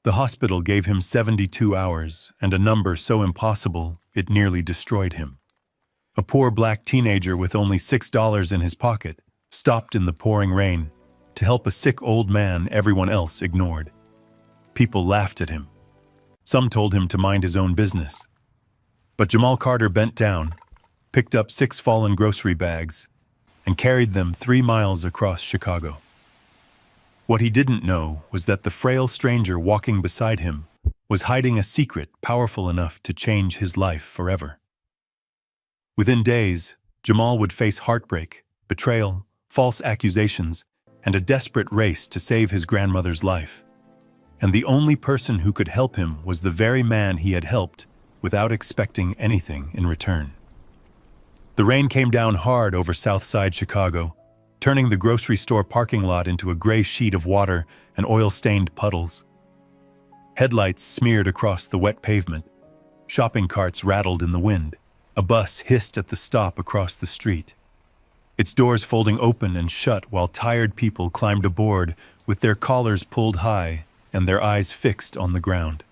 The hospital gave him 72 hours, and a number so impossible it nearly destroyed him. A poor black teenager with only $6 in his pocket stopped in the pouring rain to help a sick old man everyone else ignored. People laughed at him. Some told him to mind his own business. But Jamal Carter bent down, picked up 6 fallen grocery bags, and carried them 3 miles across Chicago. What he didn't know was that the frail stranger walking beside him was hiding a secret powerful enough to change his life forever. Within days, Jamal would face heartbreak, betrayal, false accusations, and a desperate race to save his grandmother's life. And the only person who could help him was the very man he had helped without expecting anything in return. The rain came down hard over Southside Chicago, turning the grocery store parking lot into a gray sheet of water and oil-stained puddles. Headlights smeared across the wet pavement. Shopping carts rattled in the wind. A bus hissed at the stop across the street, its doors folding open and shut while tired people climbed aboard with their collars pulled high and their eyes fixed on the ground.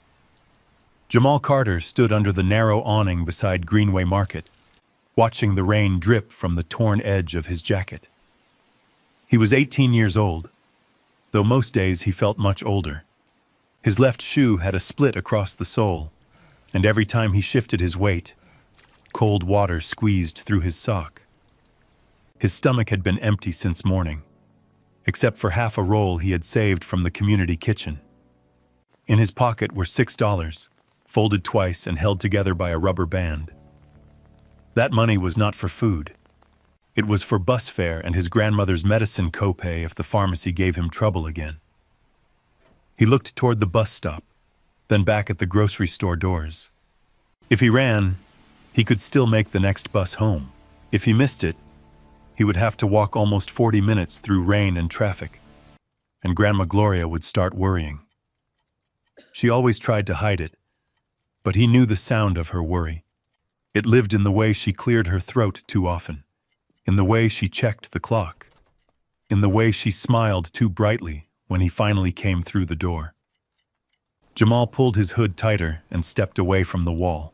Jamal Carter stood under the narrow awning beside Greenway Market, watching the rain drip from the torn edge of his jacket. He was 18 years old, though most days he felt much older. His left shoe had a split across the sole, and every time he shifted his weight, cold water squeezed through his sock. His stomach had been empty since morning, except for half a roll he had saved from the community kitchen. In his pocket were $6, folded twice and held together by a rubber band. That money was not for food. It was for bus fare and his grandmother's medicine copay if the pharmacy gave him trouble again. He looked toward the bus stop, then back at the grocery store doors. If he ran, he could still make the next bus home. If he missed it, he would have to walk almost 40 minutes through rain and traffic, and Grandma Gloria would start worrying. She always tried to hide it, but he knew the sound of her worry. It lived in the way she cleared her throat too often, in the way she checked the clock, in the way she smiled too brightly when he finally came through the door. Jamal pulled his hood tighter and stepped away from the wall.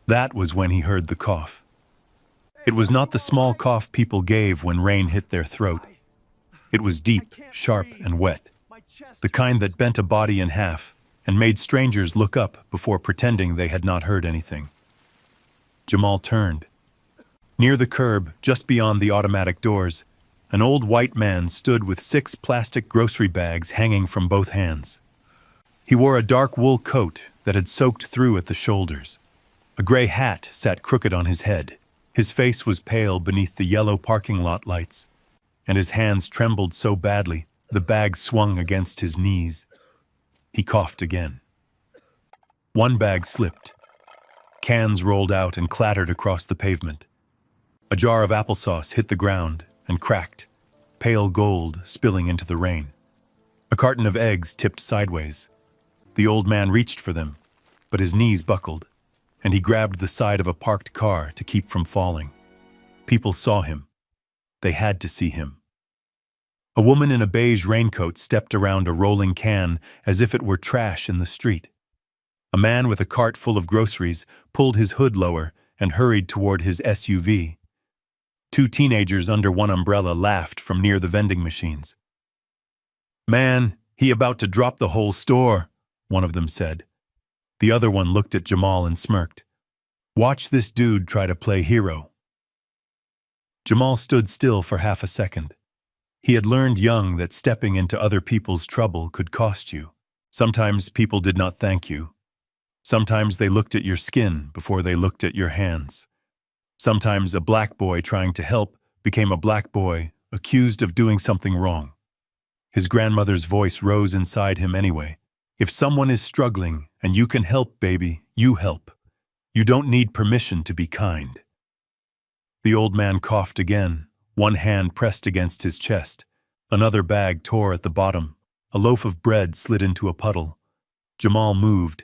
That was when he heard the cough. It was not the small cough people gave when rain hit their throat. It was deep, sharp, and wet, the kind that bent a body in half and made strangers look up before pretending they had not heard anything. Jamal turned. Near the curb, just beyond the automatic doors, an old white man stood with 6 plastic grocery bags hanging from both hands. He wore a dark wool coat that had soaked through at the shoulders. A gray hat sat crooked on his head. His face was pale beneath the yellow parking lot lights, and his hands trembled so badly the bags swung against his knees. He coughed again. One bag slipped. Cans rolled out and clattered across the pavement. A jar of applesauce hit the ground and cracked, pale gold spilling into the rain. A carton of eggs tipped sideways. The old man reached for them, but his knees buckled, and he grabbed the side of a parked car to keep from falling. People saw him. They had to see him. A woman in a beige raincoat stepped around a rolling can as if it were trash in the street. A man with a cart full of groceries pulled his hood lower and hurried toward his SUV. 2 teenagers under one umbrella laughed from near the vending machines. "Man, he about to drop the whole store," one of them said. The other one looked at Jamal and smirked. "Watch this dude try to play hero." Jamal stood still for half a second. He had learned young that stepping into other people's trouble could cost you. Sometimes people did not thank you. Sometimes they looked at your skin before they looked at your hands. Sometimes a black boy trying to help became a black boy accused of doing something wrong. His grandmother's voice rose inside him anyway. If someone is struggling and you can help, baby, you help. You don't need permission to be kind. The old man coughed again, one hand pressed against his chest. Another bag tore at the bottom. A loaf of bread slid into a puddle. Jamal moved.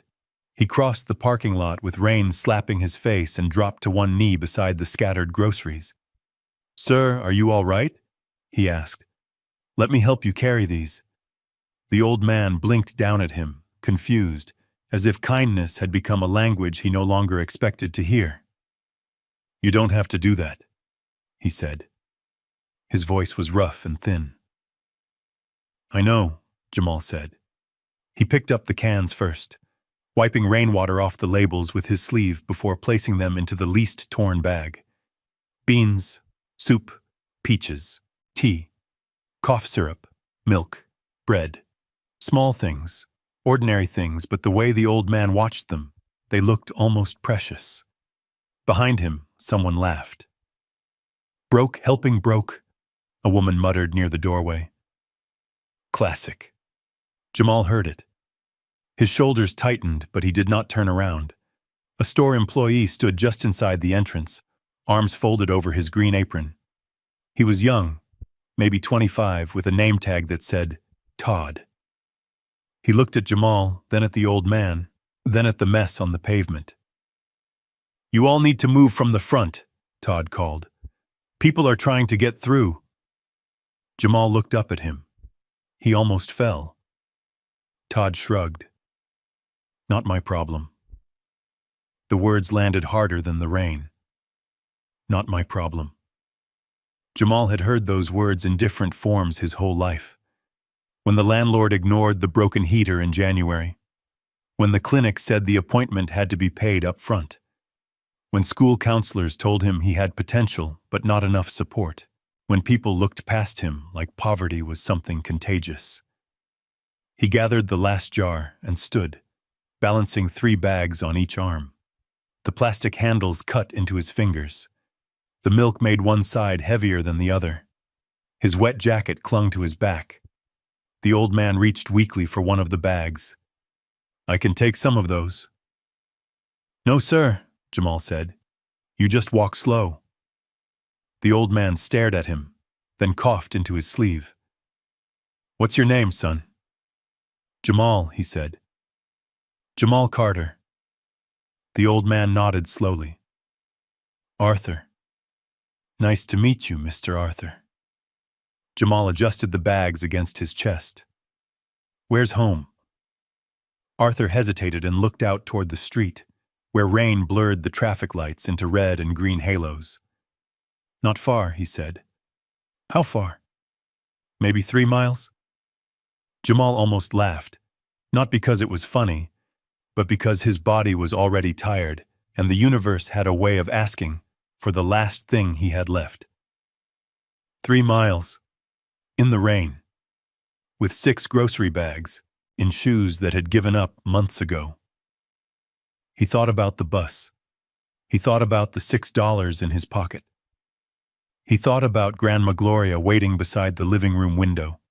He crossed the parking lot with rain slapping his face and dropped to one knee beside the scattered groceries. "Sir, are you all right?" he asked. "Let me help you carry these." The old man blinked down at him, confused, as if kindness had become a language he no longer expected to hear. "You don't have to do that," he said. His voice was rough and thin. "I know," Jamal said. He picked up the cans first, wiping rainwater off the labels with his sleeve before placing them into the least torn bag. Beans, soup, peaches, tea, cough syrup, milk, bread. Small things, ordinary things, but the way the old man watched them, they looked almost precious. Behind him, someone laughed. "Broke helping broke," a woman muttered near the doorway. Classic. Jamal heard it. His shoulders tightened, but he did not turn around. A store employee stood just inside the entrance, arms folded over his green apron. He was young, maybe 25, with a name tag that said, Todd. He looked at Jamal, then at the old man, then at the mess on the pavement. "You all need to move from the front," Todd called. "People are trying to get through." Jamal looked up at him. He almost fell. Todd shrugged. "Not my problem." The words landed harder than the rain. Not my problem. Jamal had heard those words in different forms his whole life. When the landlord ignored the broken heater in January. When the clinic said the appointment had to be paid up front. When school counselors told him he had potential but not enough support. When people looked past him like poverty was something contagious. He gathered the last jar and stood, balancing 3 bags on each arm. The plastic handles cut into his fingers. The milk made one side heavier than the other. His wet jacket clung to his back. The old man reached weakly for one of the bags. "I can take some of those." "No, sir," Jamal said. "You just walk slow." The old man stared at him, then coughed into his sleeve. "What's your name, son?" "Jamal," he said. "Jamal Carter." The old man nodded slowly. "Arthur." "Nice to meet you, Mr. Arthur." Jamal adjusted the bags against his chest. "Where's home?" Arthur hesitated and looked out toward the street, where rain blurred the traffic lights into red and green halos. "Not far," he said. "How far?" "Maybe 3 miles?" Jamal almost laughed, not because it was funny, but because his body was already tired and the universe had a way of asking for the last thing he had left. 3 miles. In the rain. With 6 grocery bags, in shoes that had given up months ago. He thought about the bus. He thought about the $6 in his pocket. He thought about Grandma Gloria waiting beside the living room window,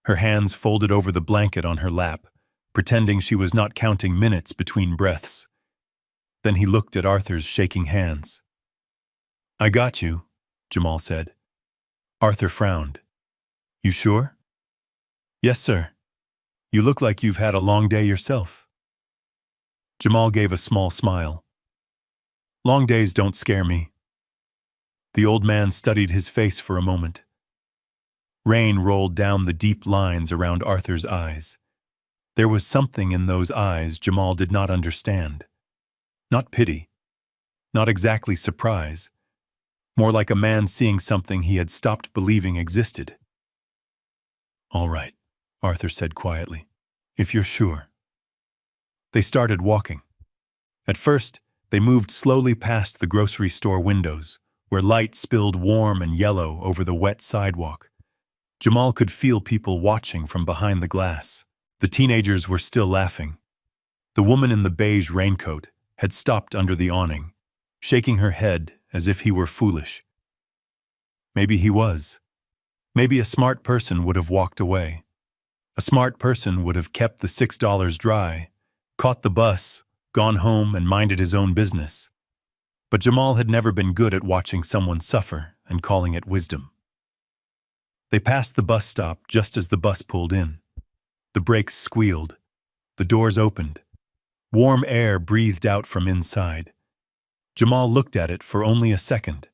her hands folded over the blanket on her lap, pretending she was not counting minutes between breaths. Then he looked at Arthur's shaking hands. "I got you," Jamal said. Arthur frowned. "You sure?" "Yes, sir. You look like you've had a long day yourself." Jamal gave a small smile. "Long days don't scare me." The old man studied his face for a moment. Rain rolled down the deep lines around Arthur's eyes. There was something in those eyes Jamal did not understand. Not pity. Not exactly surprise. More like a man seeing something he had stopped believing existed. "All right," Arthur said quietly. "If you're sure." They started walking. At first, they moved slowly past the grocery store windows, where light spilled warm and yellow over the wet sidewalk. Jamal could feel people watching from behind the glass. The teenagers were still laughing. The woman in the beige raincoat had stopped under the awning, shaking her head as if he were foolish. Maybe he was. Maybe a smart person would have walked away. A smart person would have kept the $6 dry, caught the bus, gone home and minded his own business. But Jamal had never been good at watching someone suffer and calling it wisdom. They passed the bus stop just as the bus pulled in. The brakes squealed. The doors opened. Warm air breathed out from inside. Jamal looked at it for only a second.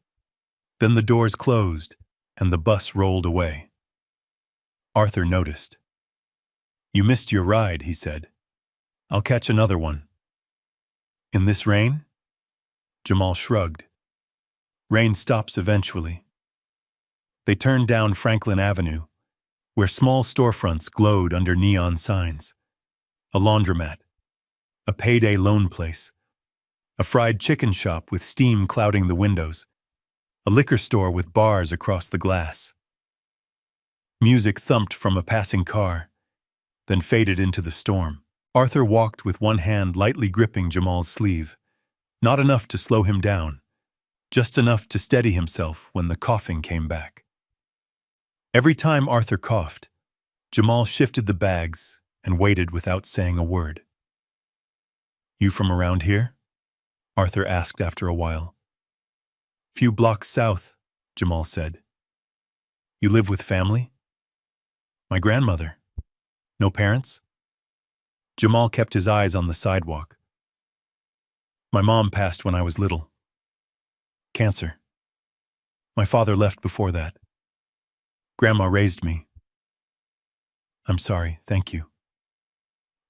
Then the doors closed, and the bus rolled away. Arthur noticed. You missed your ride, he said. I'll catch another one. In this rain? Jamal shrugged. Rain stops eventually. They turned down Franklin Avenue, where small storefronts glowed under neon signs. A laundromat, a payday loan place, a fried chicken shop with steam clouding the windows, a liquor store with bars across the glass. Music thumped from a passing car, then faded into the storm. Arthur walked with one hand lightly gripping Jamal's sleeve, not enough to slow him down, just enough to steady himself when the coughing came back. Every time Arthur coughed, Jamal shifted the bags and waited without saying a word. You from around here? Arthur asked after a while. Few blocks south, Jamal said. You live with family? My grandmother. No parents? Jamal kept his eyes on the sidewalk. My mom passed when I was little. Cancer. My father left before that. Grandma raised me. I'm sorry, thank you.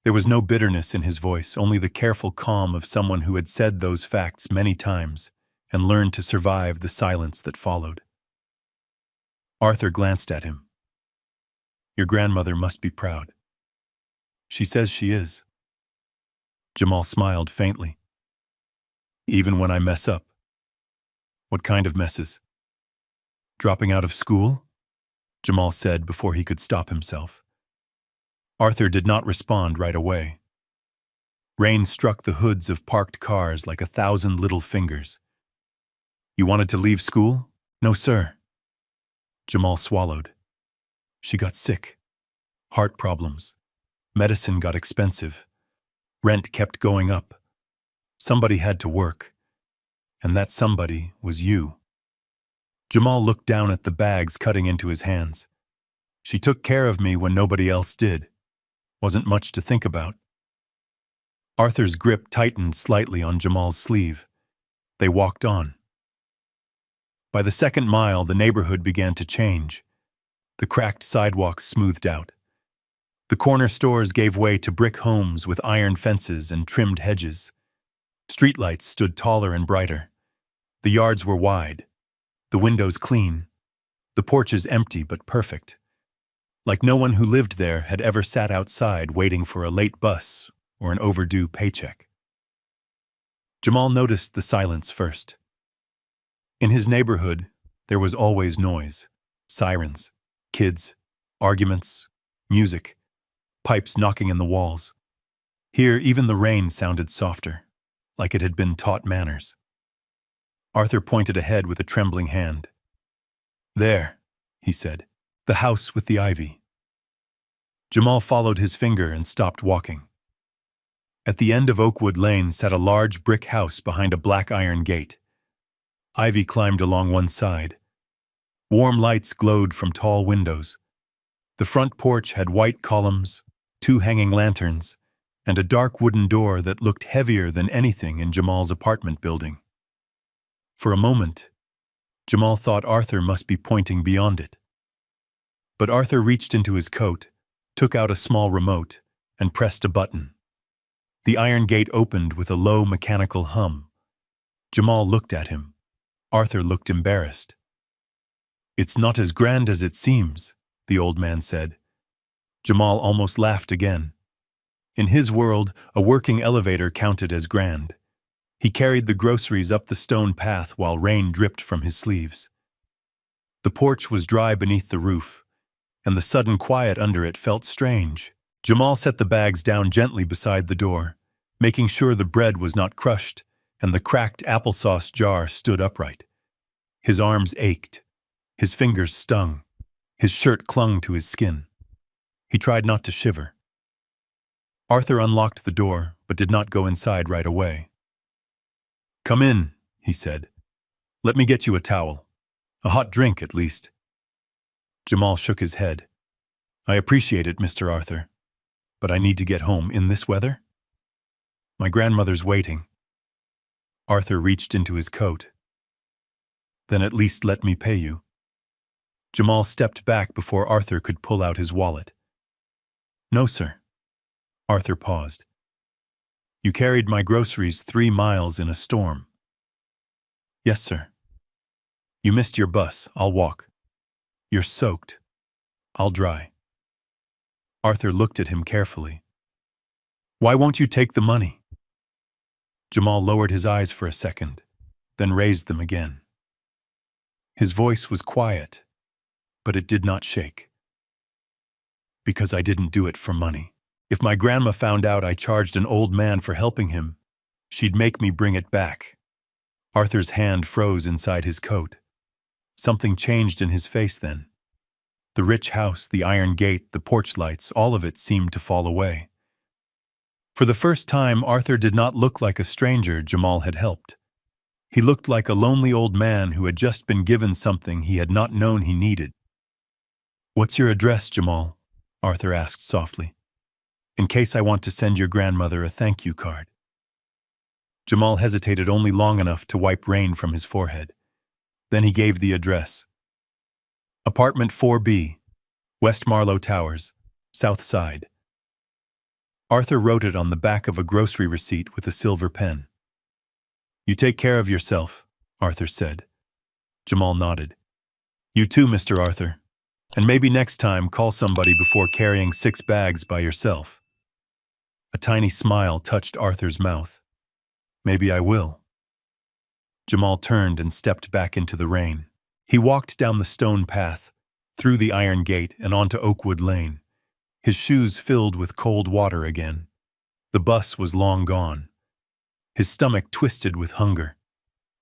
There was no bitterness in his voice, only the careful calm of someone who had said those facts many times and learned to survive the silence that followed. Arthur glanced at him. Your grandmother must be proud. She says she is. Jamal smiled faintly. Even when I mess up. What kind of messes? Dropping out of school? Jamal said before he could stop himself. Arthur did not respond right away. Rain struck the hoods of parked cars like 1,000 little fingers. You wanted to leave school? No, sir. Jamal swallowed. She got sick. Heart problems. Medicine got expensive. Rent kept going up. Somebody had to work. And that somebody was you. Jamal looked down at the bags cutting into his hands. She took care of me when nobody else did. Wasn't much to think about. Arthur's grip tightened slightly on Jamal's sleeve. They walked on. By the second mile, the neighborhood began to change. The cracked sidewalks smoothed out. The corner stores gave way to brick homes with iron fences and trimmed hedges. Streetlights stood taller and brighter. The yards were wide, the windows clean, the porches empty but perfect. Like no one who lived there had ever sat outside waiting for a late bus or an overdue paycheck. Jamal noticed the silence first. In his neighborhood, there was always noise, sirens, kids, arguments, music, pipes knocking in the walls. Here, even the rain sounded softer, like it had been taught manners. Arthur pointed ahead with a trembling hand. There, he said, the house with the ivy. Jamal followed his finger and stopped walking. At the end of Oakwood Lane sat a large brick house behind a black iron gate. Ivy climbed along one side. Warm lights glowed from tall windows. The front porch had white columns, 2 hanging lanterns, and a dark wooden door that looked heavier than anything in Jamal's apartment building. For a moment, Jamal thought Arthur must be pointing beyond it. But Arthur reached into his coat, took out a small remote, and pressed a button. The iron gate opened with a low mechanical hum. Jamal looked at him. Arthur looked embarrassed. It's not as grand as it seems, the old man said. Jamal almost laughed again. In his world, a working elevator counted as grand. He carried the groceries up the stone path while rain dripped from his sleeves. The porch was dry beneath the roof, and the sudden quiet under it felt strange. Jamal set the bags down gently beside the door, making sure the bread was not crushed and the cracked applesauce jar stood upright. His arms ached. His fingers stung. His shirt clung to his skin. He tried not to shiver. Arthur unlocked the door, but did not go inside right away. Come in, he said. Let me get you a towel. A hot drink, at least. Jamal shook his head. I appreciate it, Mr. Arthur, but I need to get home in this weather. My grandmother's waiting. Arthur reached into his coat. Then at least let me pay you. Jamal stepped back before Arthur could pull out his wallet. No, sir. Arthur paused. You carried my groceries 3 miles in a storm. Yes, sir. You missed your bus. I'll walk. You're soaked. I'll dry. Arthur looked at him carefully. Why won't you take the money? Jamal lowered his eyes for a second, then raised them again. His voice was quiet, but it did not shake. Because I didn't do it for money. If my grandma found out I charged an old man for helping him, she'd make me bring it back. Arthur's hand froze inside his coat. Something changed in his face then. The rich house, the iron gate, the porch lights, all of it seemed to fall away. For the first time, Arthur did not look like a stranger Jamal had helped. He looked like a lonely old man who had just been given something he had not known he needed. What's your address, Jamal? Arthur asked softly. In case I want to send your grandmother a thank you card. Jamal hesitated only long enough to wipe rain from his forehead. Then he gave the address. Apartment 4B, West Marlow Towers, South Side. Arthur wrote it on the back of a grocery receipt with a silver pen. You take care of yourself, Arthur said. Jamal nodded. You too, Mr. Arthur. And maybe next time call somebody before carrying 6 bags by yourself. A tiny smile touched Arthur's mouth. Maybe I will. Jamal turned and stepped back into the rain. He walked down the stone path, through the iron gate and onto Oakwood Lane, his shoes filled with cold water again. The bus was long gone. His stomach twisted with hunger.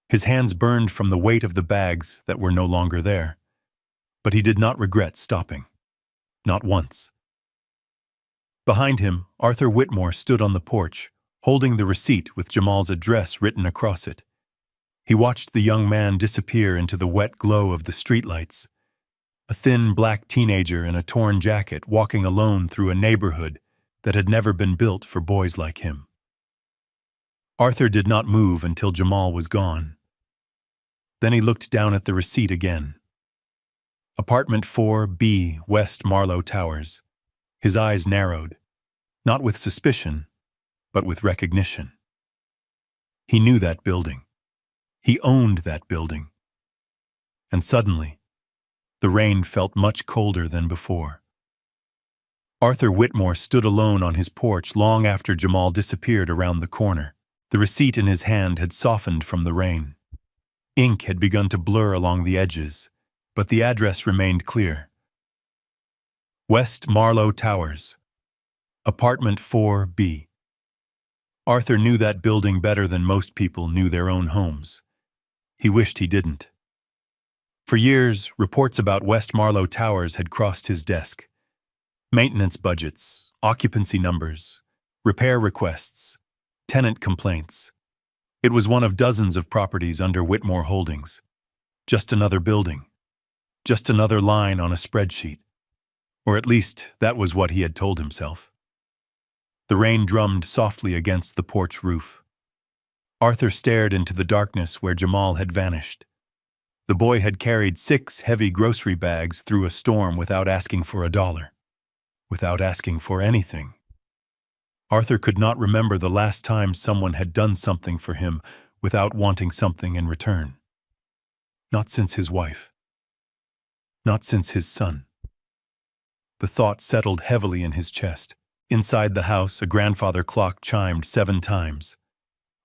His hands burned from the weight of the bags that were no longer there. But he did not regret stopping. Not once. Behind him, Arthur Whitmore stood on the porch, holding the receipt with Jamal's address written across it. He watched the young man disappear into the wet glow of the streetlights. A thin black teenager in a torn jacket walking alone through a neighborhood that had never been built for boys like him. Arthur did not move until Jamal was gone. Then he looked down at the receipt again. Apartment 4B, West Marlow Towers. His eyes narrowed, not with suspicion, but with recognition. He knew that building. He owned that building. And suddenly, the rain felt much colder than before. Arthur Whitmore stood alone on his porch long after Jamal disappeared around the corner. The receipt in his hand had softened from the rain. Ink had begun to blur along the edges, but the address remained clear. West Marlow Towers, Apartment 4B. Arthur knew that building better than most people knew their own homes. He wished he didn't. For years, reports about West Marlow Towers had crossed his desk. Maintenance budgets, occupancy numbers, repair requests, tenant complaints. It was one of dozens of properties under Whitmore Holdings. Just another building. Just another line on a spreadsheet. Or at least, that was what he had told himself. The rain drummed softly against the porch roof. Arthur stared into the darkness where Jamal had vanished. The boy had carried 6 heavy grocery bags through a storm without asking for $1. Without asking for anything. Arthur could not remember the last time someone had done something for him without wanting something in return. Not since his wife. Not since his son. The thought settled heavily in his chest. Inside the house, a grandfather clock chimed 7 times.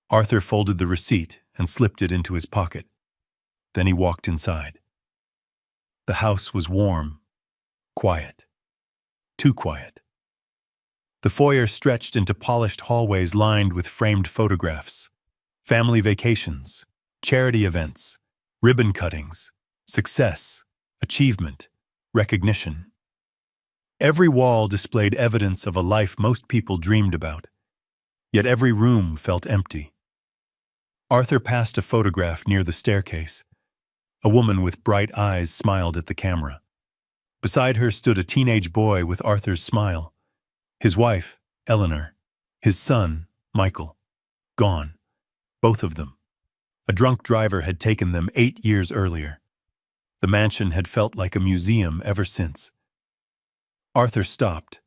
Arthur folded the receipt and slipped it into his pocket. Then he walked inside. The house was warm, quiet. Too quiet. The foyer stretched into polished hallways lined with framed photographs, family vacations, charity events, ribbon cuttings, success, achievement, recognition. Every wall displayed evidence of a life most people dreamed about, yet every room felt empty. Arthur passed a photograph near the staircase. A woman with bright eyes smiled at the camera. Beside her stood a teenage boy with Arthur's smile. His wife, Eleanor. His son, Michael. Gone. Both of them. A drunk driver had taken them 8 years earlier. The mansion had felt like a museum ever since. Arthur stopped,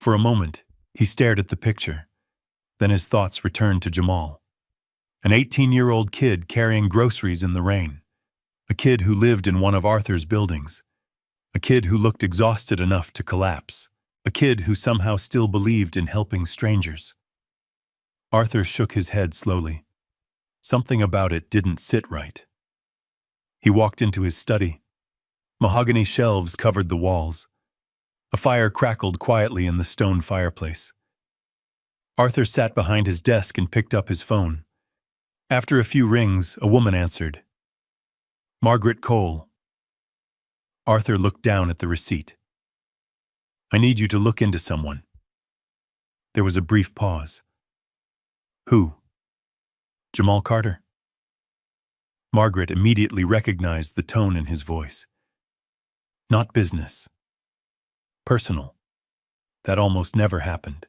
For a moment, he stared at the picture. Then his thoughts returned to Jamal. An 18-year-old kid carrying groceries in the rain. A kid who lived in one of Arthur's buildings. A kid who looked exhausted enough to collapse. A kid who somehow still believed in helping strangers. Arthur shook his head slowly. Something about it didn't sit right. He walked into his study. Mahogany shelves covered the walls. A fire crackled quietly in the stone fireplace. Arthur sat behind his desk and picked up his phone. After a few rings, a woman answered. Margaret Cole. Arthur looked down at the receipt. I need you to look into someone. There was a brief pause. Who? Jamal Carter. Margaret immediately recognized the tone in his voice. Not business. Personal. That almost never happened.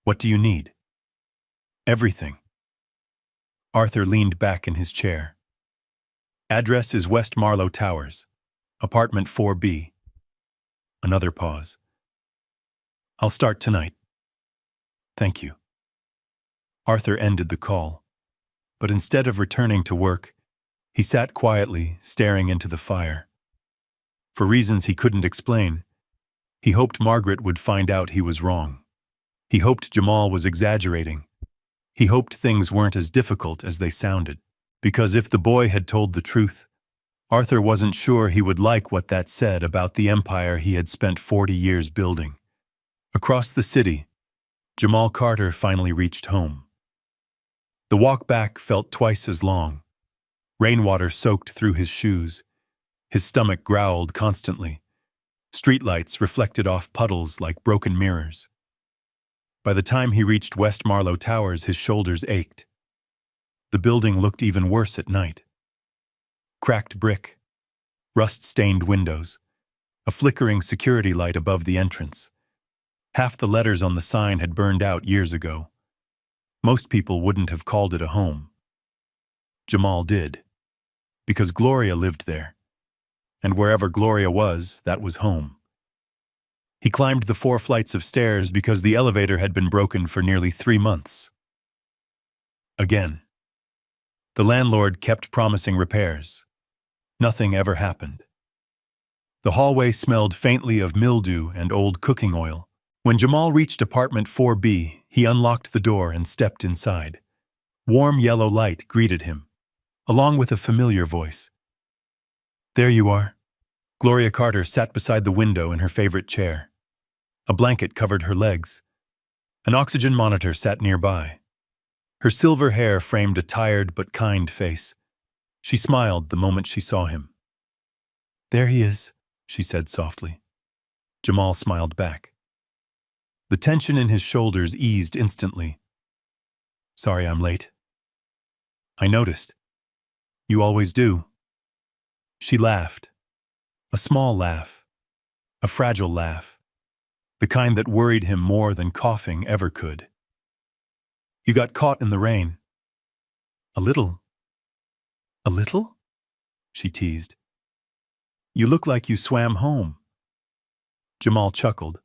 What do you need? Everything. Arthur leaned back in his chair. Address is West Marlow Towers, apartment 4B. Another pause. I'll start tonight. Thank you. Arthur ended the call, but instead of returning to work, he sat quietly, staring into the fire. For reasons he couldn't explain, he hoped Margaret would find out he was wrong. He hoped Jamal was exaggerating. He hoped things weren't as difficult as they sounded, because if the boy had told the truth, Arthur wasn't sure he would like what that said about the empire he had spent 40 years building. Across the city, Jamal Carter finally reached home. The walk back felt twice as long. Rainwater soaked through his shoes. His stomach growled constantly. Streetlights reflected off puddles like broken mirrors. By the time he reached West Marlow Towers, his shoulders ached. The building looked even worse at night. Cracked brick, rust-stained windows, a flickering security light above the entrance. Half the letters on the sign had burned out years ago. Most people wouldn't have called it a home. Jamal did, because Gloria lived there. And wherever Gloria was, that was home. He climbed the 4 flights of stairs because the elevator had been broken for nearly 3 months. Again. The landlord kept promising repairs. Nothing ever happened. The hallway smelled faintly of mildew and old cooking oil. When Jamal reached apartment 4B, he unlocked the door and stepped inside. Warm yellow light greeted him, along with a familiar voice. There you are. Gloria Carter sat beside the window in her favorite chair. A blanket covered her legs. An oxygen monitor sat nearby. Her silver hair framed a tired but kind face. She smiled the moment she saw him. There he is, she said softly. Jamal smiled back. The tension in his shoulders eased instantly. Sorry I'm late. I noticed. You always do. She laughed. A small laugh. A fragile laugh. The kind that worried him more than coughing ever could. You got caught in the rain. A little. A little? She teased. You look like you swam home. Jamal chuckled.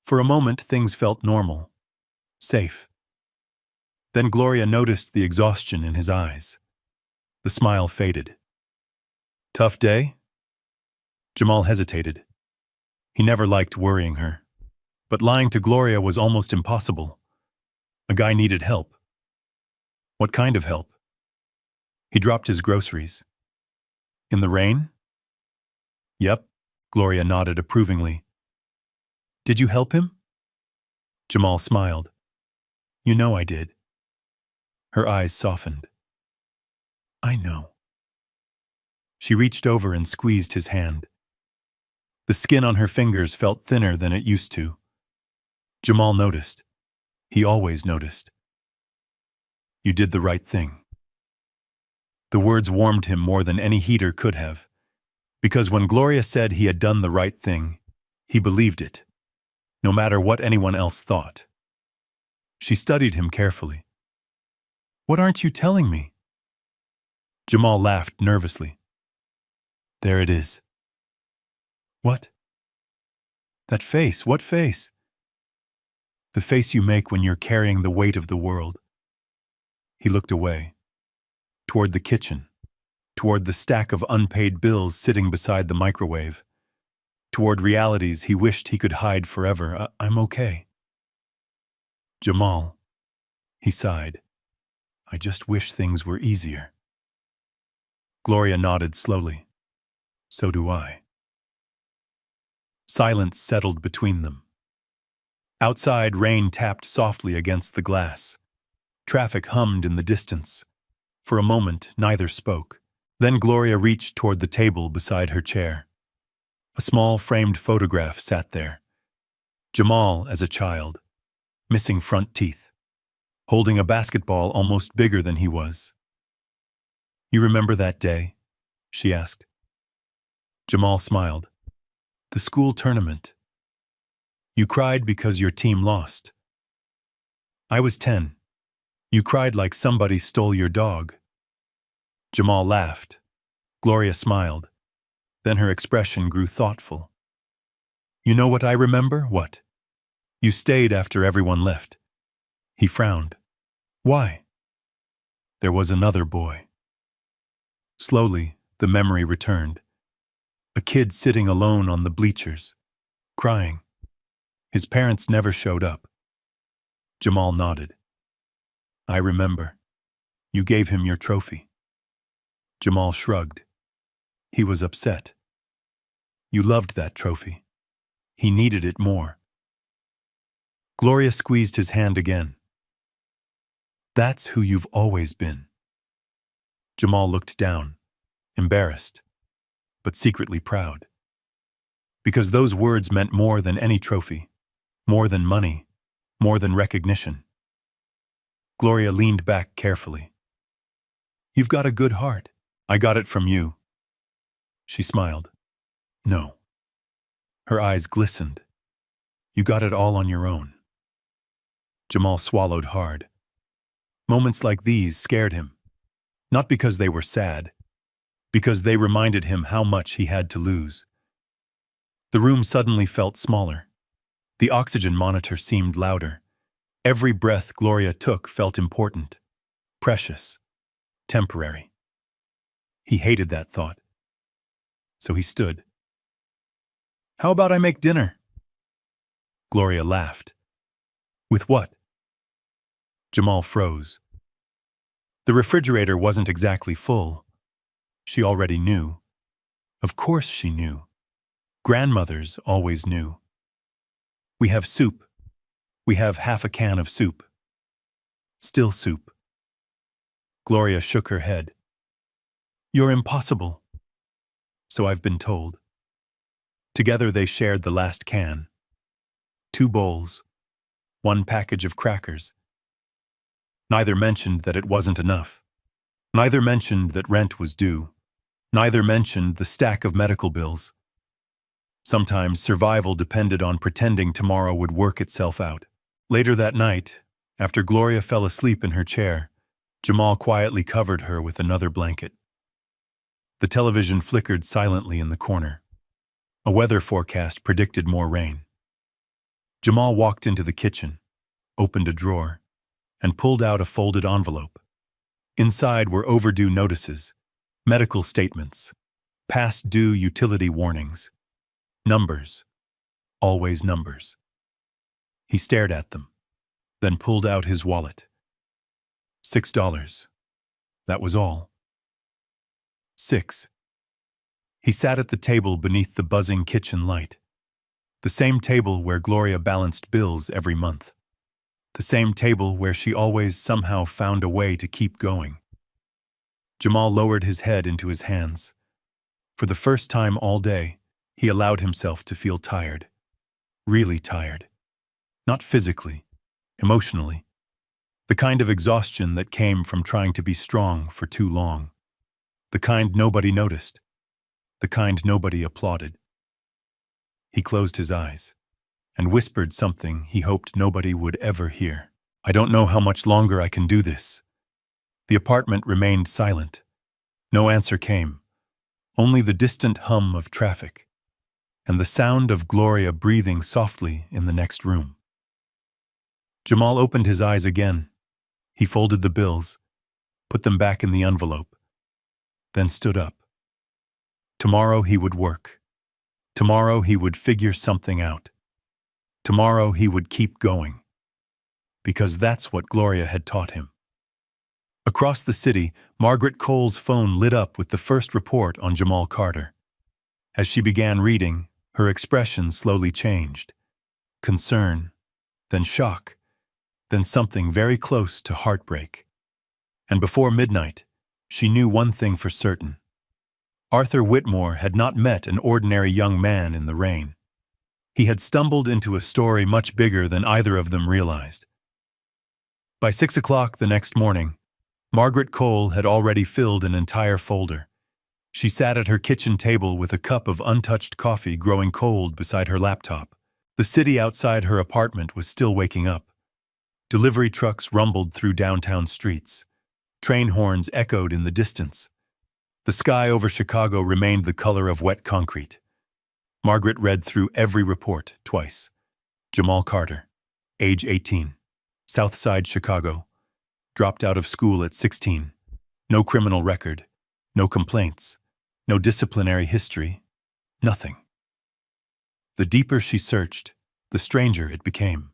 For a moment, things felt normal. Safe. Then Gloria noticed the exhaustion in his eyes. The smile faded. Tough day? Jamal hesitated. He never liked worrying her. But lying to Gloria was almost impossible. A guy needed help. What kind of help? He dropped his groceries. In the rain? Yep, Gloria nodded approvingly. Did you help him? Jamal smiled. You know I did. Her eyes softened. I know. She reached over and squeezed his hand. The skin on her fingers felt thinner than it used to. Jamal noticed. He always noticed. You did the right thing. The words warmed him more than any heater could have, because when Gloria said he had done the right thing, he believed it, no matter what anyone else thought. She studied him carefully. What aren't you telling me? Jamal laughed nervously. There it is. What? That face, what face? The face you make when you're carrying the weight of the world. He looked away, toward the kitchen, toward the stack of unpaid bills sitting beside the microwave, toward realities he wished he could hide forever. I'm okay. Jamal, he sighed. I just wish things were easier. Gloria nodded slowly. So do I. Silence settled between them. Outside, rain tapped softly against the glass. Traffic hummed in the distance. For a moment, neither spoke. Then Gloria reached toward the table beside her chair. A small framed photograph sat there. Jamal as a child, missing front teeth, holding a basketball almost bigger than he was. You remember that day? She asked. Jamal smiled. The school tournament. You cried because your team lost. I was 10. You cried like somebody stole your dog. Jamal laughed. Gloria smiled. Then her expression grew thoughtful. You know what I remember? What? You stayed after everyone left. He frowned. Why? There was another boy. Slowly, the memory returned. A kid sitting alone on the bleachers, crying. His parents never showed up. Jamal nodded. I remember. You gave him your trophy. Jamal shrugged. He was upset. You loved that trophy. He needed it more. Gloria squeezed his hand again. That's who you've always been. Jamal looked down, embarrassed, but secretly proud. Because those words meant more than any trophy, more than money, more than recognition. Gloria leaned back carefully. You've got a good heart. I got it from you. She smiled. No. Her eyes glistened. You got it all on your own. Jamal swallowed hard. Moments like these scared him. Not because they were sad, because they reminded him how much he had to lose. The room suddenly felt smaller. The oxygen monitor seemed louder. Every breath Gloria took felt important, precious, temporary. He hated that thought. So he stood. How about I make dinner? Gloria laughed. With what? Jamal froze. The refrigerator wasn't exactly full. She already knew. Of course she knew. Grandmothers always knew. We have soup. We have half a can of soup. Still soup. Gloria shook her head. You're impossible. So I've been told. Together they shared the last can. 2 bowls. 1 package of crackers. Neither mentioned that it wasn't enough. Neither mentioned that rent was due. Neither mentioned the stack of medical bills. Sometimes survival depended on pretending tomorrow would work itself out. Later that night, after Gloria fell asleep in her chair, Jamal quietly covered her with another blanket. The television flickered silently in the corner. A weather forecast predicted more rain. Jamal walked into the kitchen, opened a drawer, and pulled out a folded envelope. Inside were overdue notices, medical statements, past due utility warnings. Numbers. Always numbers. He stared at them, then pulled out his wallet. $6. That was all. 6. He sat at the table beneath the buzzing kitchen light. The same table where Gloria balanced bills every month. The same table where she always somehow found a way to keep going. Jamal lowered his head into his hands. For the first time all day, he allowed himself to feel tired. Really tired. Not physically, emotionally. The kind of exhaustion that came from trying to be strong for too long. The kind nobody noticed. The kind nobody applauded. He closed his eyes and whispered something he hoped nobody would ever hear. I don't know how much longer I can do this. The apartment remained silent. No answer came. Only the distant hum of traffic. and the sound of Gloria breathing softly in the next room. Jamal opened his eyes again. He folded the bills, put them back in the envelope, then stood up. Tomorrow he would work. Tomorrow he would figure something out. Tomorrow he would keep going. Because that's what Gloria had taught him. Across the city, Margaret Cole's phone lit up with the first report on Jamal Carter. As she began reading, her expression slowly changed. Concern, then shock, then something very close to heartbreak. And before midnight, she knew one thing for certain. Arthur Whitmore had not met an ordinary young man in the rain. He had stumbled into a story much bigger than either of them realized. By 6 o'clock the next morning, Margaret Cole had already filled an entire folder. She sat at her kitchen table with a cup of untouched coffee growing cold beside her laptop. The city outside her apartment was still waking up. Delivery trucks rumbled through downtown streets. Train horns echoed in the distance. The sky over Chicago remained the color of wet concrete. Margaret read through every report twice. Jamal Carter, age 18, South Side Chicago, dropped out of school at 16. No criminal record, no complaints, no disciplinary history, nothing. The deeper she searched, the stranger it became.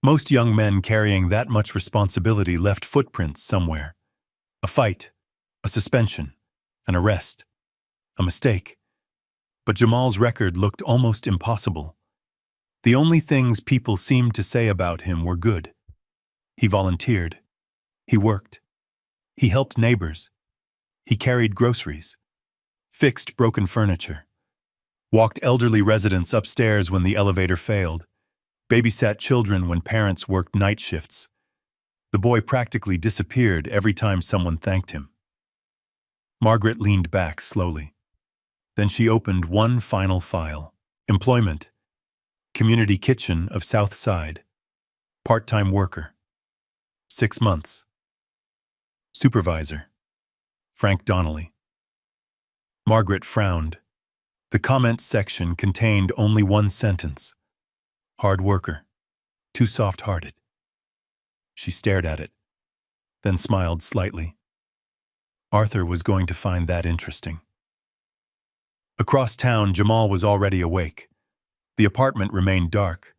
Most young men carrying that much responsibility left footprints somewhere. A fight, a suspension, an arrest, a mistake. But Jamal's record looked almost impossible. The only things people seemed to say about him were good. He volunteered. He worked. He helped neighbors. He carried groceries, fixed broken furniture, walked elderly residents upstairs when the elevator failed, babysat children when parents worked night shifts. The boy practically disappeared every time someone thanked him. Margaret leaned back slowly. Then she opened one final file. Employment. Community kitchen of South Side. Part-time worker. 6 months. Supervisor. Frank Donnelly. Margaret frowned. The comments section contained only one sentence. Hard worker. Too soft-hearted. She stared at it, then smiled slightly. Arthur was going to find that interesting. Across town, Jamal was already awake. The apartment remained dark.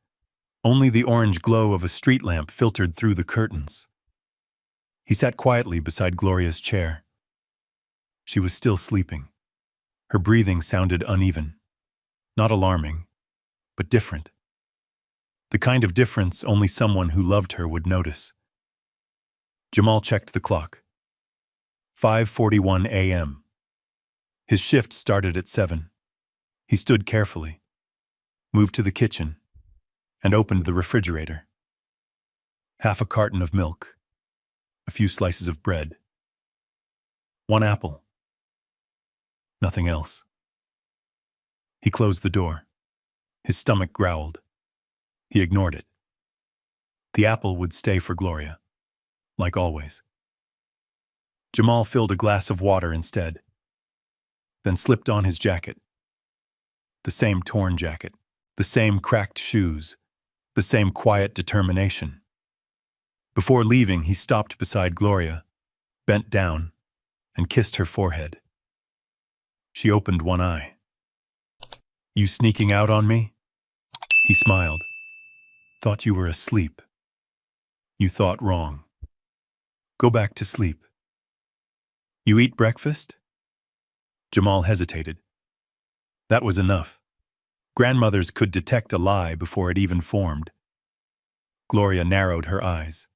Only the orange glow of a street lamp filtered through the curtains. He sat quietly beside Gloria's chair. She was still sleeping. Her breathing sounded uneven. Not alarming, but different. The kind of difference only someone who loved her would notice. Jamal checked the clock. 5:41 a.m. His shift started at 7. He stood carefully, moved to the kitchen, and opened the refrigerator. Half a carton of milk, a few slices of bread, 1 apple. Nothing else. He closed the door. His stomach growled. He ignored it. The apple would stay for Gloria, like always. Jamal filled a glass of water instead, then slipped on his jacket. The same torn jacket, the same cracked shoes, the same quiet determination. Before leaving, he stopped beside Gloria, bent down, and kissed her forehead. She opened one eye. "You sneaking out on me?" He smiled. "Thought you were asleep." "You thought wrong. Go back to sleep." "You eat breakfast?" Jamal hesitated. That was enough. Grandmothers could detect a lie before it even formed. Gloria narrowed her eyes.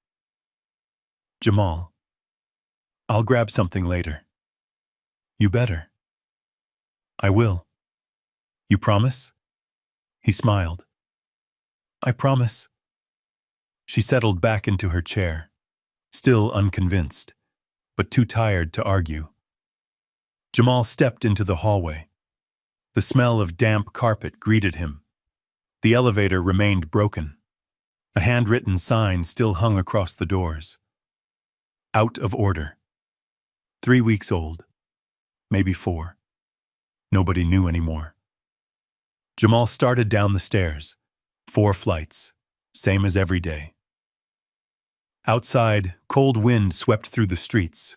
"Jamal, I'll grab something later." "You better." "I will." "You promise?" He smiled. "I promise." She settled back into her chair, still unconvinced, but too tired to argue. Jamal stepped into the hallway. The smell of damp carpet greeted him. The elevator remained broken. A handwritten sign still hung across the doors. Out of order. 3 weeks old. Maybe 4. Nobody knew anymore. Jamal started down the stairs. 4 flights, same as every day. Outside, cold wind swept through the streets.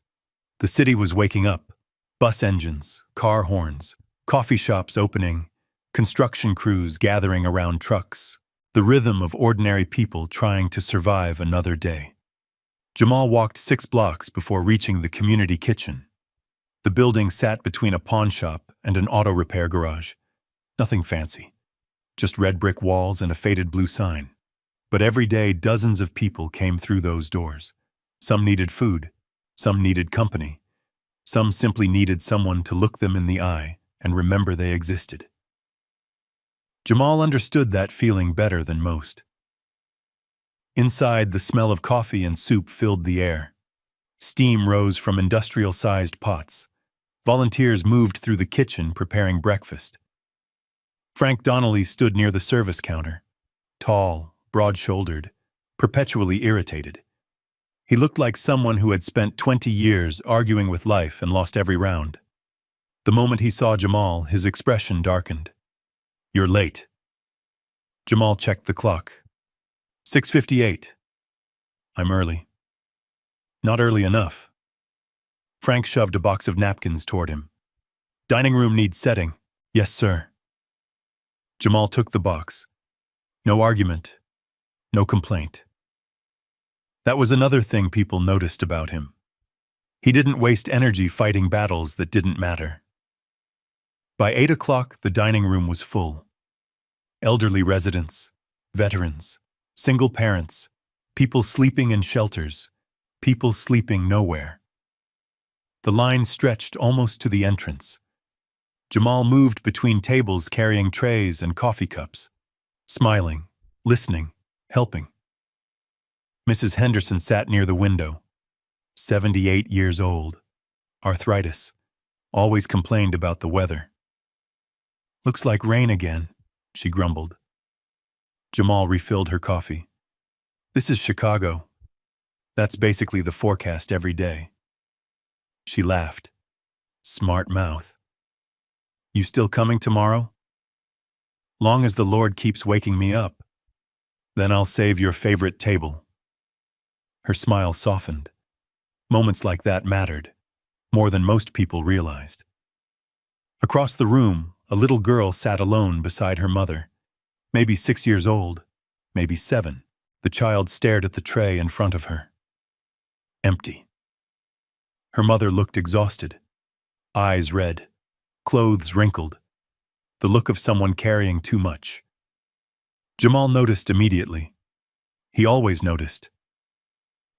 The city was waking up. Bus engines, car horns, coffee shops opening, construction crews gathering around trucks. The rhythm of ordinary people trying to survive another day. Jamal walked 6 blocks before reaching the community kitchen. The building sat between a pawn shop and an auto repair garage. Nothing fancy, just red brick walls and a faded blue sign. But every day dozens of people came through those doors. Some needed food, some needed company, some simply needed someone to look them in the eye and remember they existed. Jamal understood that feeling better than most. Inside, the smell of coffee and soup filled the air. Steam rose from industrial-sized pots. Volunteers moved through the kitchen preparing breakfast. Frank Donnelly stood near the service counter, tall, broad-shouldered, perpetually irritated. He looked like someone who had spent 20 years arguing with life and lost every round. The moment he saw Jamal, his expression darkened. "You're late." Jamal checked the clock. 6:58. "I'm early." "Not early enough." Frank shoved a box of napkins toward him. "Dining room needs setting." "Yes, sir." Jamal took the box. No argument. No complaint. That was another thing people noticed about him. He didn't waste energy fighting battles that didn't matter. By 8 o'clock, the dining room was full. Elderly residents, veterans, single parents, people sleeping in shelters, people sleeping nowhere. The line stretched almost to the entrance. Jamal moved between tables carrying trays and coffee cups, smiling, listening, helping. Mrs. Henderson sat near the window, 78 years old, arthritis, always complained about the weather. "Looks like rain again," she grumbled. Jamal refilled her coffee. "This is Chicago. That's basically the forecast every day." She laughed. "Smart mouth. You still coming tomorrow?" "Long as the Lord keeps waking me up. Then I'll save your favorite table." Her smile softened. Moments like that mattered, more than most people realized. Across the room, a little girl sat alone beside her mother. Maybe 6 years old, maybe 7. The child stared at the tray in front of her. Empty. Her mother looked exhausted. Eyes red, clothes wrinkled. The look of someone carrying too much. Jamal noticed immediately. He always noticed.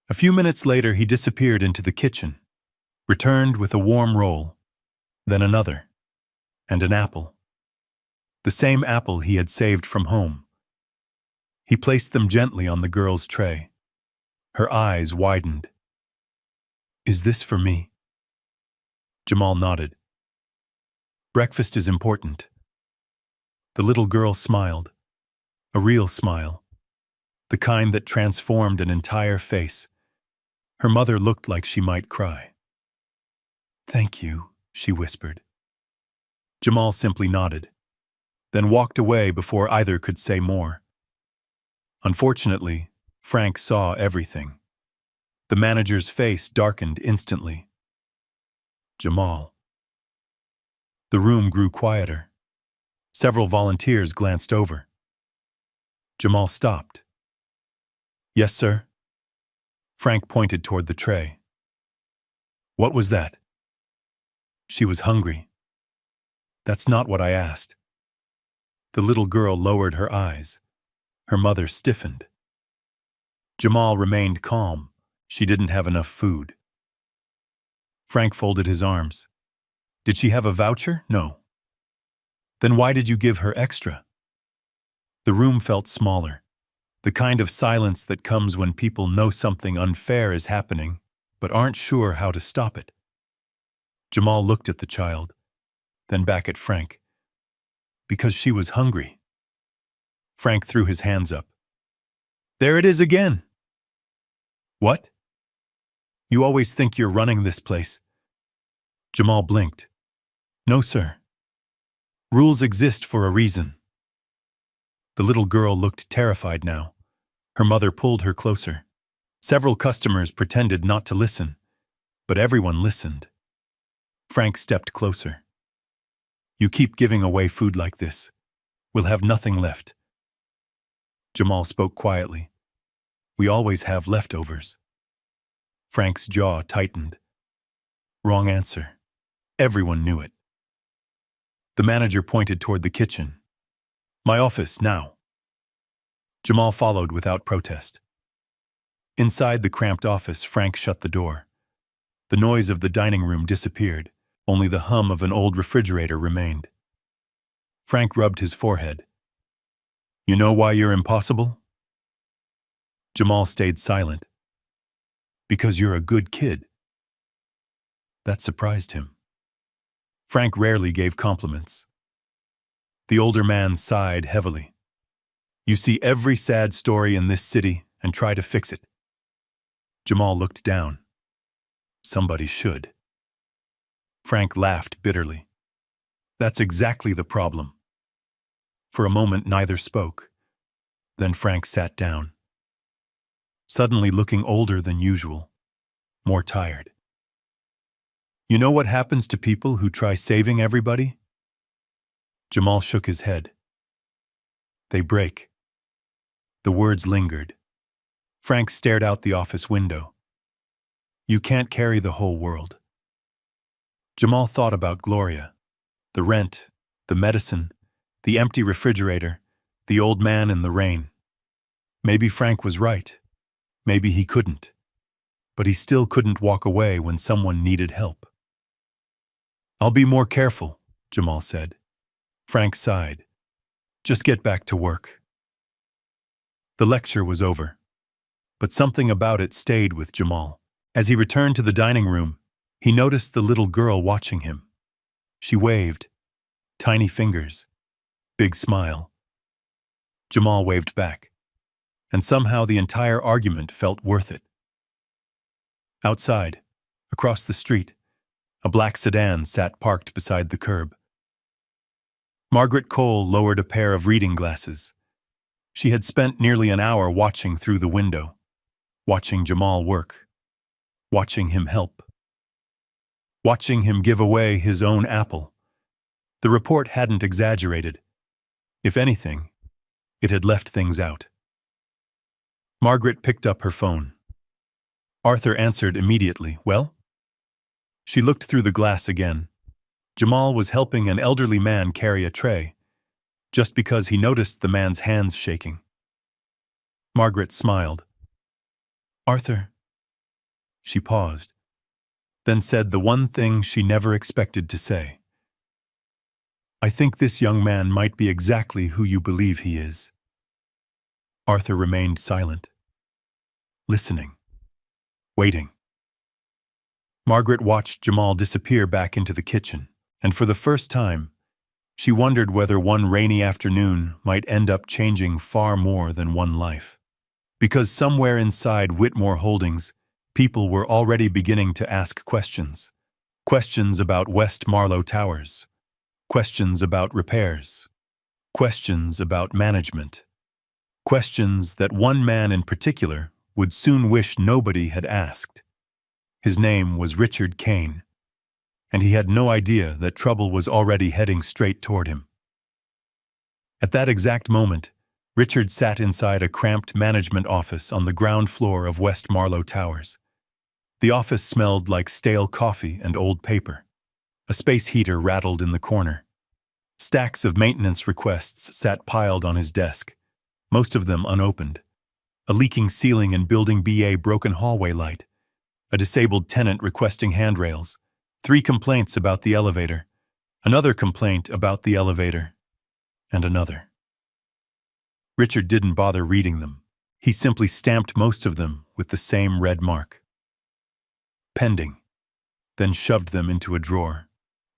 A few minutes later, he disappeared into the kitchen, returned with a warm roll, then another, and an apple. The same apple he had saved from home. He placed them gently on the girl's tray. Her eyes widened. "Is this for me?" Jamal nodded. "Breakfast is important." The little girl smiled. A real smile. The kind that transformed an entire face. Her mother looked like she might cry. "Thank you," she whispered. Jamal simply nodded, then walked away before either could say more. Unfortunately, Frank saw everything. The manager's face darkened instantly. Jamal. The room grew quieter. Several volunteers glanced over. Jamal stopped. "Yes, sir?" Frank pointed toward the tray. "What was that?" "She was hungry." "That's not what I asked." The little girl lowered her eyes. Her mother stiffened. Jamal remained calm. She didn't have enough food. Frank folded his arms. "Did she have a voucher?" "No." "Then why did you give her extra?" The room felt smaller. The kind of silence that comes when people know something unfair is happening, but aren't sure how to stop it. Jamal looked at the child, then back at Frank. "Because she was hungry." Frank threw his hands up. "There it is again!" "What? You always think you're running this place." Jamal blinked. "No, sir. Rules exist for a reason." The little girl looked terrified now. Her mother pulled her closer. Several customers pretended not to listen, but everyone listened. Frank stepped closer. "You keep giving away food like this. We'll have nothing left." Jamal spoke quietly. "We always have leftovers." Frank's jaw tightened. Wrong answer. Everyone knew it. The manager pointed toward the kitchen. "My office, now." Jamal followed without protest. Inside the cramped office, Frank shut the door. The noise of the dining room disappeared. Only the hum of an old refrigerator remained. Frank rubbed his forehead. "You know why you're impossible?" Jamal stayed silent. "Because you're a good kid." That surprised him. Frank rarely gave compliments. The older man sighed heavily. "You see every sad story in this city and try to fix it." Jamal looked down. "Somebody should." Frank laughed bitterly. "That's exactly the problem." For a moment, neither spoke. Then Frank sat down, suddenly looking older than usual, more tired. "You know what happens to people who try saving everybody?" Jamal shook his head. "They break." The words lingered. Frank stared out the office window. "You can't carry the whole world." Jamal thought about Gloria, the rent, the medicine, the empty refrigerator, the old man in the rain. Maybe Frank was right. Maybe he couldn't. But he still couldn't walk away when someone needed help. "I'll be more careful," Jamal said. Frank sighed. "Just get back to work." The lecture was over, but something about it stayed with Jamal. As he returned to the dining room, he noticed the little girl watching him. She waved. Tiny fingers. Big smile. Jamal waved back, and somehow the entire argument felt worth it. Outside, across the street, a black sedan sat parked beside the curb. Margaret Cole lowered a pair of reading glasses. She had spent nearly an hour watching through the window, watching Jamal work, watching him help, watching him give away his own apple. The report hadn't exaggerated. If anything, it had left things out. Margaret picked up her phone. Arthur answered immediately. "Well?" She looked through the glass again. Jamal was helping an elderly man carry a tray, just because he noticed the man's hands shaking. Margaret smiled. "Arthur." She paused, then said the one thing she never expected to say. "I think this young man might be exactly who you believe he is." Arthur remained silent, listening, waiting. Margaret watched Jamal disappear back into the kitchen, and for the first time, she wondered whether one rainy afternoon might end up changing far more than one life. Because somewhere inside Whitmore Holdings, people were already beginning to ask questions. Questions about West Marlow Towers. Questions about repairs. Questions about management. Questions that one man in particular would soon wish nobody had asked. His name was Richard Kane, and he had no idea that trouble was already heading straight toward him. At that exact moment, Richard sat inside a cramped management office on the ground floor of West Marlow Towers. The office smelled like stale coffee and old paper. A space heater rattled in the corner. Stacks of maintenance requests sat piled on his desk, most of them unopened. A leaking ceiling and Building BA broken hallway light. A disabled tenant requesting handrails. 3 complaints about the elevator. Another complaint about the elevator. And another. Richard didn't bother reading them. He simply stamped most of them with the same red mark. Pending. Then shoved them into a drawer.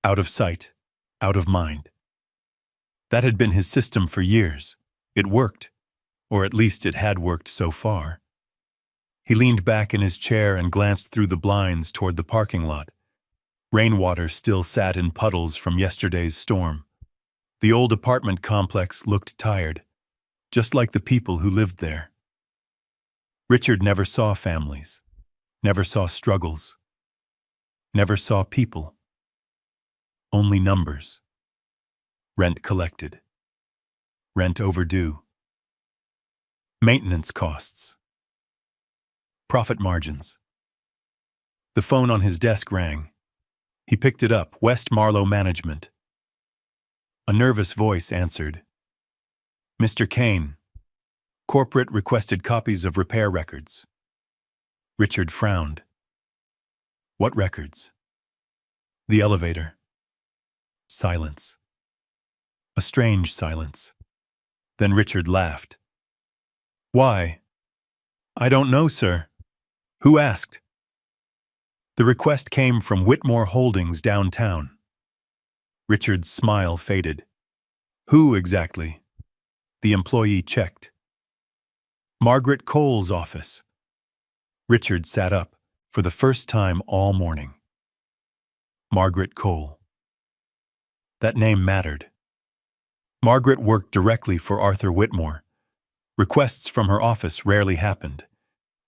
Out of sight. Out of mind. That had been his system for years. It worked. Or at least it had worked so far. He leaned back in his chair and glanced through the blinds toward the parking lot. Rainwater still sat in puddles from yesterday's storm. The old apartment complex looked tired. just like the people who lived there. Richard never saw families, never saw struggles, never saw people. Only numbers. Rent collected. Rent overdue. Maintenance costs. Profit margins. The phone on his desk rang. He picked it up. West Marlow Management. A nervous voice answered. Mr. Kane. Corporate requested copies of repair records. Richard frowned. What records? The elevator. Silence. A strange silence. Then Richard laughed. Why? I don't know, sir. Who asked? The request came from Whitmore Holdings downtown. Richard's smile faded. Who exactly? The employee checked. Margaret Cole's office. Richard sat up for the first time all morning. Margaret Cole. That name mattered. Margaret worked directly for Arthur Whitmore. Requests from her office rarely happened,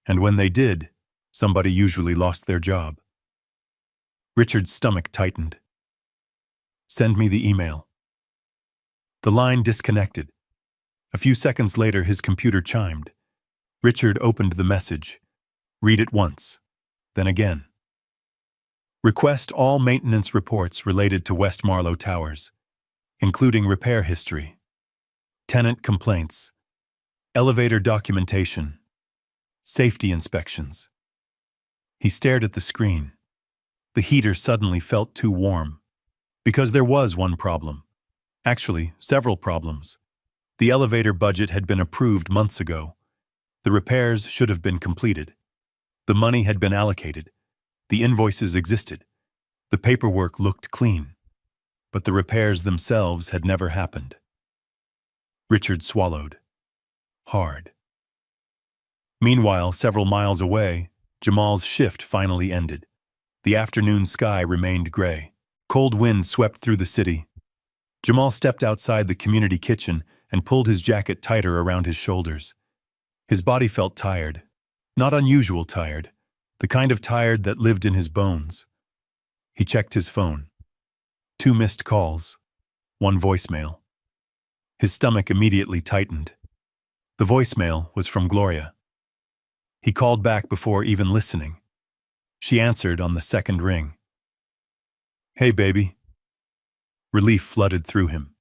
and when they did, somebody usually lost their job. Richard's stomach tightened. Send me the email. The line disconnected. A few seconds later, his computer chimed. Richard opened the message. Read it once, then again. Request all maintenance reports related to West Marlow Towers, including repair history, tenant complaints, elevator documentation, safety inspections. He stared at the screen. The heater suddenly felt too warm. Because there was one problem. Actually, several problems. The elevator budget had been approved months ago. The repairs should have been completed. The money had been allocated. The invoices existed. The paperwork looked clean. But the repairs themselves had never happened. Richard swallowed. Hard. Meanwhile, several miles away, Jamal's shift finally ended. The afternoon sky remained gray. Cold wind swept through the city. Jamal stepped outside the community kitchen and pulled his jacket tighter around his shoulders. His body felt tired. Not unusual tired. The kind of tired that lived in his bones. He checked his phone. 2 missed calls. 1 voicemail. His stomach immediately tightened. The voicemail was from Gloria. He called back before even listening. She answered on the second ring. Hey, baby. Relief flooded through him.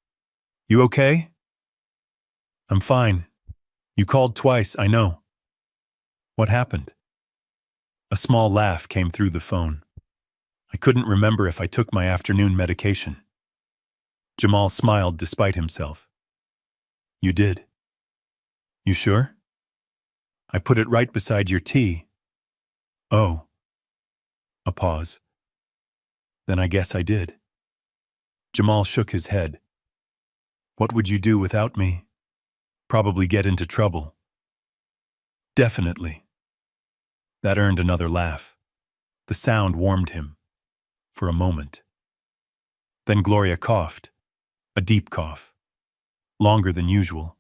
You okay? I'm fine. You called twice, I know. What happened? A small laugh came through the phone. I couldn't remember if I took my afternoon medication. Jamal smiled despite himself. You did. You sure? I put it right beside your tea. Oh. A pause. Then I guess I did. Jamal shook his head. What would you do without me? Probably get into trouble. Definitely. That earned another laugh. The sound warmed him. For a moment. Then Gloria coughed. A deep cough. Longer than usual.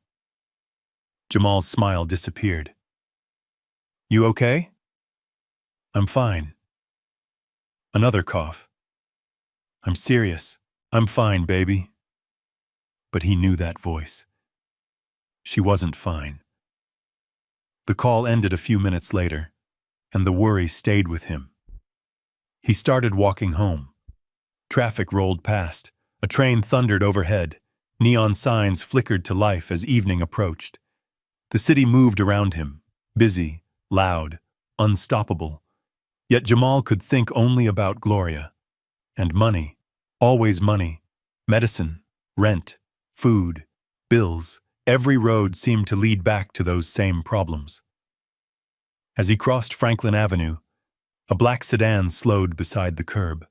Jamal's smile disappeared. You okay? I'm fine. Another cough. I'm serious. I'm fine, baby. But he knew that voice. She wasn't fine. The call ended a few minutes later, and the worry stayed with him. He started walking home. Traffic rolled past. A train thundered overhead. Neon signs flickered to life as evening approached. The city moved around him, busy, loud, unstoppable. Yet Jamal could think only about Gloria. And money. Always money. Medicine, rent, food, bills. Every road seemed to lead back to those same problems. As he crossed Franklin Avenue, a black sedan slowed beside the curb.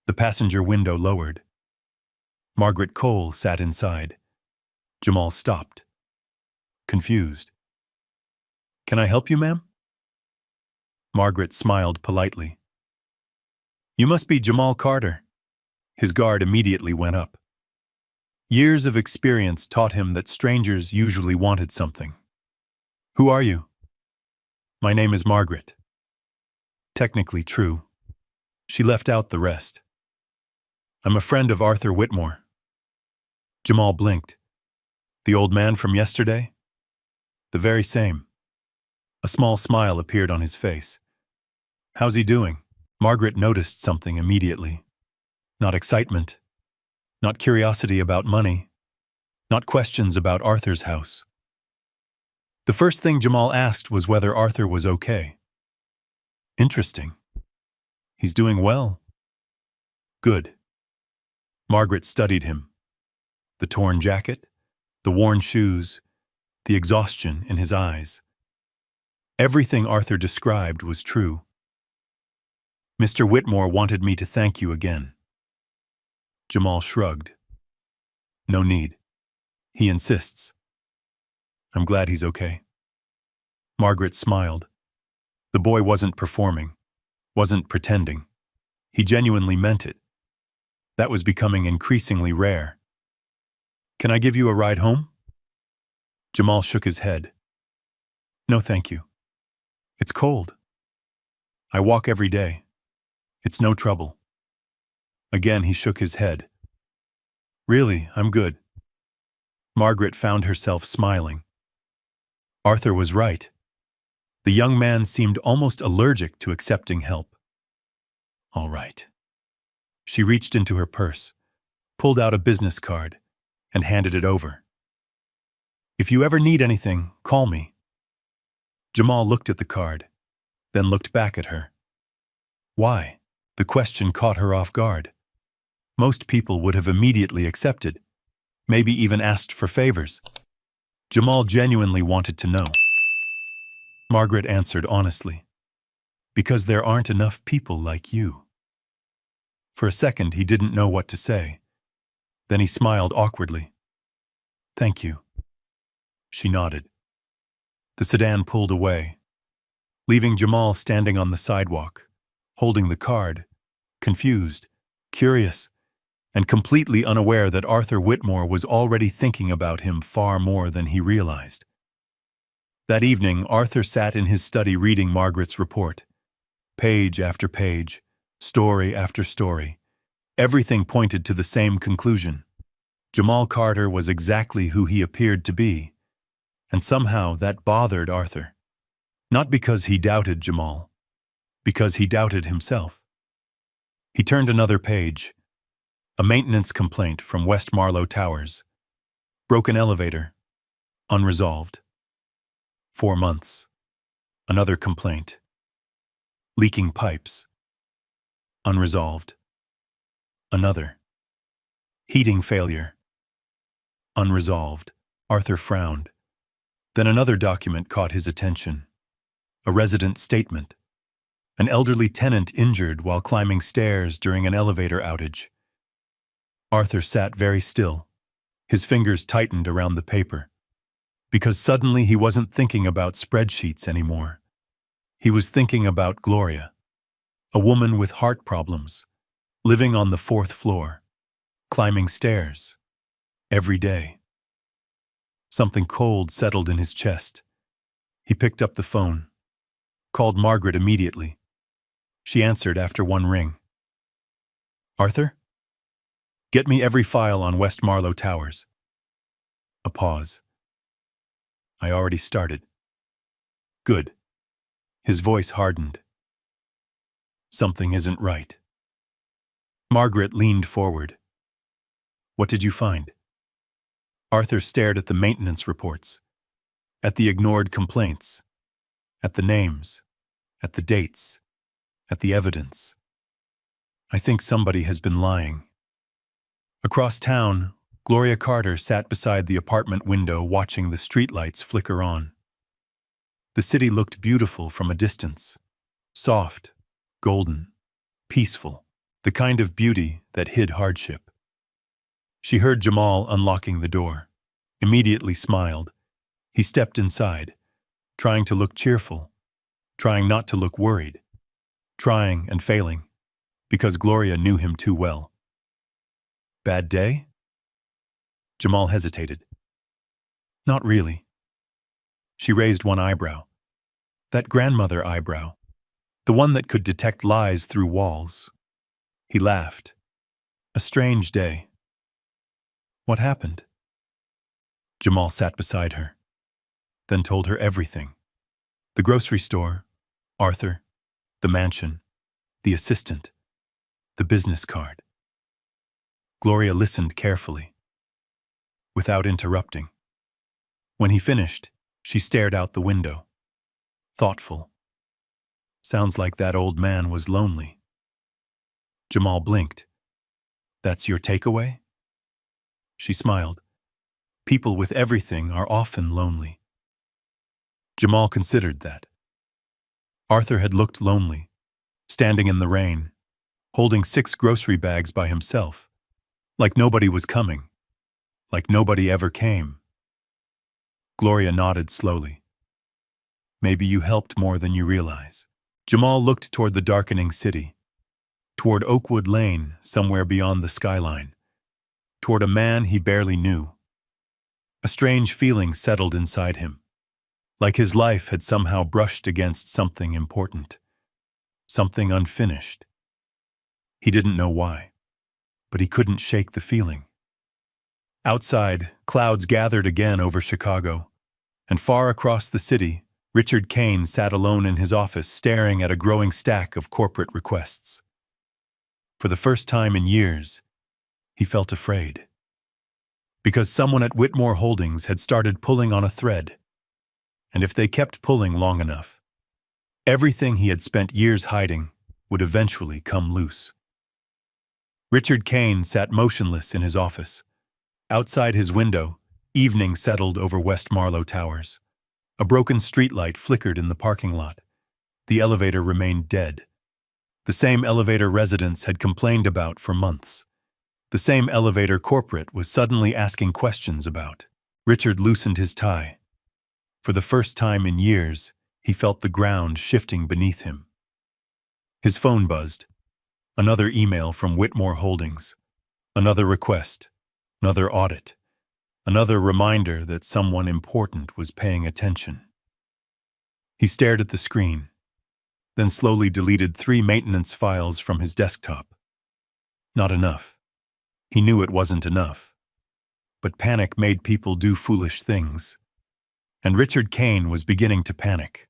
The passenger window lowered. Margaret Cole sat inside. Jamal stopped. Confused. Can I help you, ma'am? Margaret smiled politely. You must be Jamal Carter. His guard immediately went up. Years of experience taught him that strangers usually wanted something. "Who are you?" "My name is Margaret." Technically true. She left out the rest. "I'm a friend of Arthur Whitmore." Jamal blinked. "The old man from yesterday?" "The very same." A small smile appeared on his face. "How's he doing?" Margaret noticed something immediately. Not excitement. Not curiosity about money. Not questions about Arthur's house. The first thing Jamal asked was whether Arthur was okay. "Interesting. He's doing well." "Good." Margaret studied him. The torn jacket, the worn shoes, the exhaustion in his eyes. Everything Arthur described was true. "Mr. Whitmore wanted me to thank you again." Jamal shrugged. "No need. He insists." "I'm glad he's okay." Margaret smiled. The boy wasn't performing, wasn't pretending. He genuinely meant it. That was becoming increasingly rare. "Can I give you a ride home?" Jamal shook his head. "No, thank you. It's cold. I walk every day. It's no trouble." Again he shook his head. "Really, I'm good." Margaret found herself smiling. Arthur was right. The young man seemed almost allergic to accepting help. "All right." She reached into her purse, pulled out a business card, and handed it over. "If you ever need anything, call me." Jamal looked at the card, then looked back at her. Why? The question caught her off guard. Most people would have immediately accepted, maybe even asked for favors. Jamal genuinely wanted to know. Margaret answered honestly, "Because there aren't enough people like you." For a second, he didn't know what to say. Then he smiled awkwardly. "Thank you." She nodded. The sedan pulled away, leaving Jamal standing on the sidewalk, holding the card, confused, curious, and completely unaware that Arthur Whitmore was already thinking about him far more than he realized. That evening, Arthur sat in his study reading Margaret's report. Page after page, story after story, everything pointed to the same conclusion. Jamal Carter was exactly who he appeared to be, and somehow that bothered Arthur. Not because he doubted Jamal, because he doubted himself. He turned another page. A maintenance complaint from West Marlow Towers. Broken elevator. Unresolved. 4 months. Another complaint. Leaking pipes. Unresolved. Another. Heating failure. Unresolved. Arthur frowned. Then another document caught his attention. A resident statement. An elderly tenant injured while climbing stairs during an elevator outage. Arthur sat very still. His fingers tightened around the paper. Because suddenly he wasn't thinking about spreadsheets anymore. He was thinking about Gloria, a woman with heart problems, living on the 4th floor, climbing stairs, every day. Something cold settled in his chest. He picked up the phone, called Margaret immediately. She answered after one ring. "Arthur? Get me every file on West Marlow Towers." A pause. "I already started." "Good." His voice hardened. "Something isn't right." Margaret leaned forward. "What did you find?" Arthur stared at the maintenance reports, at the ignored complaints, at the names, at the dates, at the evidence. "I think somebody has been lying." Across town, Gloria Carter sat beside the apartment window watching the streetlights flicker on. The city looked beautiful from a distance. Soft, golden, peaceful, the kind of beauty that hid hardship. She heard Jamal unlocking the door, immediately smiled. He stepped inside, trying to look cheerful, trying not to look worried, trying and failing, because Gloria knew him too well. "Bad day?" Jamal hesitated. Not really. She raised one eyebrow. That grandmother eyebrow. The one that could detect lies through walls. He laughed. A strange day. What happened? Jamal sat beside her, then told her everything. The grocery store, Arthur, the mansion, the assistant, the business card. Gloria listened carefully, without interrupting. When he finished, she stared out the window, thoughtful. Sounds like that old man was lonely. Jamal blinked. That's your takeaway? She smiled. People with everything are often lonely. Jamal considered that. Arthur had looked lonely, standing in the rain, holding 6 grocery bags by himself, like nobody was coming, like nobody ever came. Gloria nodded slowly. Maybe you helped more than you realize. Jamal looked toward the darkening city, toward Oakwood Lane, somewhere beyond the skyline, toward a man he barely knew. A strange feeling settled inside him, like his life had somehow brushed against something important, something unfinished. He didn't know why, but he couldn't shake the feeling. Outside, clouds gathered again over Chicago, and far across the city, Richard Kane sat alone in his office staring at a growing stack of corporate requests. For the first time in years, he felt afraid. Because someone at Whitmore Holdings had started pulling on a thread, and if they kept pulling long enough, everything he had spent years hiding would eventually come loose. Richard Kane sat motionless in his office. Outside his window, evening settled over West Marlowe Towers. A broken streetlight flickered in the parking lot. The elevator remained dead. The same elevator residents had complained about for months. The same elevator corporate was suddenly asking questions about. Richard loosened his tie. For the first time in years, he felt the ground shifting beneath him. His phone buzzed. Another email from Whitmore Holdings. Another request. Another audit. Another reminder that someone important was paying attention. He stared at the screen, then slowly deleted 3 maintenance files from his desktop. Not enough. He knew it wasn't enough. But panic made people do foolish things. And Richard Kane was beginning to panic.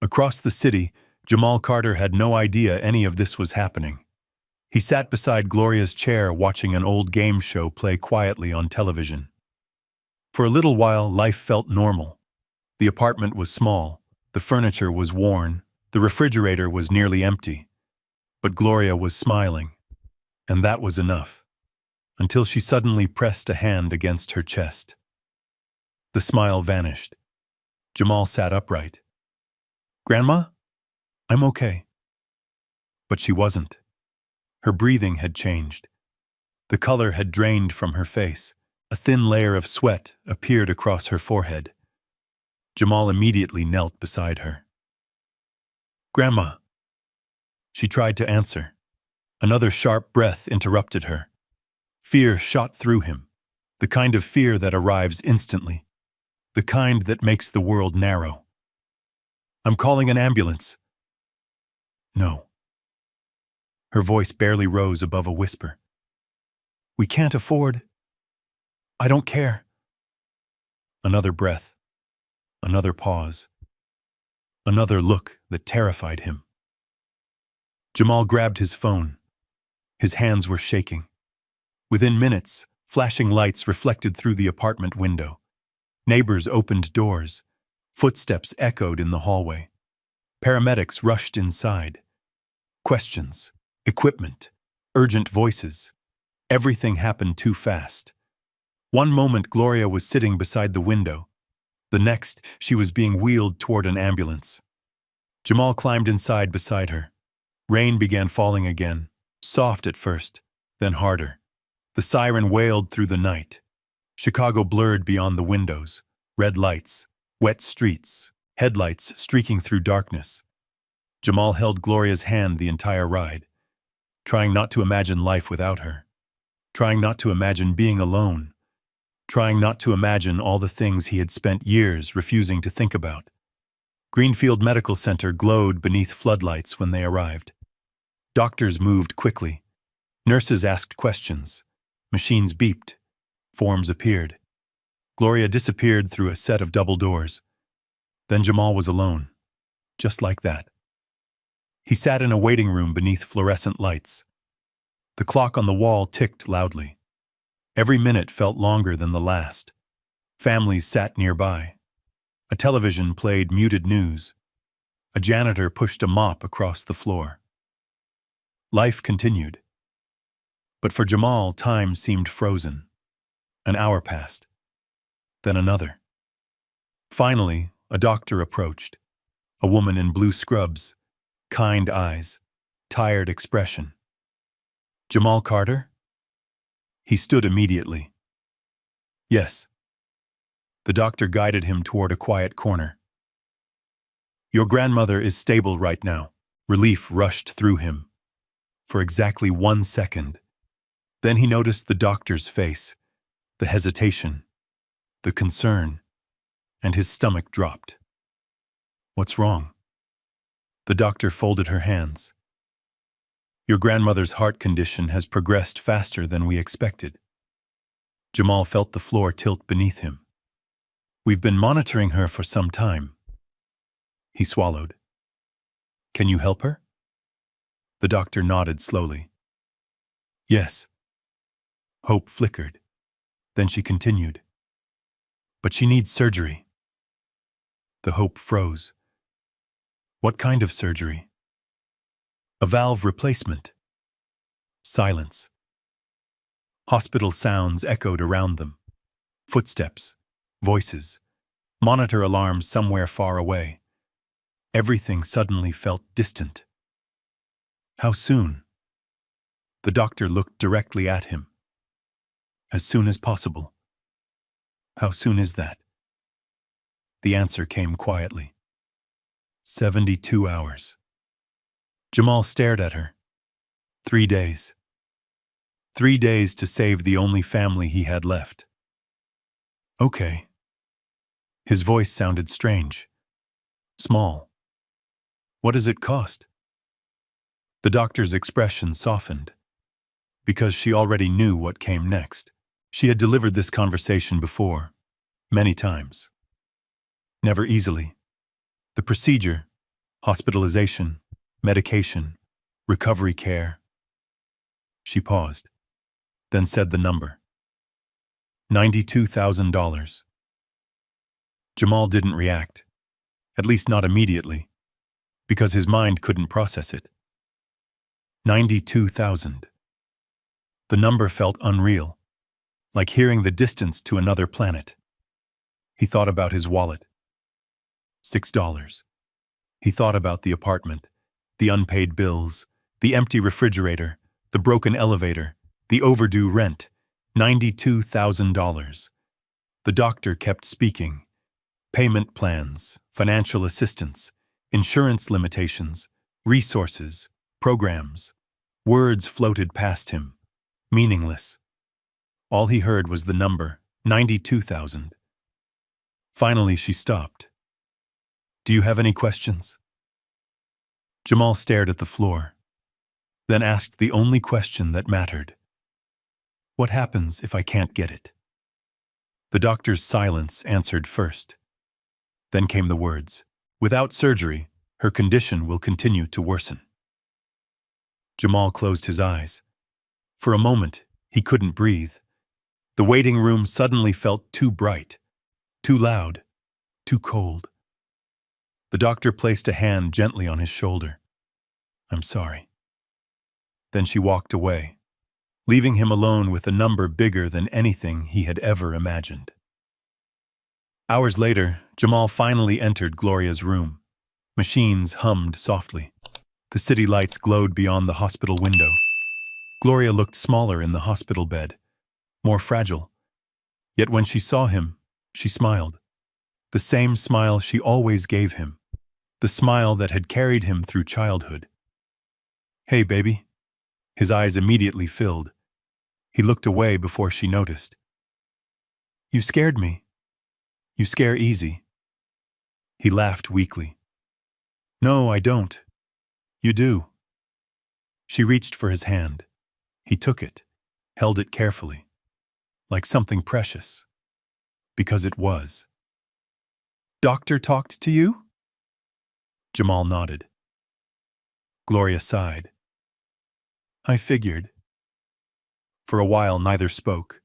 Across the city, Jamal Carter had no idea any of this was happening. He sat beside Gloria's chair watching an old game show play quietly on television. For a little while, life felt normal. The apartment was small, the furniture was worn, the refrigerator was nearly empty. But Gloria was smiling, and that was enough, until she suddenly pressed a hand against her chest. The smile vanished. Jamal sat upright. "Grandma? I'm okay." But she wasn't. Her breathing had changed. The color had drained from her face. A thin layer of sweat appeared across her forehead. Jamal immediately knelt beside her. "Grandma." She tried to answer. Another sharp breath interrupted her. Fear shot through him, the kind of fear that arrives instantly, the kind that makes the world narrow. "I'm calling an ambulance." "No." Her voice barely rose above a whisper. "We can't afford." "I don't care." Another breath. Another pause. Another look that terrified him. Jamal grabbed his phone. His hands were shaking. Within minutes, flashing lights reflected through the apartment window. Neighbors opened doors. Footsteps echoed in the hallway. Paramedics rushed inside. Questions, equipment, urgent voices. Everything happened too fast. One moment Gloria was sitting beside the window. The next, she was being wheeled toward an ambulance. Jamal climbed inside beside her. Rain began falling again, soft at first, then harder. The siren wailed through the night. Chicago blurred beyond the windows. Red lights, wet streets, headlights streaking through darkness. Jamal held Gloria's hand the entire ride, trying not to imagine life without her, trying not to imagine being alone, trying not to imagine all the things he had spent years refusing to think about. Greenfield Medical Center glowed beneath floodlights when they arrived. Doctors moved quickly. Nurses asked questions. Machines beeped. Forms appeared. Gloria disappeared through a set of double doors. Then Jamal was alone, just like that. He sat in a waiting room beneath fluorescent lights. The clock on the wall ticked loudly. Every minute felt longer than the last. Families sat nearby. A television played muted news. A janitor pushed a mop across the floor. Life continued. But for Jamal, time seemed frozen. An hour passed. Then another. Finally, a doctor approached. A woman in blue scrubs, kind eyes, tired expression. Jamal Carter? He stood immediately. Yes. The doctor guided him toward a quiet corner. Your grandmother is stable right now. Relief rushed through him. For exactly 1 second. Then he noticed the doctor's face, the hesitation, the concern, and his stomach dropped. What's wrong? The doctor folded her hands. Your grandmother's heart condition has progressed faster than we expected. Jamal felt the floor tilt beneath him. We've been monitoring her for some time. He swallowed. Can you help her? The doctor nodded slowly. Yes. Hope flickered. Then she continued. But she needs surgery. The hope froze. What kind of surgery? A valve replacement. Silence. Hospital sounds echoed around them. Footsteps, voices, monitor alarms somewhere far away. Everything suddenly felt distant. How soon? The doctor looked directly at him. As soon as possible. How soon is that? The answer came quietly. 72 hours. Jamal stared at her. 3 days. 3 days to save the only family he had left. Okay. His voice sounded strange. Small. What does it cost? The doctor's expression softened. Because she already knew what came next. She had delivered this conversation before, many times. Never easily. The procedure, hospitalization, medication, recovery care. She paused, then said the number. $92,000. Jamal didn't react, at least not immediately, because his mind couldn't process it. 92,000. The number felt unreal, like hearing the distance to another planet. He thought about his wallet. $6. He thought about the apartment, the unpaid bills, the empty refrigerator, the broken elevator, the overdue rent. $92,000. The doctor kept speaking. Payment plans, financial assistance, insurance limitations, resources, programs. Words floated past him, meaningless. All he heard was the number, 92,000. Finally, she stopped. Do you have any questions? Jamal stared at the floor, then asked the only question that mattered. What happens if I can't get it? The doctor's silence answered first. Then came the words, without surgery, her condition will continue to worsen. Jamal closed his eyes. For a moment, he couldn't breathe. The waiting room suddenly felt too bright, too loud, too cold. The doctor placed a hand gently on his shoulder. I'm sorry. Then she walked away, leaving him alone with a number bigger than anything he had ever imagined. Hours later, Jamal finally entered Gloria's room. Machines hummed softly. The city lights glowed beyond the hospital window. Gloria looked smaller in the hospital bed, more fragile. Yet when she saw him, she smiled. The same smile she always gave him. The smile that had carried him through childhood. Hey, baby. His eyes immediately filled. He looked away before she noticed. You scared me. You scare easy. He laughed weakly. No, I don't. You do. She reached for his hand. He took it, held it carefully, like something precious. Because it was. Doctor talked to you? Jamal nodded. Gloria sighed. I figured. For a while, neither spoke.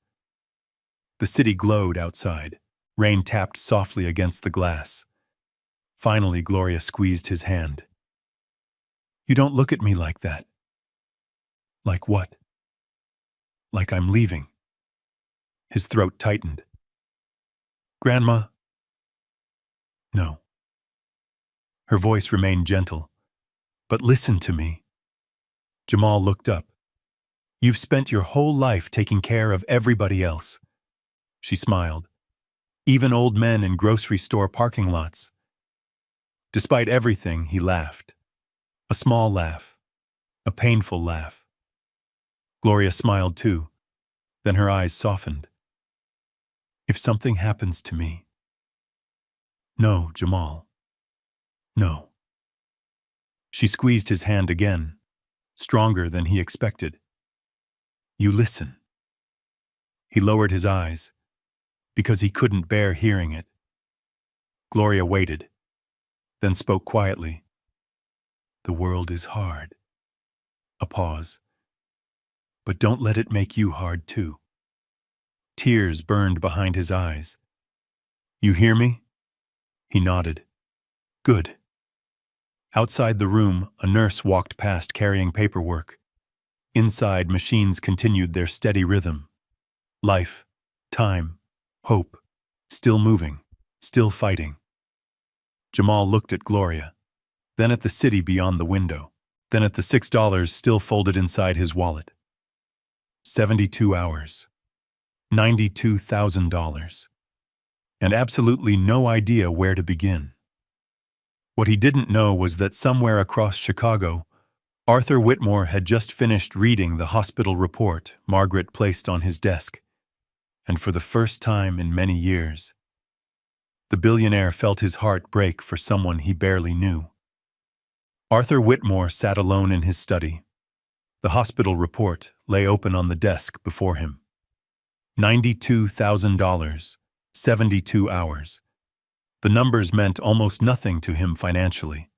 The city glowed outside. Rain tapped softly against the glass. Finally, Gloria squeezed his hand. You don't look at me like that. Like what? Like I'm leaving. His throat tightened. Grandma? No. Her voice remained gentle. But listen to me. Jamal looked up. You've spent your whole life taking care of everybody else. She smiled. Even old men in grocery store parking lots. Despite everything, he laughed. A small laugh. A painful laugh. Gloria smiled too. Then her eyes softened. If something happens to me. No, Jamal. No. She squeezed his hand again, stronger than he expected. You listen. He lowered his eyes, because he couldn't bear hearing it. Gloria waited, then spoke quietly. The world is hard. A pause. But don't let it make you hard too. Tears burned behind his eyes. You hear me? He nodded. Good. Outside the room, a nurse walked past carrying paperwork. Inside, machines continued their steady rhythm. Life, time, hope, still moving, still fighting. Jamal looked at Gloria, then at the city beyond the window, then at the $6 still folded inside his wallet. 72 hours. $92,000. And absolutely no idea where to begin. What he didn't know was that somewhere across Chicago, Arthur Whitmore had just finished reading the hospital report Margaret placed on his desk. And for the first time in many years, the billionaire felt his heart break for someone he barely knew. Arthur Whitmore sat alone in his study. The hospital report lay open on the desk before him. $92,000, 72 hours. The numbers meant almost nothing to him financially.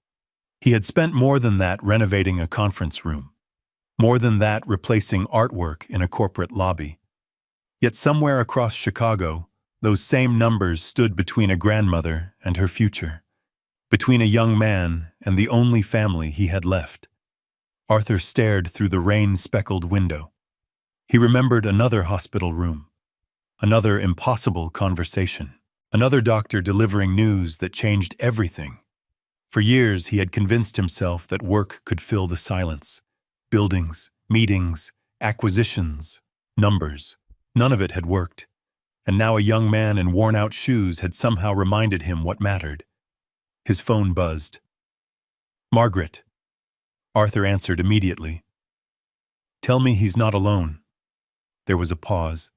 He had spent more than that renovating a conference room, more than that replacing artwork in a corporate lobby. Yet somewhere across Chicago, those same numbers stood between a grandmother and her future, between a young man and the only family he had left. Arthur stared through the rain-speckled window. He remembered another hospital room, another impossible conversation, another doctor delivering news that changed everything. For years, he had convinced himself that work could fill the silence. Buildings, meetings, acquisitions, numbers. None of it had worked. And now a young man in worn-out shoes had somehow reminded him what mattered. His phone buzzed. Margaret. Arthur answered immediately. Tell me he's not alone. There was a pause.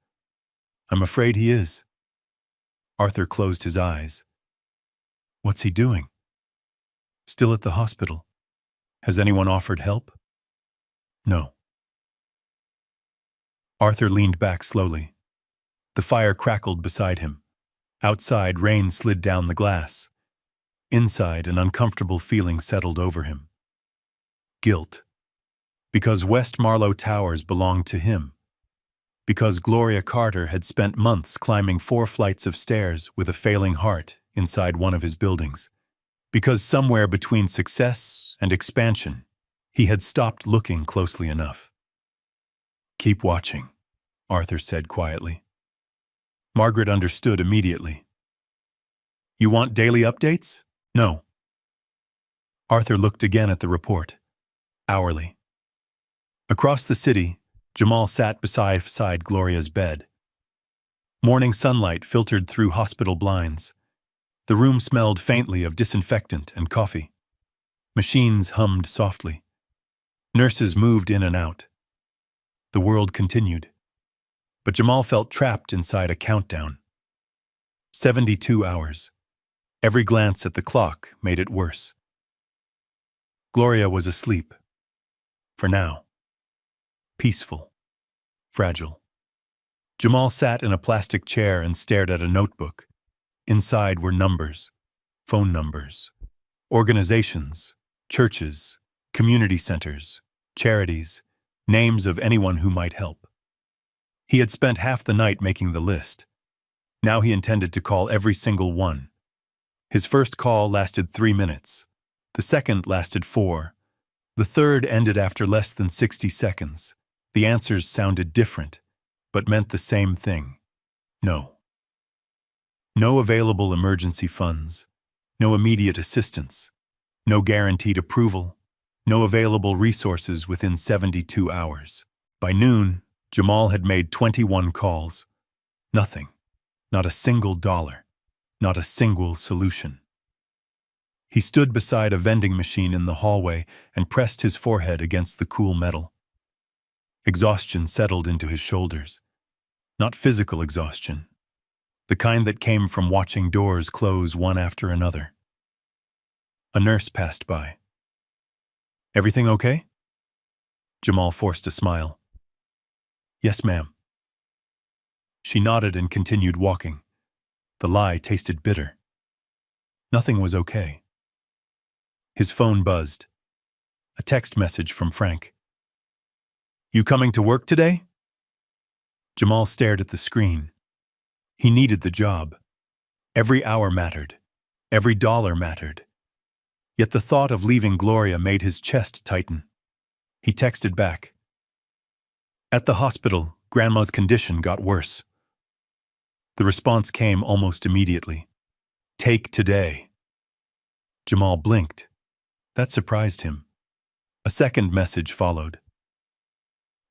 I'm afraid he is. Arthur closed his eyes. What's he doing? Still at the hospital. Has anyone offered help? No. Arthur leaned back slowly. The fire crackled beside him. Outside, rain slid down the glass. Inside, an uncomfortable feeling settled over him. Guilt. Because West Marlowe Towers belonged to him. Because Gloria Carter had spent months climbing 4 flights of stairs with a failing heart inside one of his buildings. Because somewhere between success and expansion, he had stopped looking closely enough. Keep watching, Arthur said quietly. Margaret understood immediately. You want daily updates? No. Arthur looked again at the report. Hourly. Across the city, Jamal sat beside Gloria's bed. Morning sunlight filtered through hospital blinds. The room smelled faintly of disinfectant and coffee. Machines hummed softly. Nurses moved in and out. The world continued. But Jamal felt trapped inside a countdown. 72 hours. Every glance at the clock made it worse. Gloria was asleep. For now. Peaceful. Fragile. Jamal sat in a plastic chair and stared at a notebook. Inside were numbers, phone numbers, organizations, churches, community centers, charities, names of anyone who might help. He had spent half the night making the list. Now he intended to call every single one. His first call lasted 3 minutes. The second lasted 4. The third ended after less than 60 seconds. The answers sounded different, but meant the same thing. No. No available emergency funds. No immediate assistance. No guaranteed approval. No available resources within 72 hours. By noon, Jamal had made 21 calls. Nothing. Not a single dollar. Not a single solution. He stood beside a vending machine in the hallway and pressed his forehead against the cool metal. Exhaustion settled into his shoulders. Not physical exhaustion. The kind that came from watching doors close one after another. A nurse passed by. "Everything okay?" Jamal forced a smile. "Yes, ma'am." She nodded and continued walking. The lie tasted bitter. Nothing was okay. His phone buzzed. A text message from Frank. "You coming to work today?" Jamal stared at the screen. He needed the job. Every hour mattered. Every dollar mattered. Yet the thought of leaving Gloria made his chest tighten. He texted back. "At the hospital, Grandma's condition got worse." The response came almost immediately. "Take today." Jamal blinked. That surprised him. A second message followed.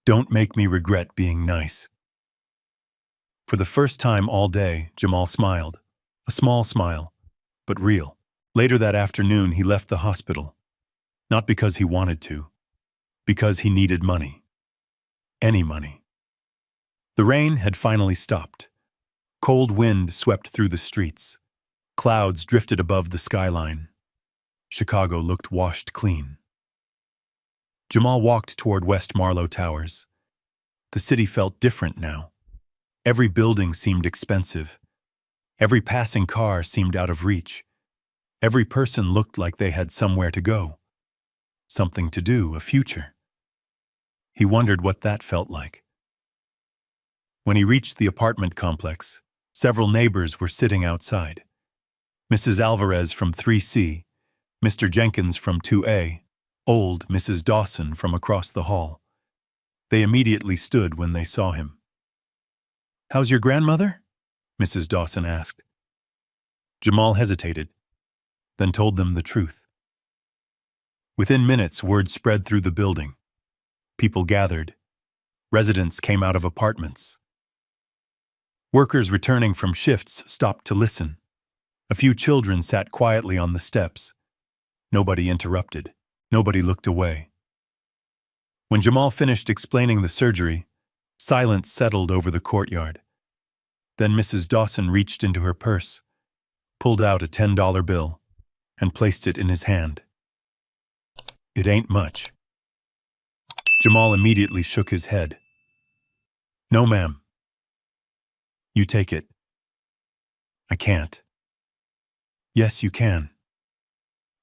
"Don't make me regret being nice." For the first time all day, Jamal smiled. A small smile, but real. Later that afternoon, he left the hospital. Not because he wanted to. Because he needed money. Any money. The rain had finally stopped. Cold wind swept through the streets. Clouds drifted above the skyline. Chicago looked washed clean. Jamal walked toward West Marlow Towers. The city felt different now. Every building seemed expensive. Every passing car seemed out of reach. Every person looked like they had somewhere to go. Something to do, a future. He wondered what that felt like. When he reached the apartment complex, several neighbors were sitting outside. Mrs. Alvarez from 3C, Mr. Jenkins from 2A, old Mrs. Dawson from across the hall. They immediately stood when they saw him. "How's your grandmother?" Mrs. Dawson asked. Jamal hesitated, then told them the truth. Within minutes, word spread through the building. People gathered. Residents came out of apartments. Workers returning from shifts stopped to listen. A few children sat quietly on the steps. Nobody interrupted. Nobody looked away. When Jamal finished explaining the surgery, silence settled over the courtyard. Then Mrs. Dawson reached into her purse, pulled out a $10 bill, and placed it in his hand. "It ain't much." Jamal immediately shook his head. "No, ma'am." "You take it." "I can't." "Yes, you can."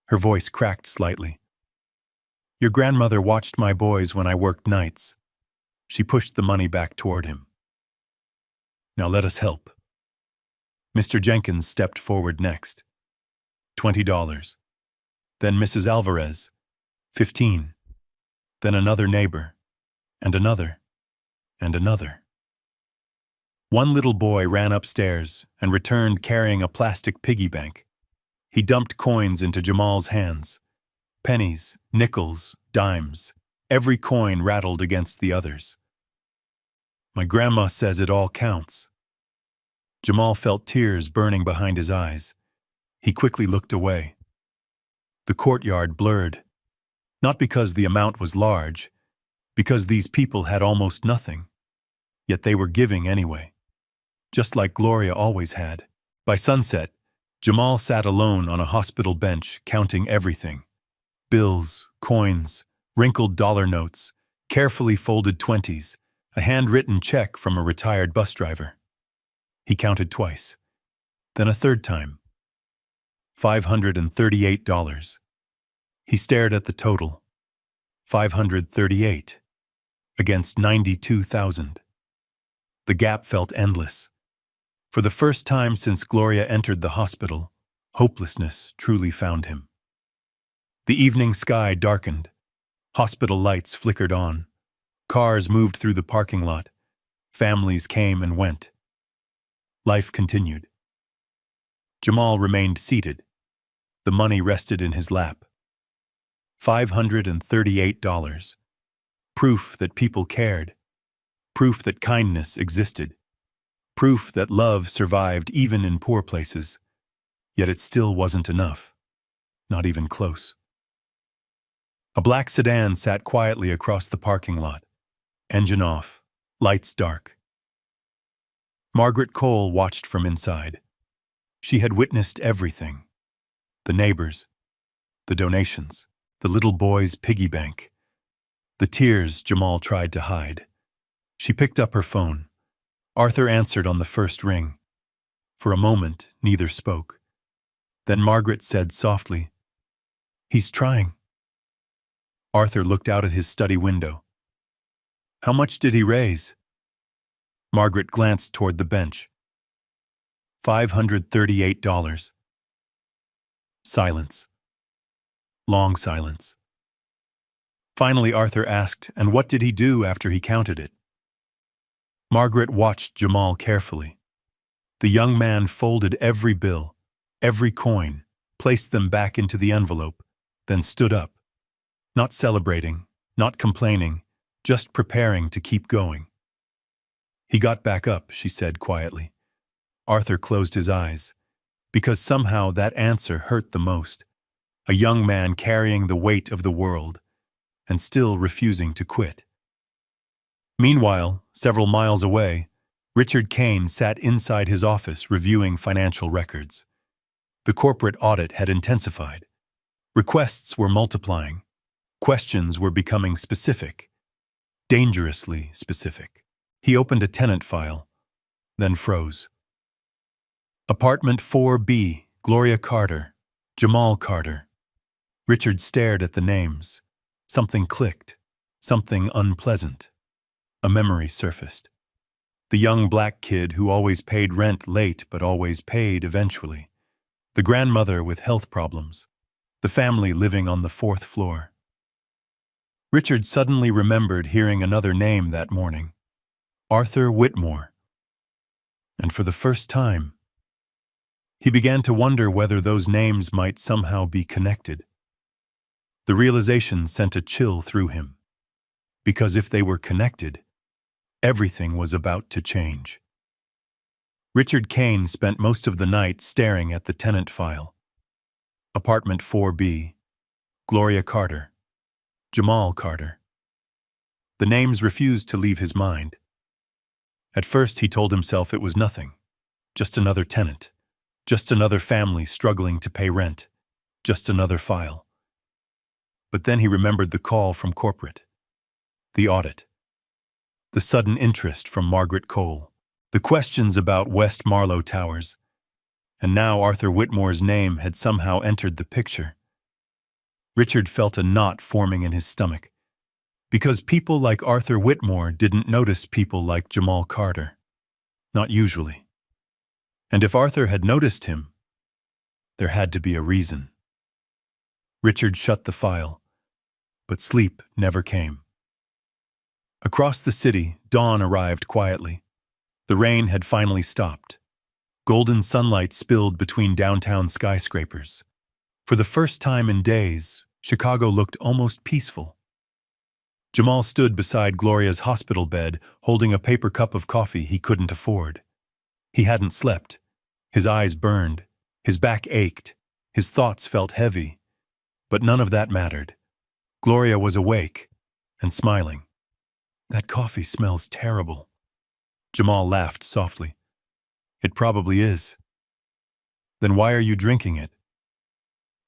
Her voice cracked slightly. "Your grandmother watched my boys when I worked nights." She pushed the money back toward him. "Now let us help." Mr. Jenkins stepped forward next. $20. Then Mrs. Alvarez. 15. Then another neighbor. And another. And another. One little boy ran upstairs and returned carrying a plastic piggy bank. He dumped coins into Jamal's hands. Pennies, nickels, dimes. Every coin rattled against the others. "My grandma says it all counts." Jamal felt tears burning behind his eyes. He quickly looked away. The courtyard blurred. Not because the amount was large, because these people had almost nothing. Yet they were giving anyway. Just like Gloria always had. By sunset, Jamal sat alone on a hospital bench counting everything. Bills, coins, wrinkled dollar notes, carefully folded 20s, a handwritten check from a retired bus driver. He counted twice, then a third time. $538. He stared at the total. 538 against 92,000. The gap felt endless. For the first time since Gloria entered the hospital, hopelessness truly found him. The evening sky darkened. Hospital lights flickered on. Cars moved through the parking lot. Families came and went. Life continued. Jamal remained seated. The money rested in his lap. $538. Proof that people cared. Proof that kindness existed. Proof that love survived even in poor places. Yet it still wasn't enough. Not even close. A black sedan sat quietly across the parking lot. Engine off, lights dark. Margaret Cole watched from inside. She had witnessed everything. The neighbors, the donations, the little boy's piggy bank, the tears Jamal tried to hide. She picked up her phone. Arthur answered on the first ring. For a moment, neither spoke. Then Margaret said softly, "He's trying." Arthur looked out at his study window. "How much did he raise?" Margaret glanced toward the bench. $538. Silence. Long silence. Finally, Arthur asked, "And what did he do after he counted it?" Margaret watched Jamal carefully. The young man folded every bill, every coin, placed them back into the envelope, then stood up. Not celebrating, not complaining, just preparing to keep going. "He got back up," she said quietly. Arthur closed his eyes, because somehow that answer hurt the most. A young man carrying the weight of the world, and still refusing to quit. Meanwhile, several miles away, Richard Kane sat inside his office reviewing financial records. The corporate audit had intensified. Requests were multiplying. Questions were becoming specific. Dangerously specific. He opened a tenant file, then froze. Apartment 4B, Gloria Carter, Jamal Carter. Richard stared at the names. Something clicked. Something unpleasant. A memory surfaced. The young black kid who always paid rent late but always paid eventually. The grandmother with health problems. The family living on the 4th floor. Richard suddenly remembered hearing another name that morning. Arthur Whitmore. And for the first time, he began to wonder whether those names might somehow be connected. The realization sent a chill through him. Because if they were connected, everything was about to change. Richard Kane spent most of the night staring at the tenant file. Apartment 4B, Gloria Carter, Jamal Carter. The names refused to leave his mind. At first he told himself it was nothing, just another tenant, just another family struggling to pay rent, just another file. But then he remembered the call from corporate, the audit, the sudden interest from Margaret Cole, the questions about West Marlowe Towers, and now Arthur Whitmore's name had somehow entered the picture. Richard felt a knot forming in his stomach, because people like Arthur Whitmore didn't notice people like Jamal Carter. Not usually. And if Arthur had noticed him, there had to be a reason. Richard shut the file, but sleep never came. Across the city, dawn arrived quietly. The rain had finally stopped. Golden sunlight spilled between downtown skyscrapers. For the first time in days, Chicago looked almost peaceful. Jamal stood beside Gloria's hospital bed, holding a paper cup of coffee he couldn't afford. He hadn't slept. His eyes burned. His back ached. His thoughts felt heavy. But none of that mattered. Gloria was awake and smiling. "That coffee smells terrible." Jamal laughed softly. "It probably is. Then why are you drinking it?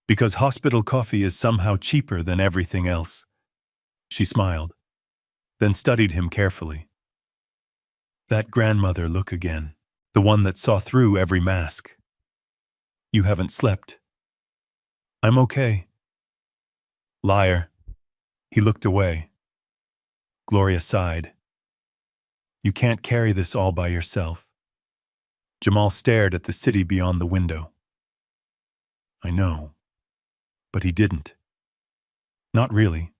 Because hospital coffee is somehow cheaper than everything else. She smiled, then studied him carefully. That grandmother look again, the one that saw through every mask. You haven't slept. I'm okay. Liar. He looked away. Gloria sighed. You can't carry this all by yourself. Jamal stared at the city beyond the window. I know. But he didn't. Not really.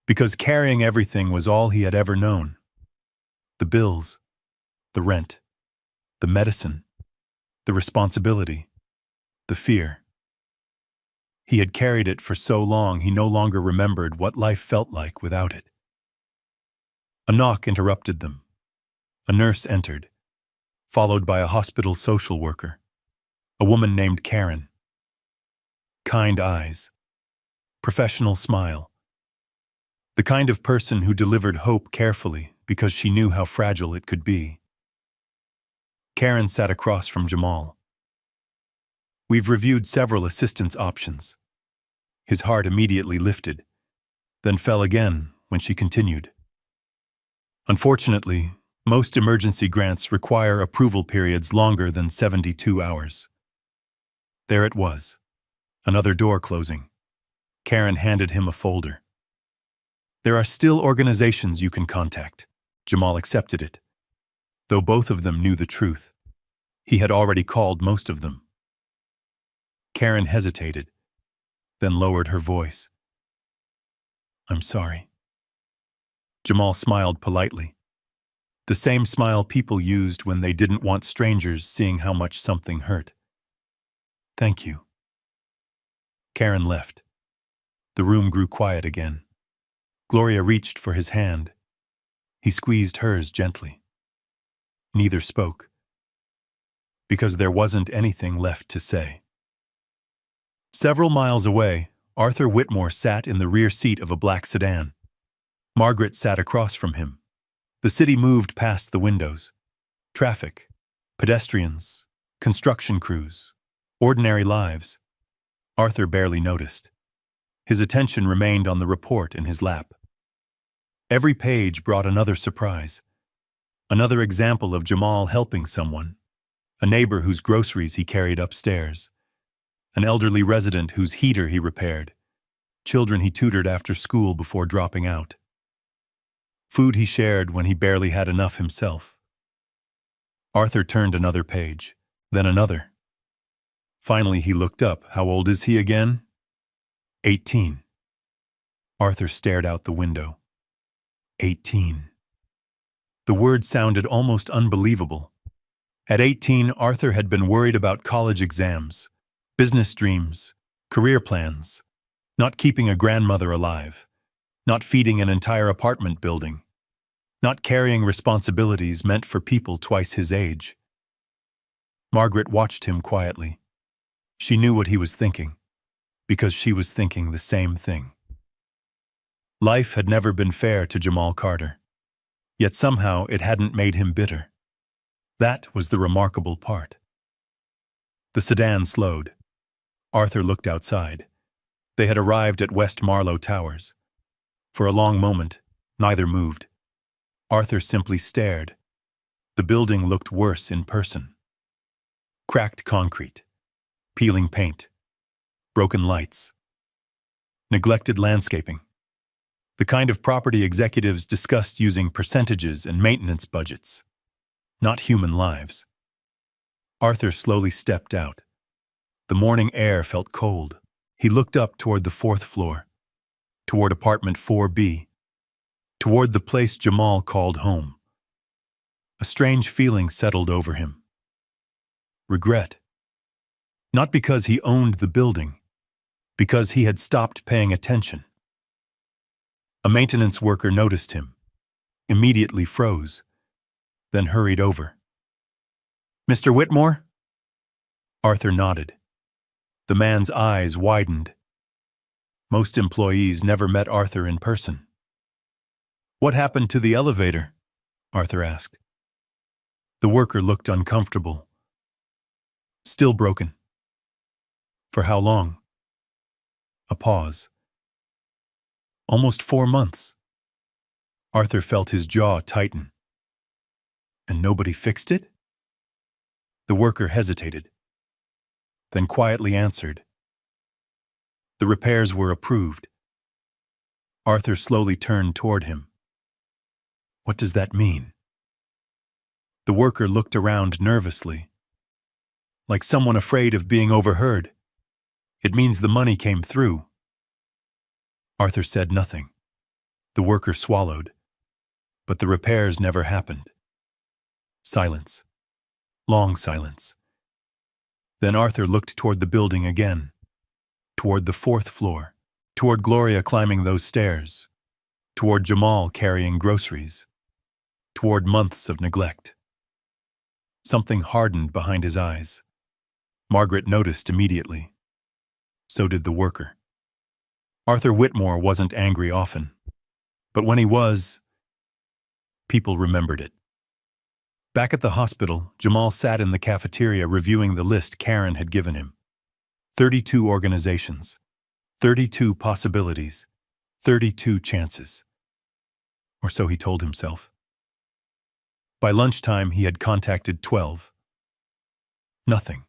Because carrying everything was all he had ever known. The bills, the rent, the medicine, the responsibility, the fear. He had carried it for so long he no longer remembered what life felt like without it. A knock interrupted them. A nurse entered, followed by a hospital social worker, a woman named Karen. Kind eyes, professional smile. The kind of person who delivered hope carefully because she knew how fragile it could be. Karen sat across from Jamal. We've reviewed several assistance options. His heart immediately lifted, then fell again when she continued. Unfortunately, most emergency grants require approval periods longer than 72 hours. There it was, another door closing. Karen handed him a folder. There are still organizations you can contact. Jamal accepted it, though both of them knew the truth. He had already called most of them. Karen hesitated, then lowered her voice. I'm sorry. Jamal smiled politely, the same smile people used when they didn't want strangers seeing how much something hurt. Thank you. Karen left. The room grew quiet again. Gloria reached for his hand. He squeezed hers gently. Neither spoke, because there wasn't anything left to say. Several miles away, Arthur Whitmore sat in the rear seat of a black sedan. Margaret sat across from him. The city moved past the windows. Traffic, pedestrians, construction crews, ordinary lives. Arthur barely noticed. His attention remained on the report in his lap. Every page brought another surprise. Another example of Jamal helping someone. A neighbor whose groceries he carried upstairs. An elderly resident whose heater he repaired. Children he tutored after school before dropping out. Food he shared when he barely had enough himself. Arthur turned another page, then another. Finally he looked up. How old is he again? 18. Arthur stared out the window. 18. The word sounded almost unbelievable. At 18, Arthur had been worried about college exams, business dreams, career plans, not keeping a grandmother alive, not feeding an entire apartment building, not carrying responsibilities meant for people twice his age. Margaret watched him quietly. She knew what he was thinking, because she was thinking the same thing. Life had never been fair to Jamal Carter, yet somehow it hadn't made him bitter. That was the remarkable part. The sedan slowed. Arthur looked outside. They had arrived at West Marlow Towers. For a long moment, neither moved. Arthur simply stared. The building looked worse in person. Cracked concrete, peeling paint, broken lights, neglected landscaping. The kind of property executives discussed using percentages and maintenance budgets, not human lives. Arthur slowly stepped out. The morning air felt cold. He looked up toward the 4th floor, toward apartment 4B, toward the place Jamal called home. A strange feeling settled over him. Regret. Not because he owned the building, because he had stopped paying attention. A maintenance worker noticed him, immediately froze, then hurried over. Mr. Whitmore? Arthur nodded. The man's eyes widened. Most employees never met Arthur in person. What happened to the elevator? Arthur asked. The worker looked uncomfortable. Still broken. For how long? A pause. Almost 4 months. Arthur felt his jaw tighten. And nobody fixed it? The worker hesitated, then quietly answered. The repairs were approved. Arthur slowly turned toward him. What does that mean? The worker looked around nervously, like someone afraid of being overheard. It means the money came through. Arthur said nothing. The worker swallowed, but the repairs never happened. Silence. Long silence. Then Arthur looked toward the building again, toward the 4th floor, toward Gloria climbing those stairs, toward Jamal carrying groceries, toward months of neglect. Something hardened behind his eyes. Margaret noticed immediately. So did the worker. Arthur Whitmore wasn't angry often, but when he was, people remembered it. Back at the hospital, Jamal sat in the cafeteria reviewing the list Karen had given him. 32 organizations, 32 possibilities, 32 chances. Or so he told himself. By lunchtime, he had contacted 12. Nothing.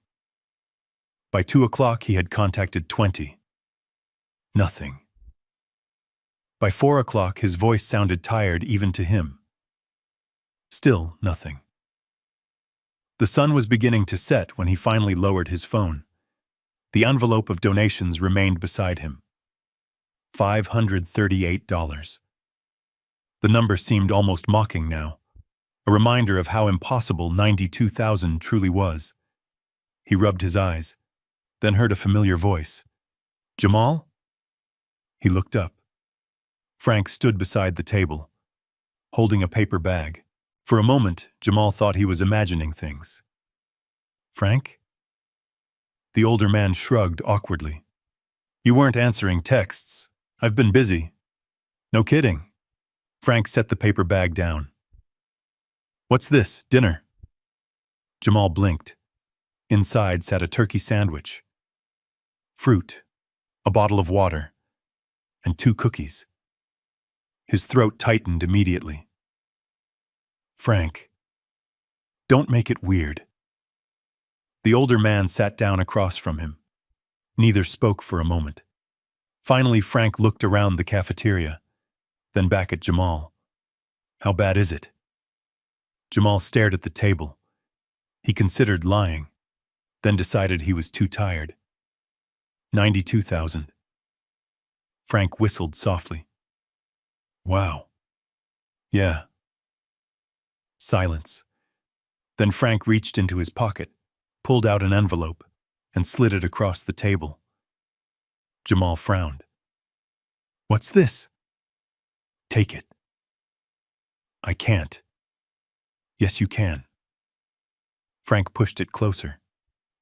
By 2 o'clock, he had contacted 20. Nothing. By 4 o'clock, his voice sounded tired even to him. Still nothing. The sun was beginning to set when he finally lowered his phone. The envelope of donations remained beside him. $538. The number seemed almost mocking now, a reminder of how impossible 92,000 truly was. He rubbed his eyes, then heard a familiar voice. Jamal? He looked up. Frank stood beside the table, holding a paper bag. For a moment, Jamal thought he was imagining things. Frank? The older man shrugged awkwardly. You weren't answering texts. I've been busy. No kidding. Frank set the paper bag down. What's this, dinner? Jamal blinked. Inside sat a turkey sandwich, fruit, a bottle of water, and 2 cookies. His throat tightened immediately. Frank, don't make it weird. The older man sat down across from him. Neither spoke for a moment. Finally, Frank looked around the cafeteria, then back at Jamal. How bad is it? Jamal stared at the table. He considered lying, then decided he was too tired. 92,000. Frank whistled softly. Wow. Yeah. Silence. Then Frank reached into his pocket, pulled out an envelope, and slid it across the table. Jamal frowned. What's this? Take it. I can't. Yes, you can. Frank pushed it closer.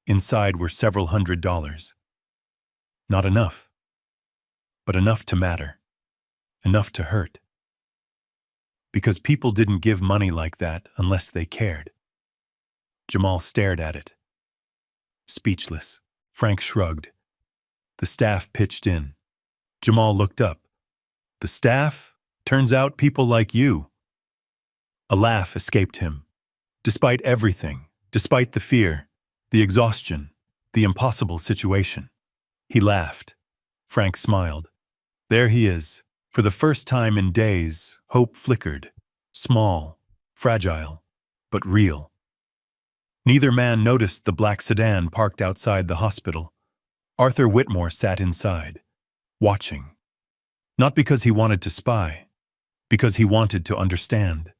Inside were several $100s. Not enough. But enough to matter. Enough to hurt. Because people didn't give money like that unless they cared. Jamal stared at it. Speechless, Frank shrugged. The staff pitched in. Jamal looked up. The staff? Turns out people like you. A laugh escaped him. Despite everything, despite the fear, the exhaustion, the impossible situation. He laughed. Frank smiled. There he is. For the first time in days, hope flickered. Small, fragile, but real. Neither man noticed the black sedan parked outside the hospital. Arthur Whitmore sat inside, watching. Not because he wanted to spy, because he wanted to understand.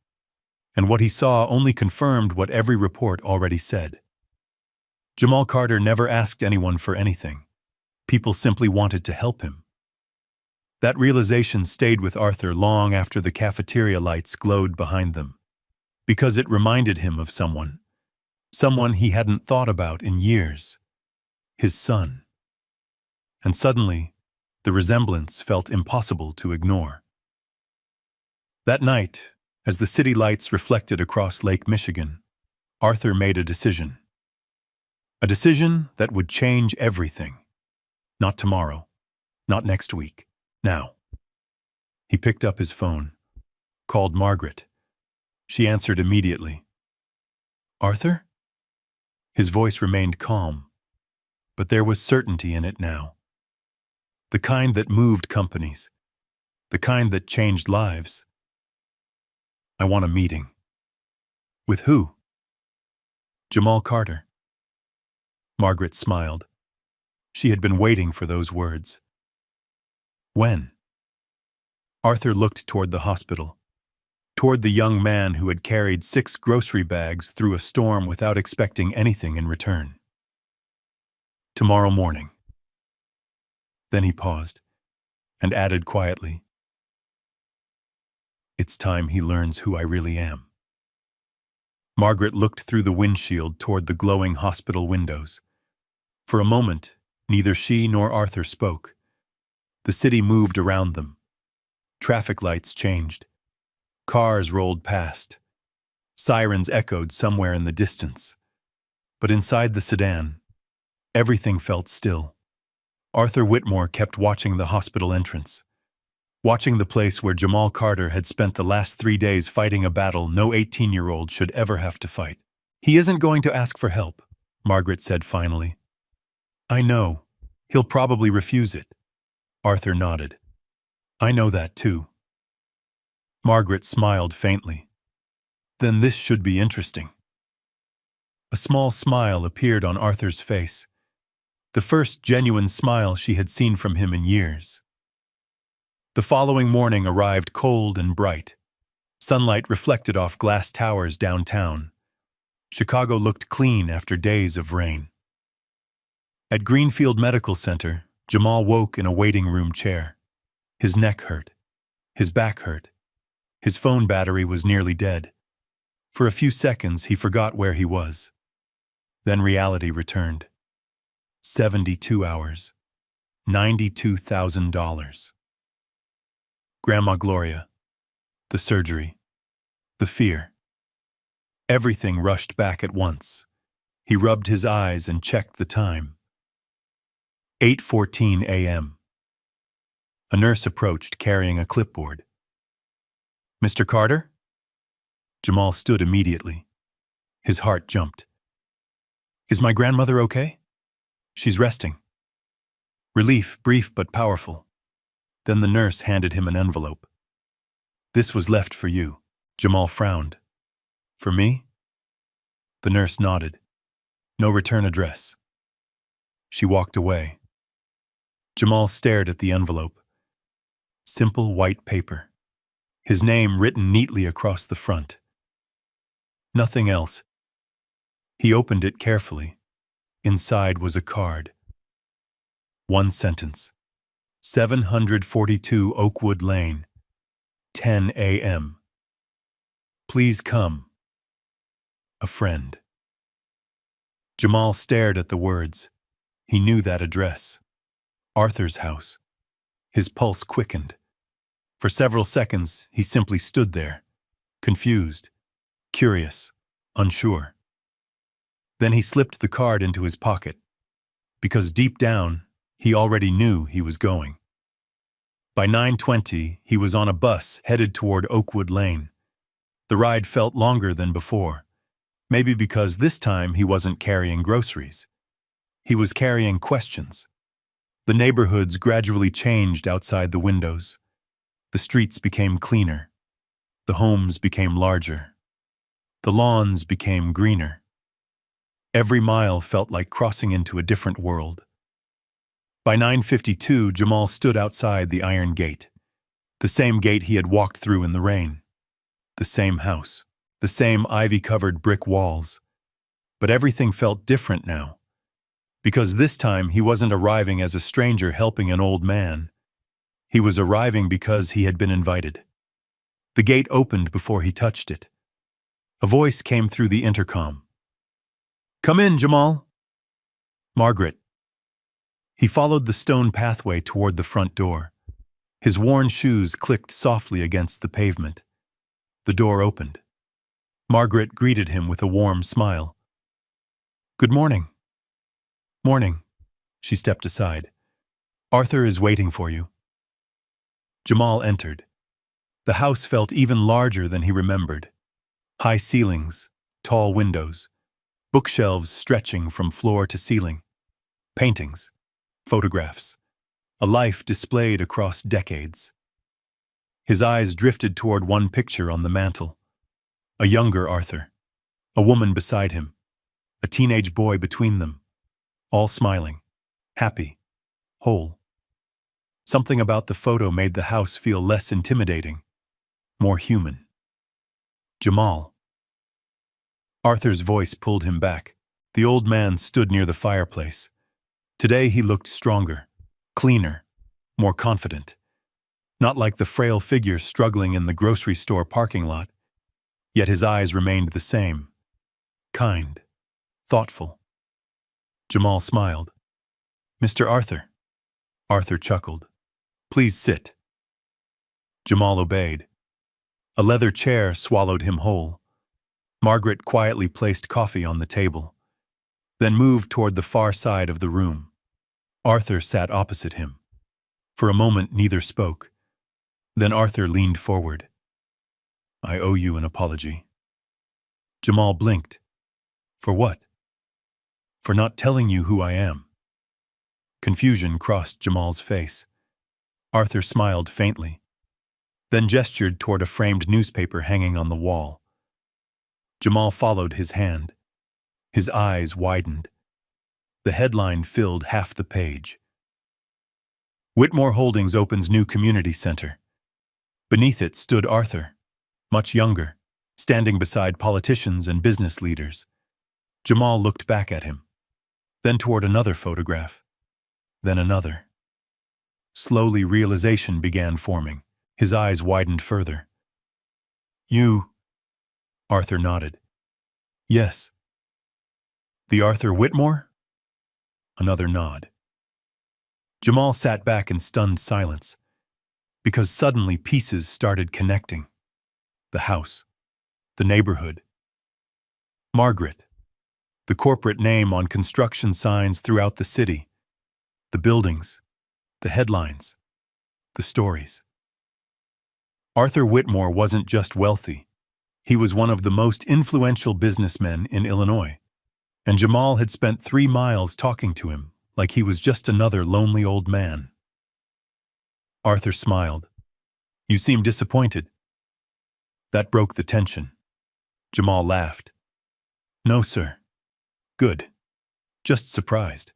And what he saw only confirmed what every report already said. Jamal Carter never asked anyone for anything. People simply wanted to help him. That realization stayed with Arthur long after the cafeteria lights glowed behind them, because it reminded him of someone he hadn't thought about in years, his son. And suddenly, the resemblance felt impossible to ignore. That night, as the city lights reflected across Lake Michigan, Arthur made a decision. A decision that would change everything. Not tomorrow. Not next week. Now. He picked up his phone, called Margaret. She answered immediately. Arthur? His voice remained calm, but there was certainty in it now. The kind that moved companies. The kind that changed lives. I want a meeting. With who? Jamal Carter. Margaret smiled. She had been waiting for those words. When? Arthur looked toward the hospital, toward the young man who had carried 6 grocery bags through a storm without expecting anything in return. Tomorrow morning. Then he paused and added quietly, It's time he learns who I really am. Margaret looked through the windshield toward the glowing hospital windows. For a moment, neither she nor Arthur spoke. The city moved around them. Traffic lights changed. Cars rolled past. Sirens echoed somewhere in the distance. But inside the sedan, everything felt still. Arthur Whitmore kept watching the hospital entrance, watching the place where Jamal Carter had spent the last 3 days fighting a battle no 18-year-old should ever have to fight. He isn't going to ask for help, Margaret said finally. I know. He'll probably refuse it. Arthur nodded. I know that too. Margaret smiled faintly. Then this should be interesting. A small smile appeared on Arthur's face, the first genuine smile she had seen from him in years. The following morning arrived cold and bright. Sunlight reflected off glass towers downtown. Chicago looked clean after days of rain. At Greenfield Medical Center, Jamal woke in a waiting room chair. His neck hurt. His back hurt. His phone battery was nearly dead. For a few seconds, he forgot where he was. Then reality returned. 72 hours. $92,000. Grandma Gloria. The surgery. The fear. Everything rushed back at once. He rubbed his eyes and checked the time. 8:14 a.m. A nurse approached carrying a clipboard. Mr. Carter? Jamal stood immediately. His heart jumped. Is my grandmother okay? She's resting. Relief, brief but powerful. Then the nurse handed him an envelope. This was left for you. Jamal frowned. For me? The nurse nodded. No return address. She walked away. Jamal stared at the envelope. Simple white paper. His name written neatly across the front. Nothing else. He opened it carefully. Inside was a card. One sentence. 742 Oakwood Lane. 10 a.m. Please come. A friend. Jamal stared at the words. He knew that address. Arthur's house. His pulse quickened. For several seconds, he simply stood there, confused, curious, unsure. Then he slipped the card into his pocket, because deep down, he already knew he was going. By 9:20, he was on a bus headed toward Oakwood Lane. The ride felt longer than before, maybe because this time he wasn't carrying groceries. He was carrying questions. The neighborhoods gradually changed outside the windows. The streets became cleaner. The homes became larger. The lawns became greener. Every mile felt like crossing into a different world. By 9:52, Jamal stood outside the iron gate, the same gate he had walked through in the rain. The same house, the same ivy-covered brick walls. But everything felt different now, because this time he wasn't arriving as a stranger helping an old man. He was arriving because he had been invited. The gate opened before he touched it. A voice came through the intercom. Come in, Jamal. Margaret. He followed the stone pathway toward the front door. His worn shoes clicked softly against the pavement. The door opened. Margaret greeted him with a warm smile. Good morning. Morning. She stepped aside. Arthur is waiting for you. Jamal entered. The house felt even larger than he remembered. High ceilings, tall windows, bookshelves stretching from floor to ceiling, paintings, photographs, a life displayed across decades. His eyes drifted toward one picture on the mantel. A younger Arthur, a woman beside him, a teenage boy between them, all smiling, happy, whole. Something about the photo made the house feel less intimidating, more human. Jamal. Arthur's voice pulled him back. The old man stood near the fireplace. Today he looked stronger, cleaner, more confident. Not like the frail figure struggling in the grocery store parking lot. Yet his eyes remained the same. Kind, thoughtful. Jamal smiled. Mr. Arthur. Arthur chuckled. Please sit. Jamal obeyed. A leather chair swallowed him whole. Margaret quietly placed coffee on the table, then moved toward the far side of the room. Arthur sat opposite him. For a moment, neither spoke. Then Arthur leaned forward. I owe you an apology. Jamal blinked. For what? For not telling you who I am. Confusion crossed Jamal's face. Arthur smiled faintly, then gestured toward a framed newspaper hanging on the wall. Jamal followed his hand. His eyes widened. The headline filled half the page. Whitmore Holdings opens new community center. Beneath it stood Arthur, much younger, standing beside politicians and business leaders. Jamal looked back at him, then toward another photograph, then another. Slowly, realization began forming. His eyes widened further. You... Arthur nodded. Yes. The Arthur Whitmore? Another nod. Jamal sat back in stunned silence, because suddenly pieces started connecting. The house, the neighborhood, Margaret, the corporate name on construction signs throughout the city, the buildings, the headlines, the stories. Arthur Whitmore wasn't just wealthy. He was one of the most influential businessmen in Illinois, and Jamal had spent 3 miles talking to him like he was just another lonely old man. Arthur smiled. You seem disappointed. That broke the tension. Jamal laughed. No, sir. Good. Just surprised.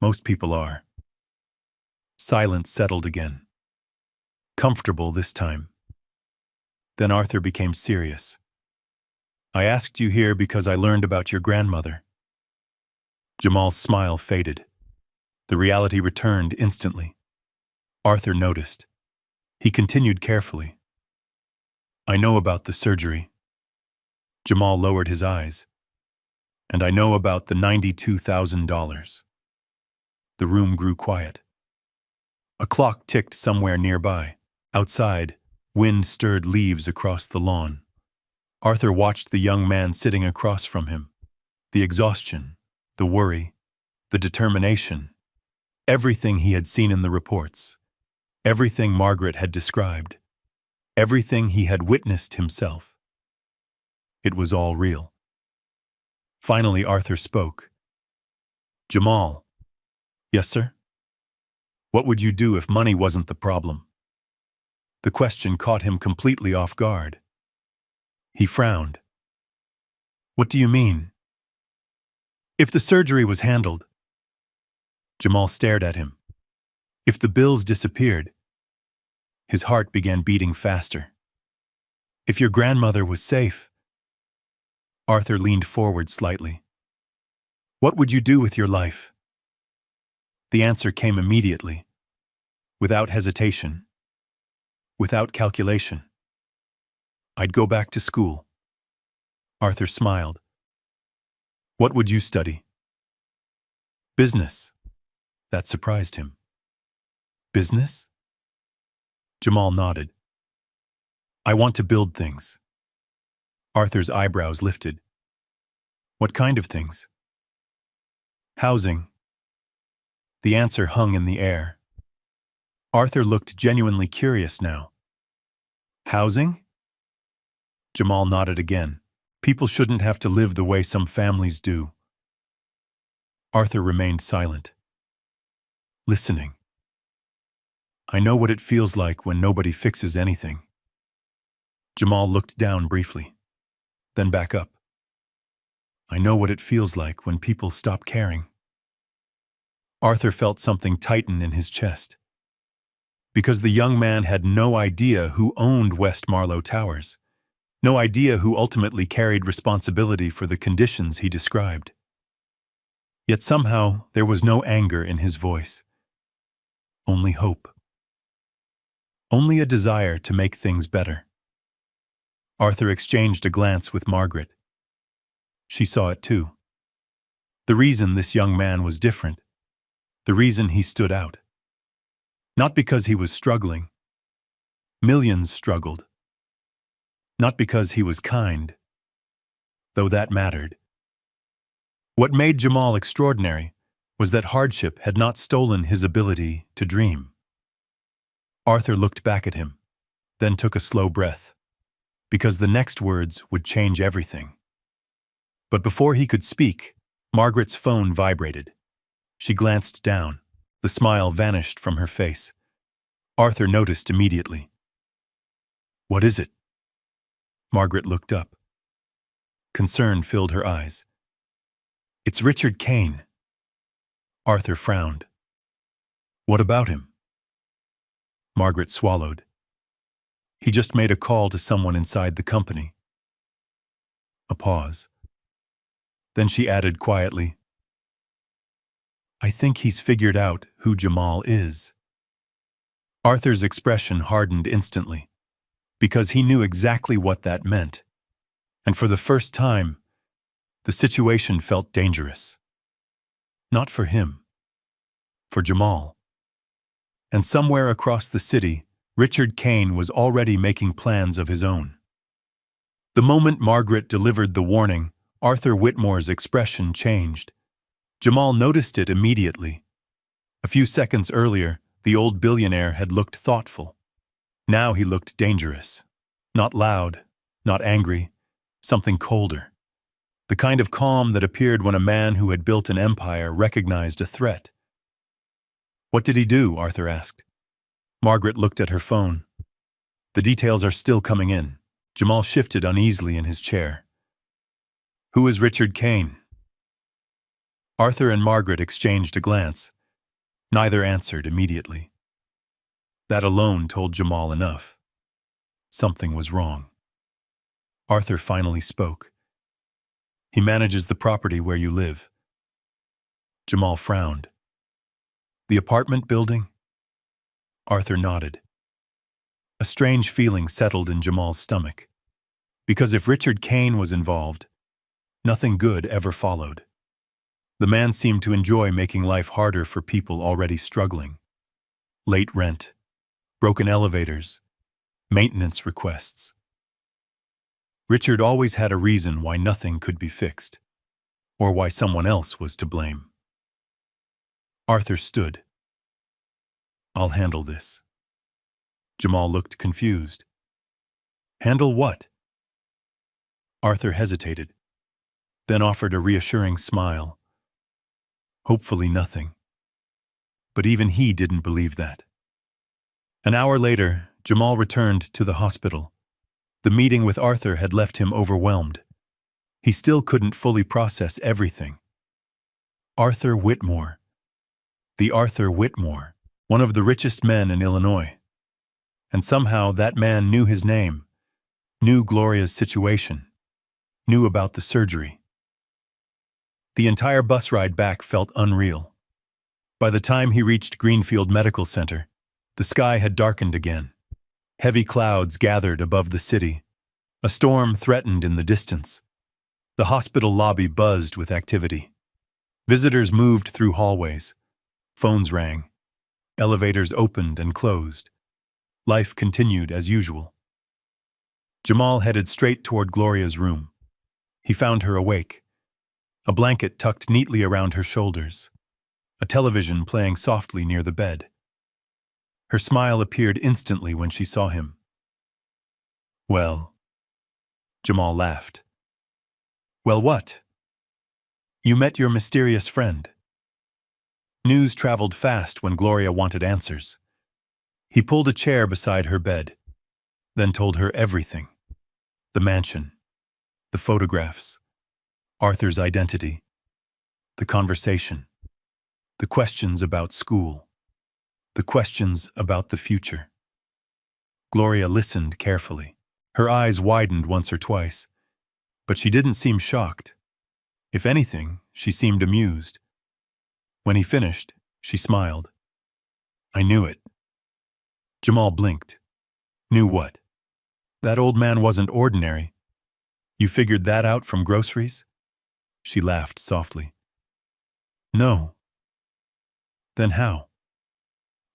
Most people are. Silence settled again. Comfortable this time. Then Arthur became serious. I asked you here because I learned about your grandmother. Jamal's smile faded. The reality returned instantly. Arthur noticed. He continued carefully. I know about the surgery. Jamal lowered his eyes. And I know about the $92,000. The room grew quiet. A clock ticked somewhere nearby. Outside, wind stirred leaves across the lawn. Arthur watched the young man sitting across from him. The exhaustion, the worry, the determination. Everything he had seen in the reports. Everything Margaret had described. Everything he had witnessed himself. It was all real. Finally, Arthur spoke. Jamal. Yes, sir? What would you do if money wasn't the problem? The question caught him completely off guard. He frowned. What do you mean? If the surgery was handled. Jamal stared at him. If the bills disappeared. His heart began beating faster. If your grandmother was safe. Arthur leaned forward slightly. What would you do with your life? The answer came immediately, without hesitation, without calculation. I'd go back to school. Arthur smiled. What would you study? Business. That surprised him. Business? Jamal nodded. I want to build things. Arthur's eyebrows lifted. What kind of things? Housing, The answer hung in the air. Arthur looked genuinely curious now. Housing? Jamal nodded again. People shouldn't have to live the way some families do. Arthur remained silent, listening. I know what it feels like when nobody fixes anything. Jamal looked down briefly, then back up. I know what it feels like when people stop caring. Arthur felt something tighten in his chest. Because the young man had no idea who owned West Marlow Towers, no idea who ultimately carried responsibility for the conditions he described. Yet somehow there was no anger in his voice. Only hope. Only a desire to make things better. Arthur exchanged a glance with Margaret. She saw it too. The reason this young man was different. The reason he stood out. Not because he was struggling. Millions struggled. Not because he was kind, though that mattered. What made Jamal extraordinary was that hardship had not stolen his ability to dream. Arthur looked back at him, then took a slow breath, because the next words would change everything. But before he could speak, Margaret's phone vibrated. She glanced down. The smile vanished from her face. Arthur noticed immediately. What is it? Margaret looked up. Concern filled her eyes. It's Richard Kane. Arthur frowned. What about him? Margaret swallowed. He just made a call to someone inside the company. A pause. Then she added quietly, I think he's figured out who Jamal is. Arthur's expression hardened instantly, because he knew exactly what that meant. And for the first time, the situation felt dangerous. Not for him. For Jamal. And somewhere across the city, Richard Kane was already making plans of his own. The moment Margaret delivered the warning, Arthur Whitmore's expression changed. Jamal noticed it immediately. A few seconds earlier, the old billionaire had looked thoughtful. Now he looked dangerous. Not loud, not angry, something colder. The kind of calm that appeared when a man who had built an empire recognized a threat. What did he do? Arthur asked. Margaret looked at her phone. The details are still coming in. Jamal shifted uneasily in his chair. Who is Richard Kane? Arthur and Margaret exchanged a glance. Neither answered immediately. That alone told Jamal enough. Something was wrong. Arthur finally spoke. He manages the property where you live. Jamal frowned. The apartment building? Arthur nodded. A strange feeling settled in Jamal's stomach. Because if Richard Kane was involved, nothing good ever followed. The man seemed to enjoy making life harder for people already struggling. Late rent, broken elevators, maintenance requests. Richard always had a reason why nothing could be fixed, or why someone else was to blame. Arthur stood. I'll handle this. Jamal looked confused. Handle what? Arthur hesitated, then offered a reassuring smile. Hopefully nothing. But even he didn't believe that. An hour later, Jamal returned to the hospital. The meeting with Arthur had left him overwhelmed. He still couldn't fully process everything. Arthur Whitmore. The Arthur Whitmore, one of the richest men in Illinois. And somehow that man knew his name, knew Gloria's situation, knew about the surgery. The entire bus ride back felt unreal. By the time he reached Greenfield Medical Center, the sky had darkened again. Heavy clouds gathered above the city. A storm threatened in the distance. The hospital lobby buzzed with activity. Visitors moved through hallways. Phones rang. Elevators opened and closed. Life continued as usual. Jamal headed straight toward Gloria's room. He found her awake, a blanket tucked neatly around her shoulders. a television playing softly near the bed. Her smile appeared instantly when she saw him. "Well," Jamal laughed. "Well, what?" "You met your mysterious friend." News traveled fast when Gloria wanted answers. He pulled a chair beside her bed, then told her everything. The mansion, the photographs, Arthur's identity, the conversation, the questions about school, the questions about the future. Gloria listened carefully. Her eyes widened once or twice, but she didn't seem shocked. If anything, she seemed amused. When he finished, she smiled. "I knew it." Jamal blinked. "Knew what?" "That old man wasn't ordinary. You figured that out from Groceries?" She laughed softly. "No." "Then how?"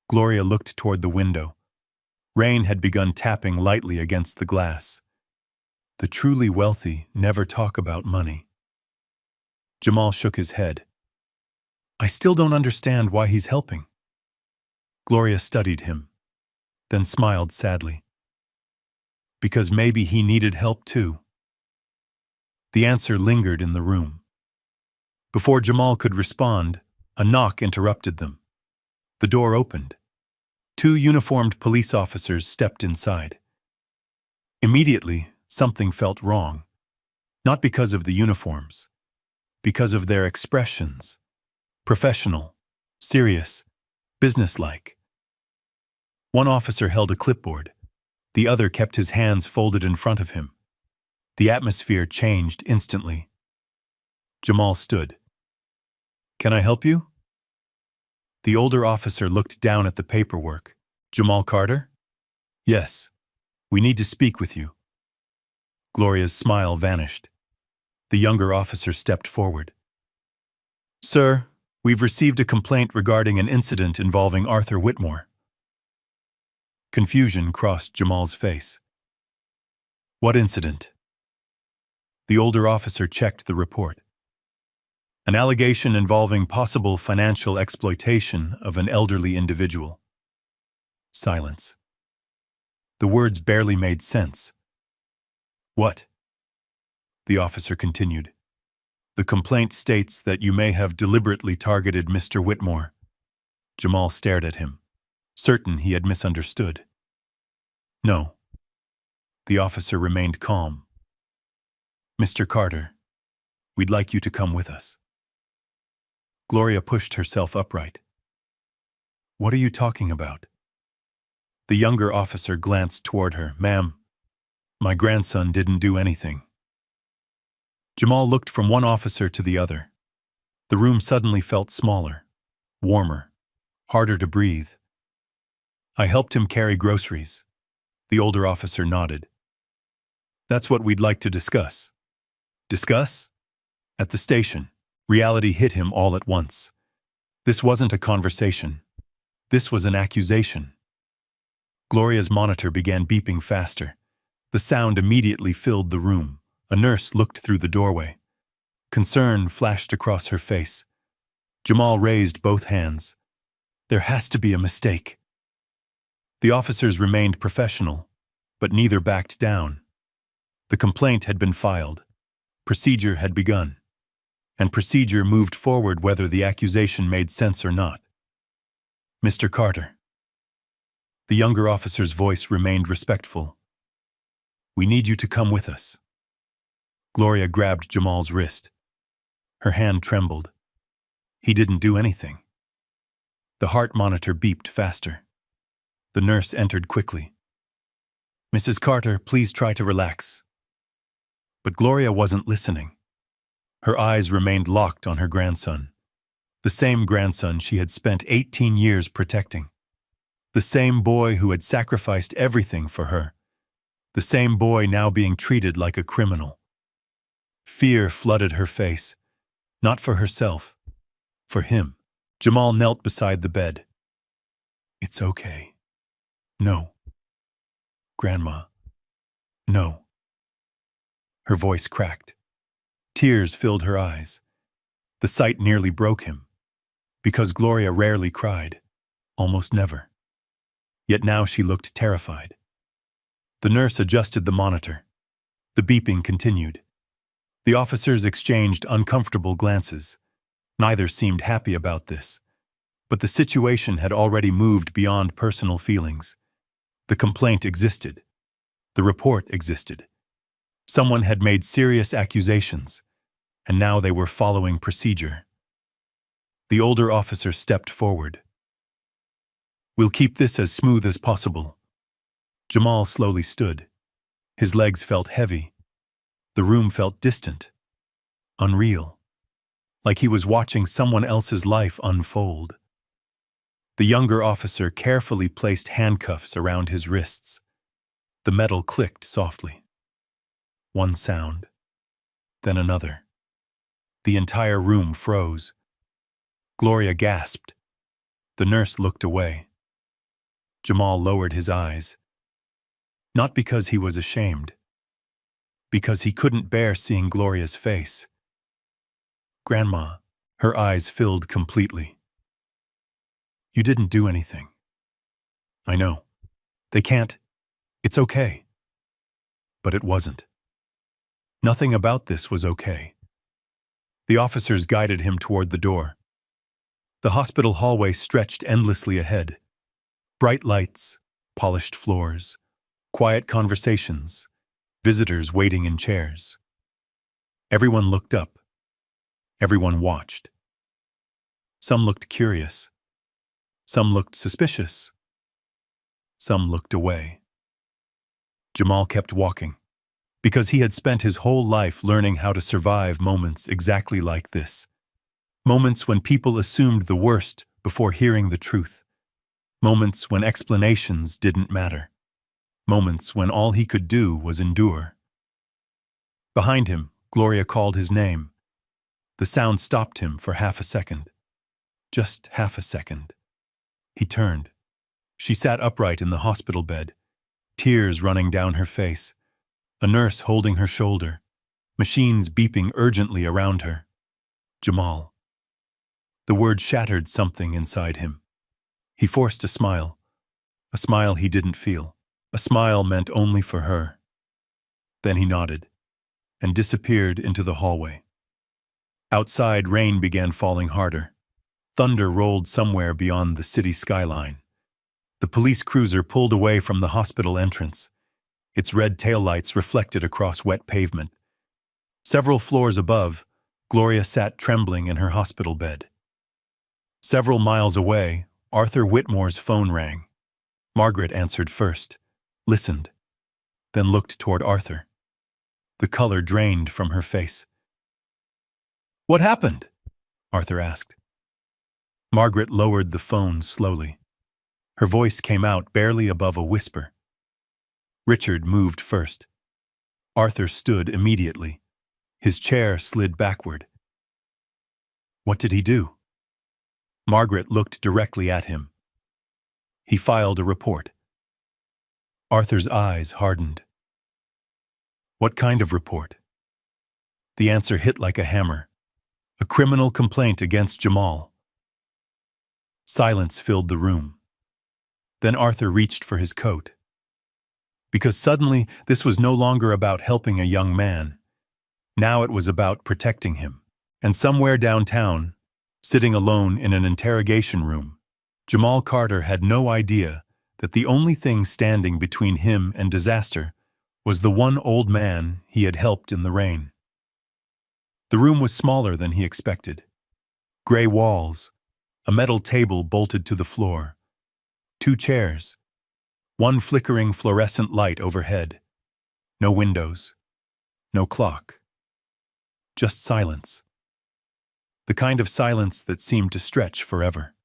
Gloria looked toward the window. Rain had begun tapping lightly against the glass. The truly wealthy never talk about money. Jamal shook his head. "I still don't understand why he's helping." Gloria studied him, then smiled sadly. "Because maybe he needed help too." The answer lingered in the room. Before Jamal could respond, a knock interrupted them. The door opened. Two uniformed police officers stepped inside. Immediately, something felt wrong. Not because of the uniforms, because of their expressions. Professional, serious, businesslike. One officer held a clipboard. The other kept his hands folded in front of him. The atmosphere changed instantly. Jamal stood. "Can I help you?" The older officer looked down at the paperwork. "Jamal Carter?" "Yes. We need to speak with you." Gloria's smile vanished. The younger officer stepped forward. "Sir, we've received a complaint regarding an incident involving Arthur Whitmore." Confusion crossed Jamal's face. "What incident?" The older officer checked the report. "An allegation involving possible financial exploitation of an elderly individual." Silence. The words barely made sense. "What?" The officer continued. "The complaint states that you may have deliberately targeted Mr. Whitmore." Jamal stared at him, certain he had misunderstood. "No." The officer remained calm. "Mr. Carter, we'd like you to come with us." Gloria pushed herself upright. "What are you talking about?" The younger officer glanced toward her. "Ma'am, my grandson didn't do anything." Jamal looked from one officer to the other. The room suddenly felt smaller, warmer, harder to breathe. "I helped him carry groceries." The older officer nodded. "That's what we'd like to discuss." "Discuss?" At the station, reality hit him all at once. This wasn't a conversation. This was an accusation. Gloria's monitor began beeping faster. The sound immediately filled the room. A nurse looked through the doorway. Concern flashed across her face. Jamal raised both hands. "There has to be a mistake." The officers remained professional, but neither backed down. The complaint had been filed. Procedure had begun. And procedure moved forward whether the accusation made sense or not. "Mr. Carter." The younger officer's voice remained respectful. "We need you to come with us." Gloria grabbed Jamal's wrist. Her hand trembled. He didn't do anything. The heart monitor beeped faster. The nurse entered quickly. "Mrs. Carter, please try to relax." But Gloria wasn't listening. Her eyes remained locked on her grandson. The same grandson she had spent 18 years protecting. The same boy who had sacrificed everything for her. The same boy now being treated like a criminal. Fear flooded her face. Not for herself. For him. Jamal knelt beside the bed. "It's okay." "No." "Grandma." "No." Her voice cracked. Tears filled her eyes. The sight nearly broke him. Because Gloria rarely cried, almost never. Yet now she looked terrified. The nurse adjusted the monitor. The beeping continued. The officers exchanged uncomfortable glances. Neither seemed happy about this. But the situation had already moved beyond personal feelings. The complaint existed. The report existed. Someone had made serious accusations, and now they were following procedure. The older officer stepped forward. "We'll keep this as smooth as possible." Jamal slowly stood. His legs felt heavy. The room felt distant, unreal, like he was watching someone else's life unfold. The younger officer carefully placed handcuffs around his wrists. The metal clicked softly. One sound, then another. The entire room froze. Gloria gasped. The nurse looked away. Jamal lowered his eyes. Not because he was ashamed, because he couldn't bear seeing Gloria's face. "Grandma," her eyes filled completely. "You didn't do anything." "I know. They can't. It's okay." But it wasn't. Nothing about this was okay. The officers guided him toward the door. The hospital hallway stretched endlessly ahead. Bright lights, polished floors, quiet conversations, visitors waiting in chairs. Everyone looked up. Everyone watched. Some looked curious. Some looked suspicious. Some looked away. Jamal kept walking, because he had spent his whole life learning how to survive moments exactly like this. Moments when people assumed the worst before hearing the truth. Moments when explanations didn't matter. Moments when all he could do was endure. Behind him, Gloria called his name. The sound stopped him for half a second. Just half a second. He turned. She sat upright in the hospital bed, tears running down her face, a nurse holding her shoulder, machines beeping urgently around her. Jamal. The word shattered something inside him. He forced a smile he didn't feel, a smile meant only for her. Then he nodded and disappeared into the hallway. Outside, rain began falling harder. Thunder rolled somewhere beyond the city skyline. The police cruiser pulled away from the hospital entrance. Its red taillights reflected across wet pavement. Several floors above, Gloria sat trembling in her hospital bed. Several miles away, Arthur Whitmore's phone rang. Margaret answered first, listened, then looked toward Arthur. The color drained from her face. "What happened?" Arthur asked. Margaret lowered the phone slowly. Her voice came out barely above a whisper. Richard moved first. Arthur stood immediately. His chair slid backward. "What did he do?" Margaret looked directly at him. "He filed a report." Arthur's eyes hardened. "What kind of report?" The answer hit like a hammer. A criminal complaint against Jamal. Silence filled the room. Then Arthur reached for his coat. Because suddenly, this was no longer about helping a young man. Now it was about protecting him. And somewhere downtown, sitting alone in an interrogation room, Jamal Carter had no idea that the only thing standing between him and disaster was the one old man he had helped in the rain. The room was smaller than he expected. Gray walls, a metal table bolted to the floor, 2 chairs, one flickering fluorescent light overhead, no windows, no clock, just silence. The kind of silence that seemed to stretch forever.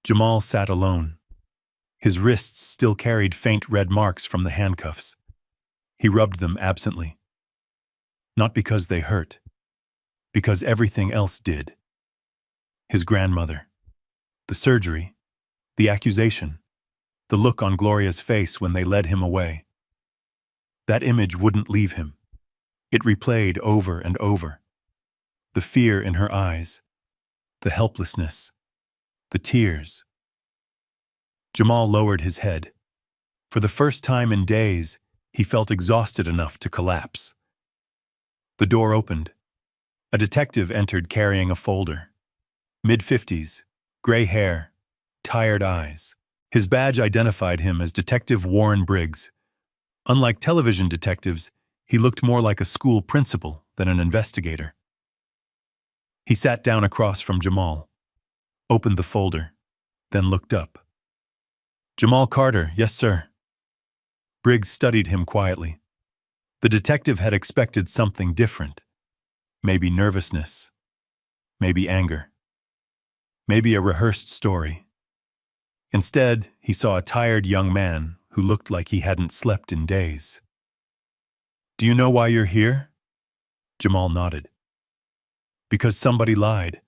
Jamal sat alone. His wrists still carried faint red marks from the handcuffs. He rubbed them absently. Not because they hurt, because everything else did. His grandmother, the surgery, the accusation, the look on Gloria's face when they led him away. That image wouldn't leave him. It replayed over and over. The fear in her eyes, the helplessness, the tears. Jamal lowered his head. For the first time in days, he felt exhausted enough to collapse. The door opened. A detective entered carrying a folder. Mid-50s, gray hair, tired eyes. His badge identified him as Detective Warren Briggs. Unlike television detectives, he looked more like a school principal than an investigator. He sat down across from Jamal, opened the folder, then looked up. "Jamal Carter, yes, sir." Briggs studied him quietly. The detective had expected something different. Maybe nervousness, maybe anger, maybe a rehearsed story. Instead, he saw a tired young man who looked like he hadn't slept in days. "Do you know why you're here?" Jamal nodded. "Because somebody lied."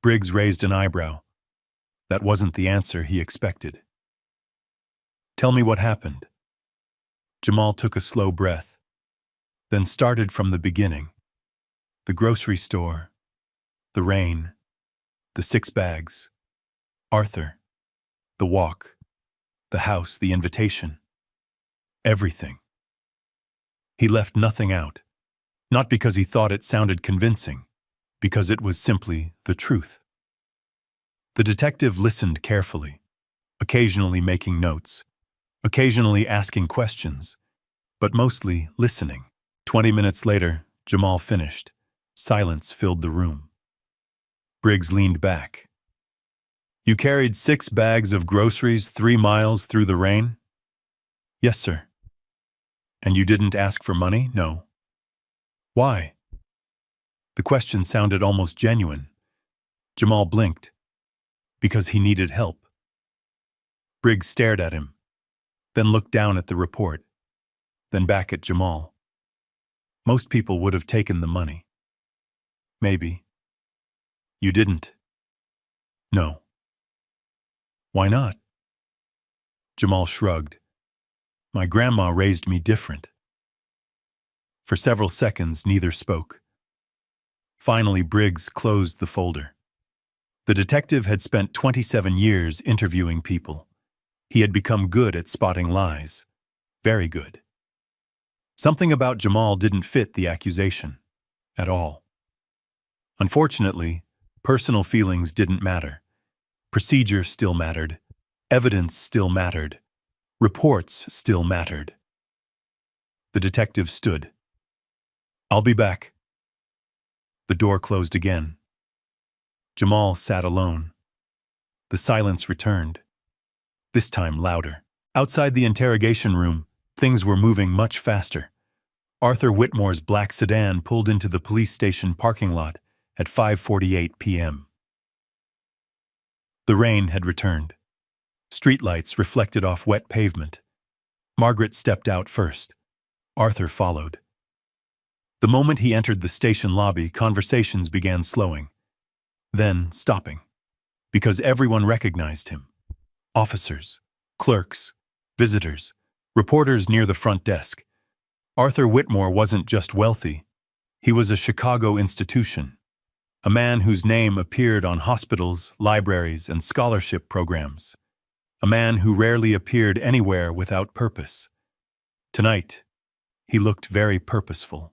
Briggs raised an eyebrow. That wasn't the answer he expected. "Tell me what happened." Jamal took a slow breath, then started from the beginning. The grocery store, the rain, the 6 bags, Arthur, the walk, the house, the invitation. Everything. He left nothing out, not because he thought it sounded convincing, because it was simply the truth. The detective listened carefully, occasionally making notes, occasionally asking questions, but mostly listening. 20 minutes later, Jamal finished. Silence filled the room. Briggs leaned back. "You carried 6 bags of groceries 3 miles through the rain?" "Yes, sir." "And you didn't ask for money?" "No." "Why?" The question sounded almost genuine. Jamal blinked. "Because he needed help." Briggs stared at him, then looked down at the report, then back at Jamal. "Most people would have taken the money." "Maybe." "You didn't?" "No." "Why not?" Jamal shrugged. "My grandma raised me different." For several seconds, neither spoke. Finally, Briggs closed the folder. The detective had spent 27 years interviewing people. He had become good at spotting lies. Very good. Something about Jamal didn't fit the accusation. At all. Unfortunately, personal feelings didn't matter. Procedure still mattered. Evidence still mattered. Reports still mattered. The detective stood. "I'll be back." The door closed again. Jamal sat alone. The silence returned. This time louder. Outside the interrogation room, things were moving much faster. Arthur Whitmore's black sedan pulled into the police station parking lot at 5:48 p.m. The rain had returned. Streetlights reflected off wet pavement. Margaret stepped out first. Arthur followed. The moment he entered the station lobby, conversations began slowing, then stopping, because everyone recognized him. Officers, clerks, visitors, reporters near the front desk. Arthur Whitmore wasn't just wealthy. He was a Chicago institution. A man whose name appeared on hospitals, libraries, and scholarship programs. A man who rarely appeared anywhere without purpose. Tonight, he looked very purposeful.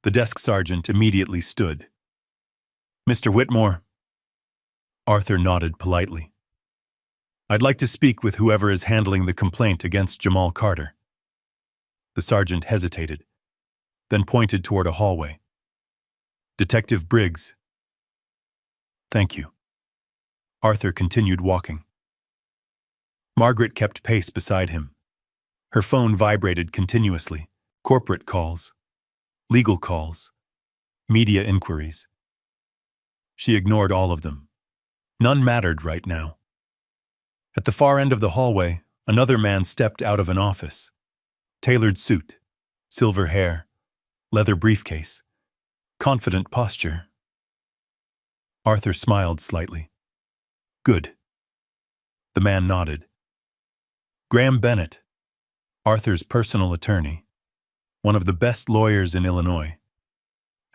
The desk sergeant immediately stood. "Mr. Whitmore." Arthur nodded politely. "I'd like to speak with whoever is handling the complaint against Jamal Carter." The sergeant hesitated, then pointed toward a hallway. "Detective Briggs." "Thank you." Arthur continued walking. Margaret kept pace beside him. Her phone vibrated continuously. Corporate calls, legal calls, media inquiries. She ignored all of them. None mattered right now. At the far end of the hallway, another man stepped out of an office. Tailored suit, silver hair, leather briefcase, confident posture. Arthur smiled slightly. "Good." The man nodded. Graham Bennett, Arthur's personal attorney, one of the best lawyers in Illinois.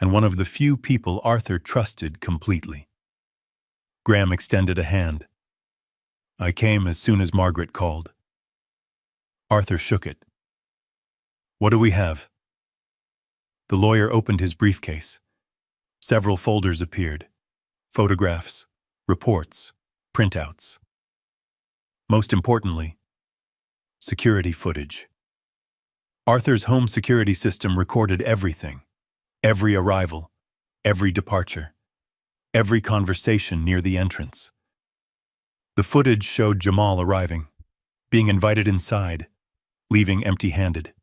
and one of the few people Arthur trusted completely. Graham extended a hand. I came as soon as Margaret called. Arthur shook it. What do we have? The lawyer opened his briefcase. Several folders appeared. Photographs, reports, printouts. Most importantly, security footage. Arthur's home security system recorded everything. Every arrival, every departure, every conversation near the entrance. The footage showed Jamal arriving, being invited inside, leaving empty-handed,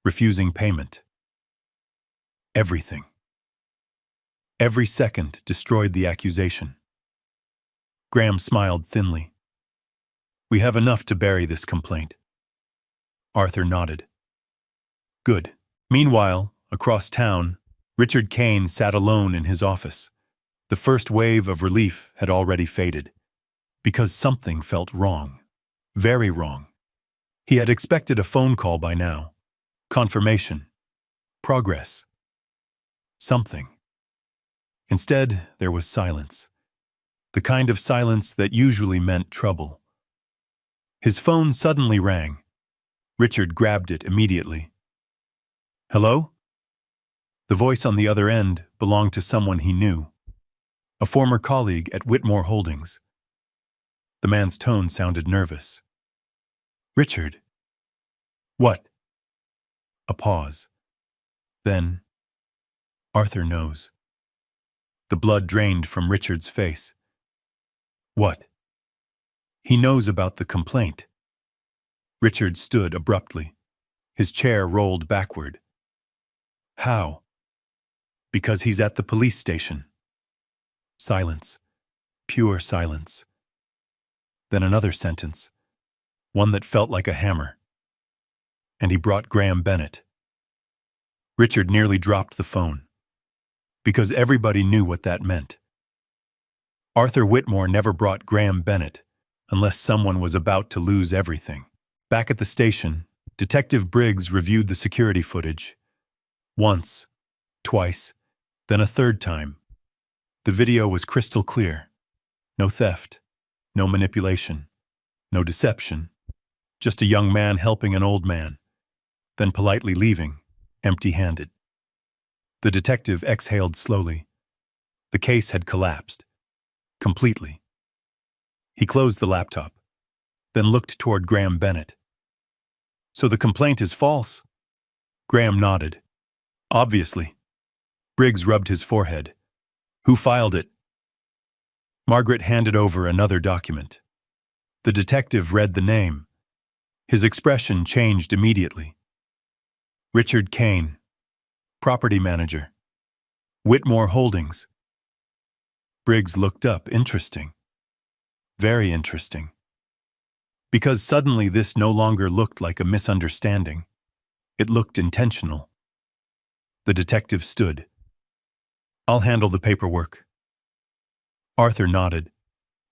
refusing payment. Everything. Every second destroyed the accusation. Graham smiled thinly. We have enough to bury this complaint. Arthur nodded. Good. Meanwhile, across town, Richard Kane sat alone in his office. The first wave of relief had already faded, because something felt wrong. Very wrong. He had expected a phone call by now. Confirmation. Progress. Something. Instead, there was silence. The kind of silence that usually meant trouble. His phone suddenly rang. Richard grabbed it immediately. Hello? The voice on the other end belonged to someone he knew, a former colleague at Whitmore Holdings. The man's tone sounded nervous. Richard. What? A pause. Then, Arthur knows. The blood drained from Richard's face. What? He knows about the complaint. Richard stood abruptly. His chair rolled backward. How? Because he's at the police station. Silence. Pure silence. Then another sentence, one that felt like a hammer. And he brought Graham Bennett. Richard nearly dropped the phone, because everybody knew what that meant. Arthur Whitmore never brought Graham Bennett unless someone was about to lose everything. Back at the station, Detective Briggs reviewed the security footage. Once, twice, then a third time. The video was crystal clear. No theft, no manipulation, no deception. Just a young man helping an old man, then politely leaving, empty-handed. The detective exhaled slowly. The case had collapsed. Completely. He closed the laptop, then looked toward Graham Bennett. So the complaint is false? Graham nodded. Obviously. Briggs rubbed his forehead. Who filed it? Margaret handed over another document. The detective read the name. His expression changed immediately. Richard Kane, property manager. Whitmore Holdings. Briggs looked up, interesting. Very interesting. Because suddenly this no longer looked like a misunderstanding. It looked intentional. The detective stood. I'll handle the paperwork. Arthur nodded.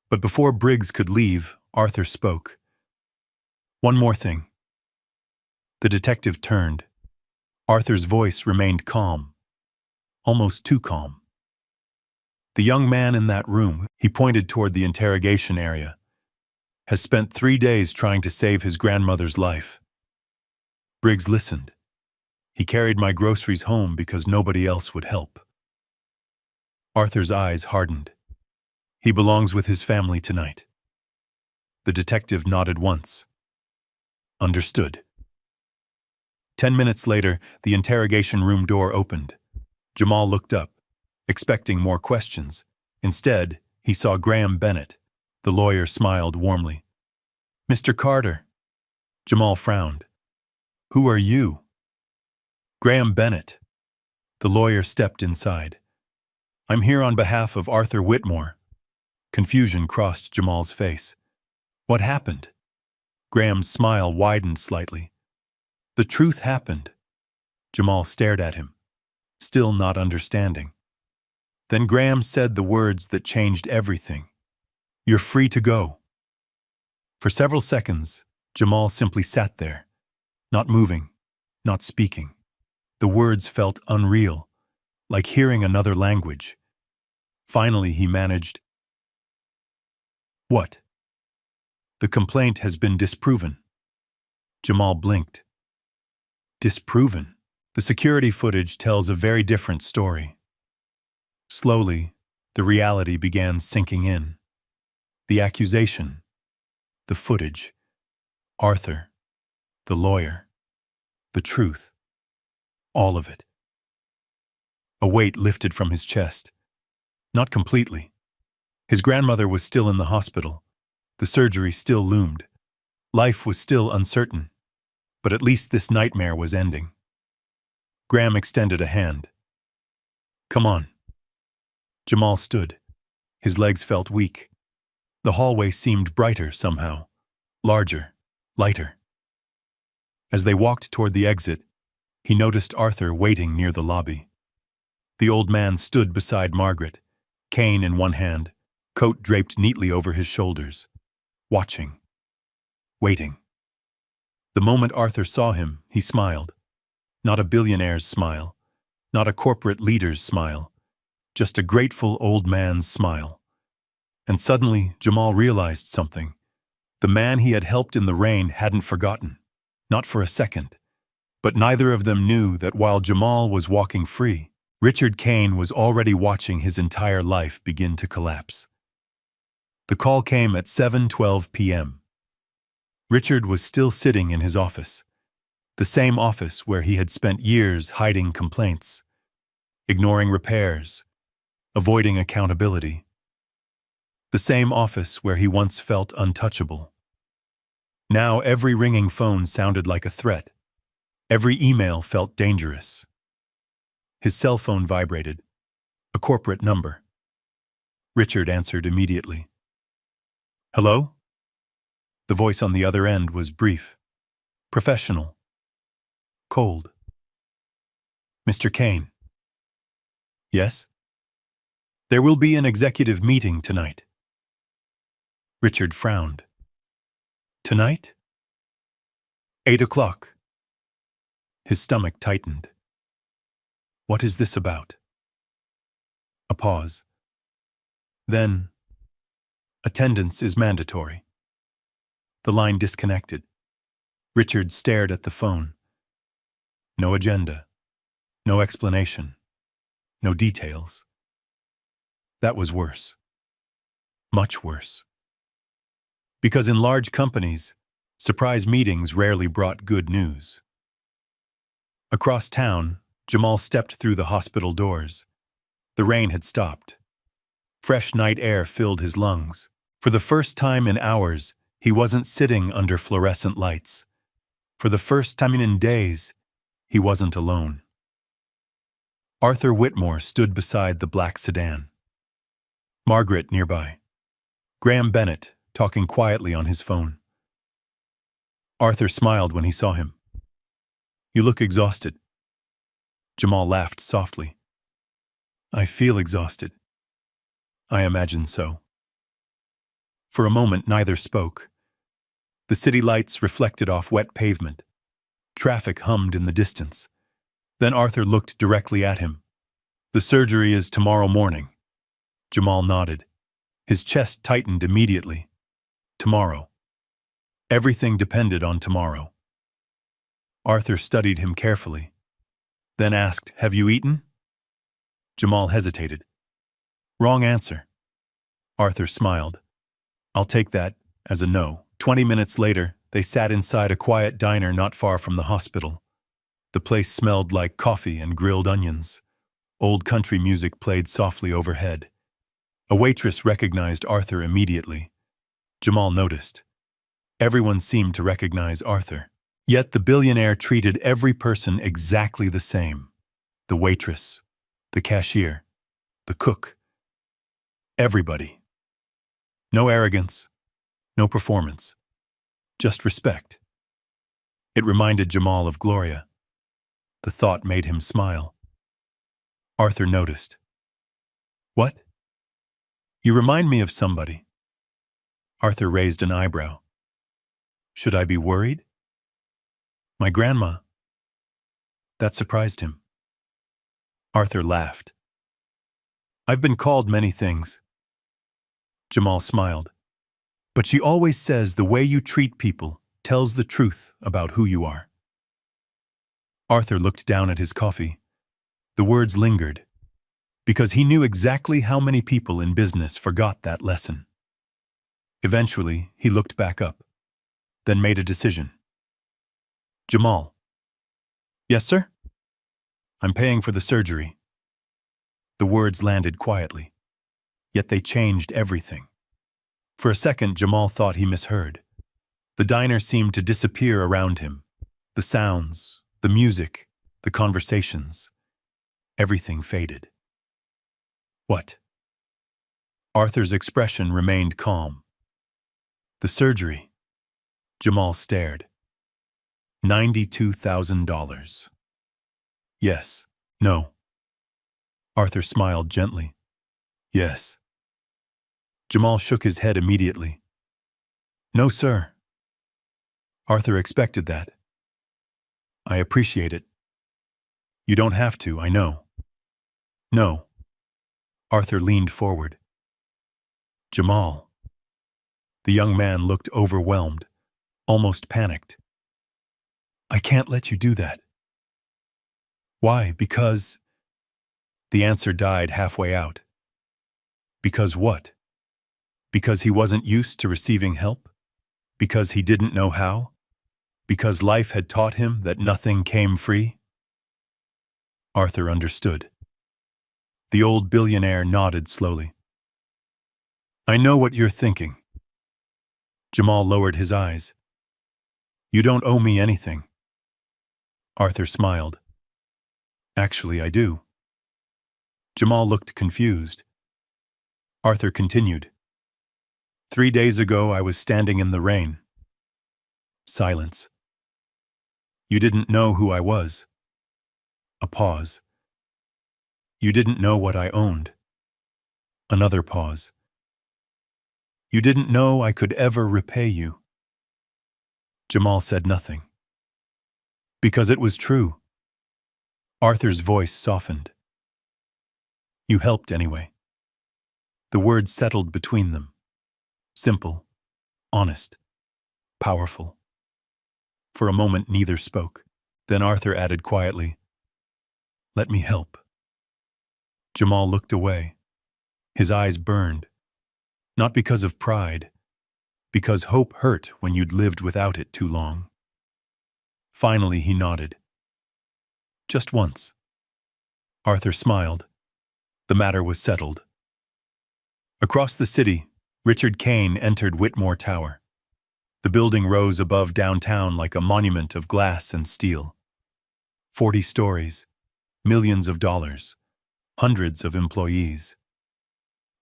But before Briggs could leave, Arthur spoke. One more thing. The detective turned. Arthur's voice remained calm. Almost too calm. The young man in that room, he pointed toward the interrogation area, has spent 3 days trying to save his grandmother's life. Briggs listened. He carried my groceries home because nobody else would help. Arthur's eyes hardened. He belongs with his family tonight. The detective nodded once. Understood. 10 minutes later, the interrogation room door opened. Jamal looked up, expecting more questions. Instead, he saw Graham Bennett. The lawyer smiled warmly. Mr. Carter. Jamal frowned. Who are you? Graham Bennett. The lawyer stepped inside. I'm here on behalf of Arthur Whitmore. Confusion crossed Jamal's face. What happened? Graham's smile widened slightly. The truth happened. Jamal stared at him, still not understanding. Then Graham said the words that changed everything. You're free to go. For several seconds, Jamal simply sat there, not moving, not speaking. The words felt unreal, like hearing another language. Finally, he managed, "What?" "The complaint has been disproven." Jamal blinked. Disproven? The security footage tells a very different story. Slowly, the reality began sinking in. The accusation, the footage, Arthur, the lawyer, the truth, all of it. A weight lifted from his chest. Not completely. His grandmother was still in the hospital. The surgery still loomed. Life was still uncertain. But at least this nightmare was ending. Graham extended a hand. "Come on." Jamal stood. His legs felt weak. The hallway seemed brighter somehow. Larger, lighter. As they walked toward the exit, he noticed Arthur waiting near the lobby. The old man stood beside Margaret, cane in one hand, coat draped neatly over his shoulders, watching, waiting. The moment Arthur saw him, he smiled. Not a billionaire's smile, not a corporate leader's smile, just a grateful old man's smile. And suddenly, Jamal realized something. The man he had helped in the rain hadn't forgotten, not for a second. But neither of them knew that while Jamal was walking free, Richard Kane was already watching his entire life begin to collapse. The call came at 7:12 p.m. Richard was still sitting in his office, the same office where he had spent years hiding complaints, ignoring repairs, avoiding accountability. The same office where he once felt untouchable. Now every ringing phone sounded like a threat. Every email felt dangerous. His cell phone vibrated. A corporate number. Richard answered immediately. "Hello?" The voice on the other end was brief, professional, cold. "Mr. Kane." "Yes?" "There will be an executive meeting tonight." Richard frowned. "Tonight?" 8 o'clock. His stomach tightened. "What is this about?" A pause. Then, "Attendance is mandatory." The line disconnected. Richard stared at the phone. No agenda. No explanation. No details. That was worse. Much worse. Because in large companies, surprise meetings rarely brought good news. Across town, Jamal stepped through the hospital doors. The rain had stopped. Fresh night air filled his lungs. For the first time in hours, he wasn't sitting under fluorescent lights. For the first time in days, he wasn't alone. Arthur Whitmore stood beside the black sedan. Margaret nearby. Graham Bennett talking quietly on his phone. Arthur smiled when he saw him. "You look exhausted." Jamal laughed softly. "I feel exhausted." "I imagine so." For a moment, neither spoke. The city lights reflected off wet pavement. Traffic hummed in the distance. Then Arthur looked directly at him. "The surgery is tomorrow morning." Jamal nodded. His chest tightened immediately. Tomorrow. Everything depended on tomorrow. Arthur studied him carefully, then asked, "Have you eaten?" Jamal hesitated. "Wrong answer." Arthur smiled. "I'll take that as a no." 20 minutes later, they sat inside a quiet diner not far from the hospital. The place smelled like coffee and grilled onions. Old country music played softly overhead. A waitress recognized Arthur immediately. Jamal noticed. Everyone seemed to recognize Arthur. Yet the billionaire treated every person exactly the same. The waitress, the cashier, the cook. Everybody. No arrogance, no performance. Just respect. It reminded Jamal of Gloria. The thought made him smile. Arthur noticed. "What?" "You remind me of somebody." Arthur raised an eyebrow. "Should I be worried?" "My grandma." That surprised him. Arthur laughed. I've been called many things. Jamal smiled. But she always says the way you treat people tells the truth about who you are. Arthur looked down at his coffee. The words lingered, because he knew exactly how many people in business forgot that lesson. Eventually, he looked back up, then made a decision. Jamal. Yes, sir? I'm paying for the surgery. The words landed quietly, yet they changed everything. For a second, Jamal thought he misheard. The diner seemed to disappear around him. The sounds, the music, the conversations. Everything faded. What? Arthur's expression remained calm. The surgery. Jamal stared. $92,000. Yes. No. Arthur smiled gently. Yes. Jamal shook his head immediately. No, sir. Arthur expected that. I appreciate it. You don't have to, I know. No. Arthur leaned forward. Jamal. The young man looked overwhelmed, almost panicked. I can't let you do that. Why? Because... The answer died halfway out. Because what? Because he wasn't used to receiving help? Because he didn't know how? Because life had taught him that nothing came free? Arthur understood. The old billionaire nodded slowly. I know what you're thinking. Jamal lowered his eyes. You don't owe me anything. Arthur smiled. Actually, I do. Jamal looked confused. Arthur continued. 3 days ago, I was standing in the rain. Silence. You didn't know who I was. A pause. You didn't know what I owned. Another pause. You didn't know I could ever repay you. Jamal said nothing. Because it was true. Arthur's voice softened. You helped anyway. The words settled between them. Simple, honest, powerful. For a moment, neither spoke. Then Arthur added quietly, Let me help. Jamal looked away. His eyes burned. Not because of pride, because hope hurt when you'd lived without it too long. Finally, he nodded. Just once. Arthur smiled. The matter was settled. Across the city, Richard Kane entered Whitmore Tower. The building rose above downtown like a monument of glass and steel. 40 stories, millions of dollars, hundreds of employees.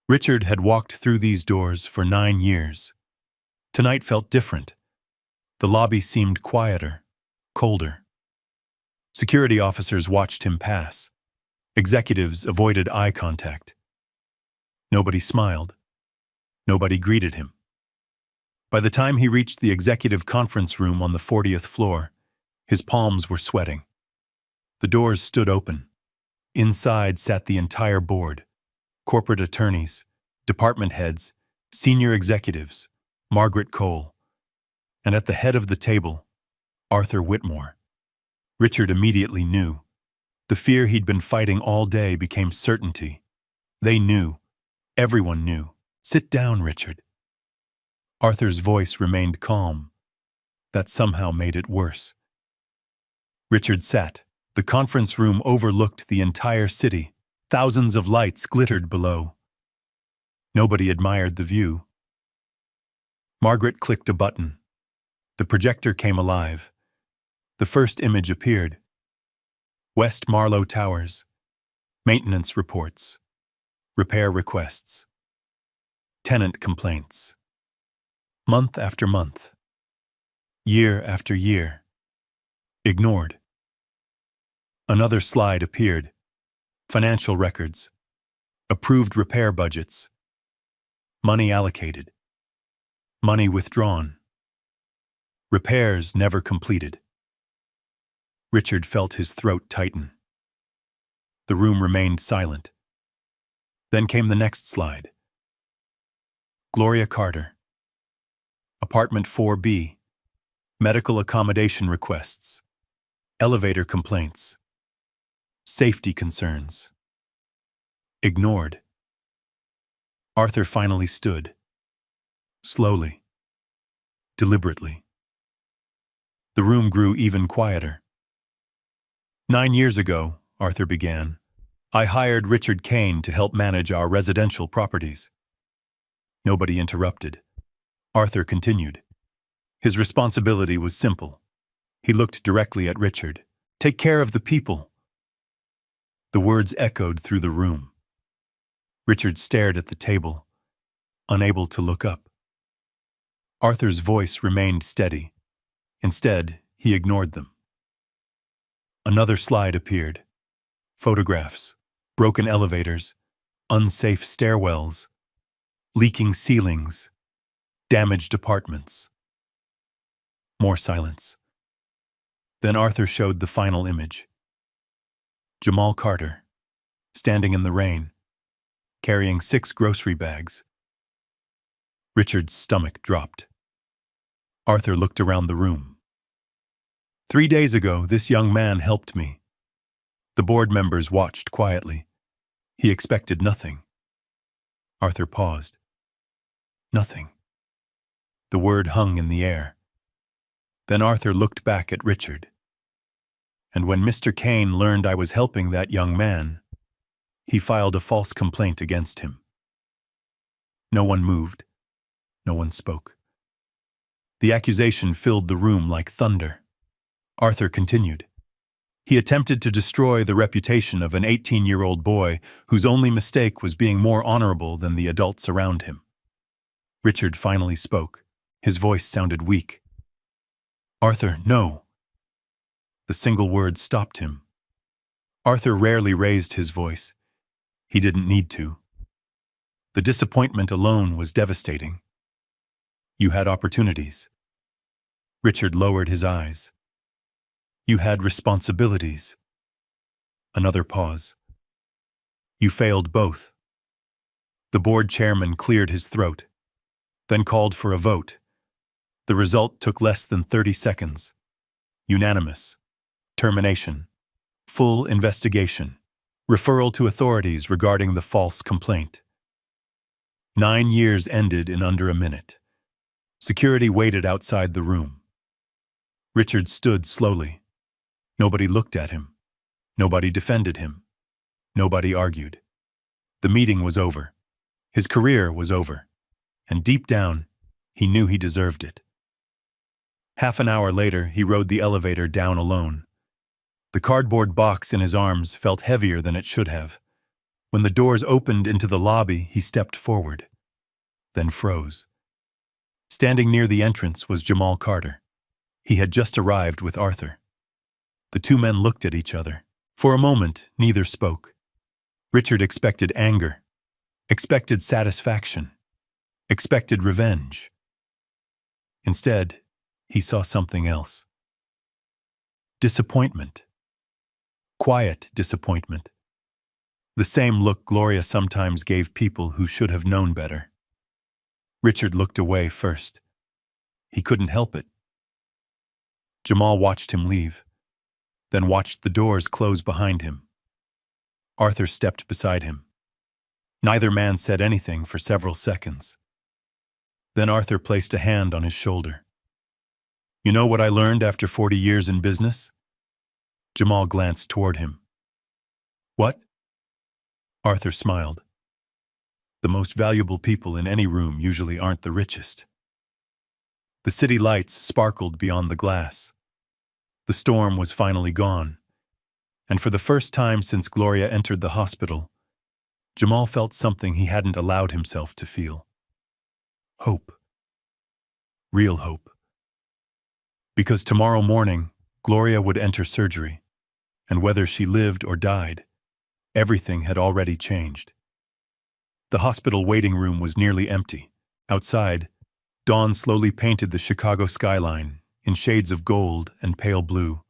Richard had walked through these doors for 9 years. Tonight felt different. The lobby seemed quieter, colder. Security officers watched him pass. Executives avoided eye contact. Nobody smiled. Nobody greeted him. By the time he reached the executive conference room on the 40th floor, his palms were sweating. The doors stood open. Inside sat the entire board, corporate attorneys, department heads, senior executives, Margaret Cole. And at the head of the table, Arthur Whitmore. Richard immediately knew. The fear he'd been fighting all day became certainty. They knew. Everyone knew. Sit down, Richard. Arthur's voice remained calm. That somehow made it worse. Richard sat. The conference room overlooked the entire city. Thousands of lights glittered below. Nobody admired the view. Margaret clicked a button. The projector came alive. The first image appeared. West Marlow Towers. Maintenance reports. Repair requests. Tenant complaints. Month after month. Year after year. Ignored. Another slide appeared. Financial records. Approved repair budgets. Money allocated. Money withdrawn. Repairs never completed. Richard felt his throat tighten. The room remained silent. Then came the next slide. Gloria Carter. Apartment 4B. Medical accommodation requests. Elevator complaints. Safety concerns. Ignored. Arthur finally stood. Slowly. Deliberately. The room grew even quieter. 9 years ago, Arthur began, I hired Richard Kane to help manage our residential properties. Nobody interrupted. Arthur continued. His responsibility was simple. He looked directly at Richard. Take care of the people. The words echoed through the room. Richard stared at the table, unable to look up. Arthur's voice remained steady. Instead, he ignored them. Another slide appeared. Photographs, broken elevators, unsafe stairwells, leaking ceilings, damaged apartments. More silence. Then Arthur showed the final image. Jamal Carter, standing in the rain, carrying 6 grocery bags. Richard's stomach dropped. Arthur looked around the room. 3 days ago, this young man helped me. The board members watched quietly. He expected nothing. Arthur paused. Nothing. The word hung in the air. Then Arthur looked back at Richard. And when Mr. Kane learned I was helping that young man, he filed a false complaint against him. No one moved. No one spoke. The accusation filled the room like thunder. Arthur continued. He attempted to destroy the reputation of an 18-year-old boy whose only mistake was being more honorable than the adults around him. Richard finally spoke. His voice sounded weak. Arthur, no. The single word stopped him. Arthur rarely raised his voice. He didn't need to. The disappointment alone was devastating. You had opportunities. Richard lowered his eyes. You had responsibilities. Another pause. You failed both. The board chairman cleared his throat, then called for a vote. The result took less than 30 seconds. Unanimous. Termination. Full investigation. Referral to authorities regarding the false complaint. 9 years ended in under a minute. Security waited outside the room. Richard stood slowly. Nobody looked at him. Nobody defended him. Nobody argued. The meeting was over. His career was over. And deep down, he knew he deserved it. Half an hour later, he rode the elevator down alone. The cardboard box in his arms felt heavier than it should have. When the doors opened into the lobby, he stepped forward, then froze. Standing near the entrance was Jamal Carter. He had just arrived with Arthur. The two men looked at each other. For a moment, neither spoke. Richard expected anger, expected satisfaction, expected revenge. Instead, he saw something else. Disappointment. Quiet disappointment. The same look Gloria sometimes gave people who should have known better. Richard looked away first. He couldn't help it. Jamal watched him leave, then watched the doors close behind him. Arthur stepped beside him. Neither man said anything for several seconds. Then Arthur placed a hand on his shoulder. You know what I learned after 40 years in business? Jamal glanced toward him. What? Arthur smiled. The most valuable people in any room usually aren't the richest. The city lights sparkled beyond the glass. The storm was finally gone, and for the first time since Gloria entered the hospital, Jamal felt something he hadn't allowed himself to feel. Hope. Real hope. Because tomorrow morning, Gloria would enter surgery, and whether she lived or died, everything had already changed. The hospital waiting room was nearly empty. Outside, dawn slowly painted the Chicago skyline in shades of gold and pale blue.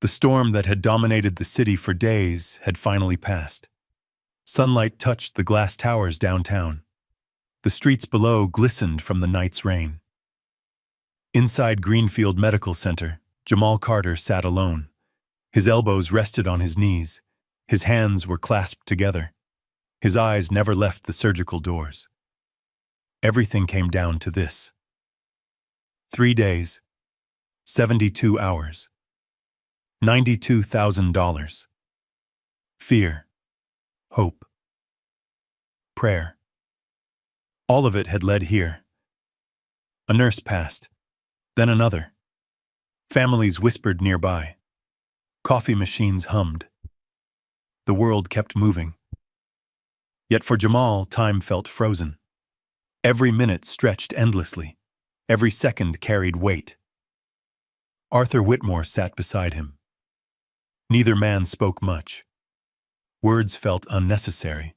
The storm that had dominated the city for days had finally passed. Sunlight touched the glass towers downtown. The streets below glistened from the night's rain. Inside Greenfield Medical Center, Jamal Carter sat alone. His elbows rested on his knees. His hands were clasped together. His eyes never left the surgical doors. Everything came down to this. 3 days, 72 hours, $92,000. Fear, hope, prayer. All of it had led here. A nurse passed, then another. Families whispered nearby. Coffee machines hummed. The world kept moving. Yet for Jamal, time felt frozen. Every minute stretched endlessly. Every second carried weight. Arthur Whitmore sat beside him. Neither man spoke much. Words felt unnecessary.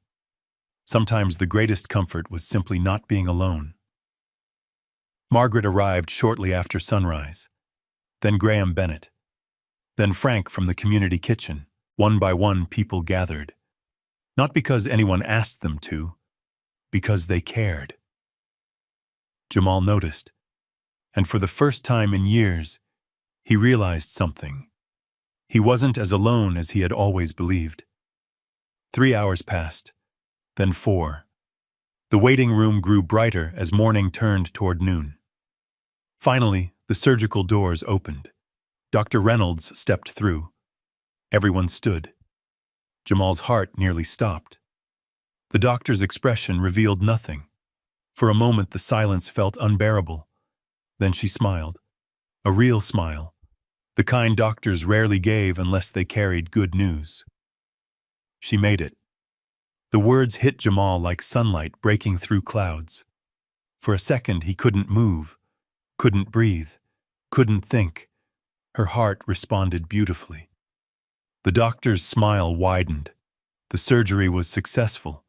Sometimes the greatest comfort was simply not being alone. Margaret arrived shortly after sunrise. Then Graham Bennett. Then Frank from the community kitchen. One by one, people gathered. Not because anyone asked them to, because they cared. Jamal noticed, and for the first time in years, he realized something. He wasn't as alone as he had always believed. 3 hours passed, then 4. The waiting room grew brighter as morning turned toward noon. Finally, the surgical doors opened. Dr. Reynolds stepped through. Everyone stood. Jamal's heart nearly stopped. The doctor's expression revealed nothing. For a moment, the silence felt unbearable. Then she smiled. A real smile. The kind doctors rarely gave unless they carried good news. She made it. The words hit Jamal like sunlight breaking through clouds. For a second, he couldn't move, couldn't breathe, couldn't think. Her heart responded beautifully. The doctor's smile widened. The surgery was successful.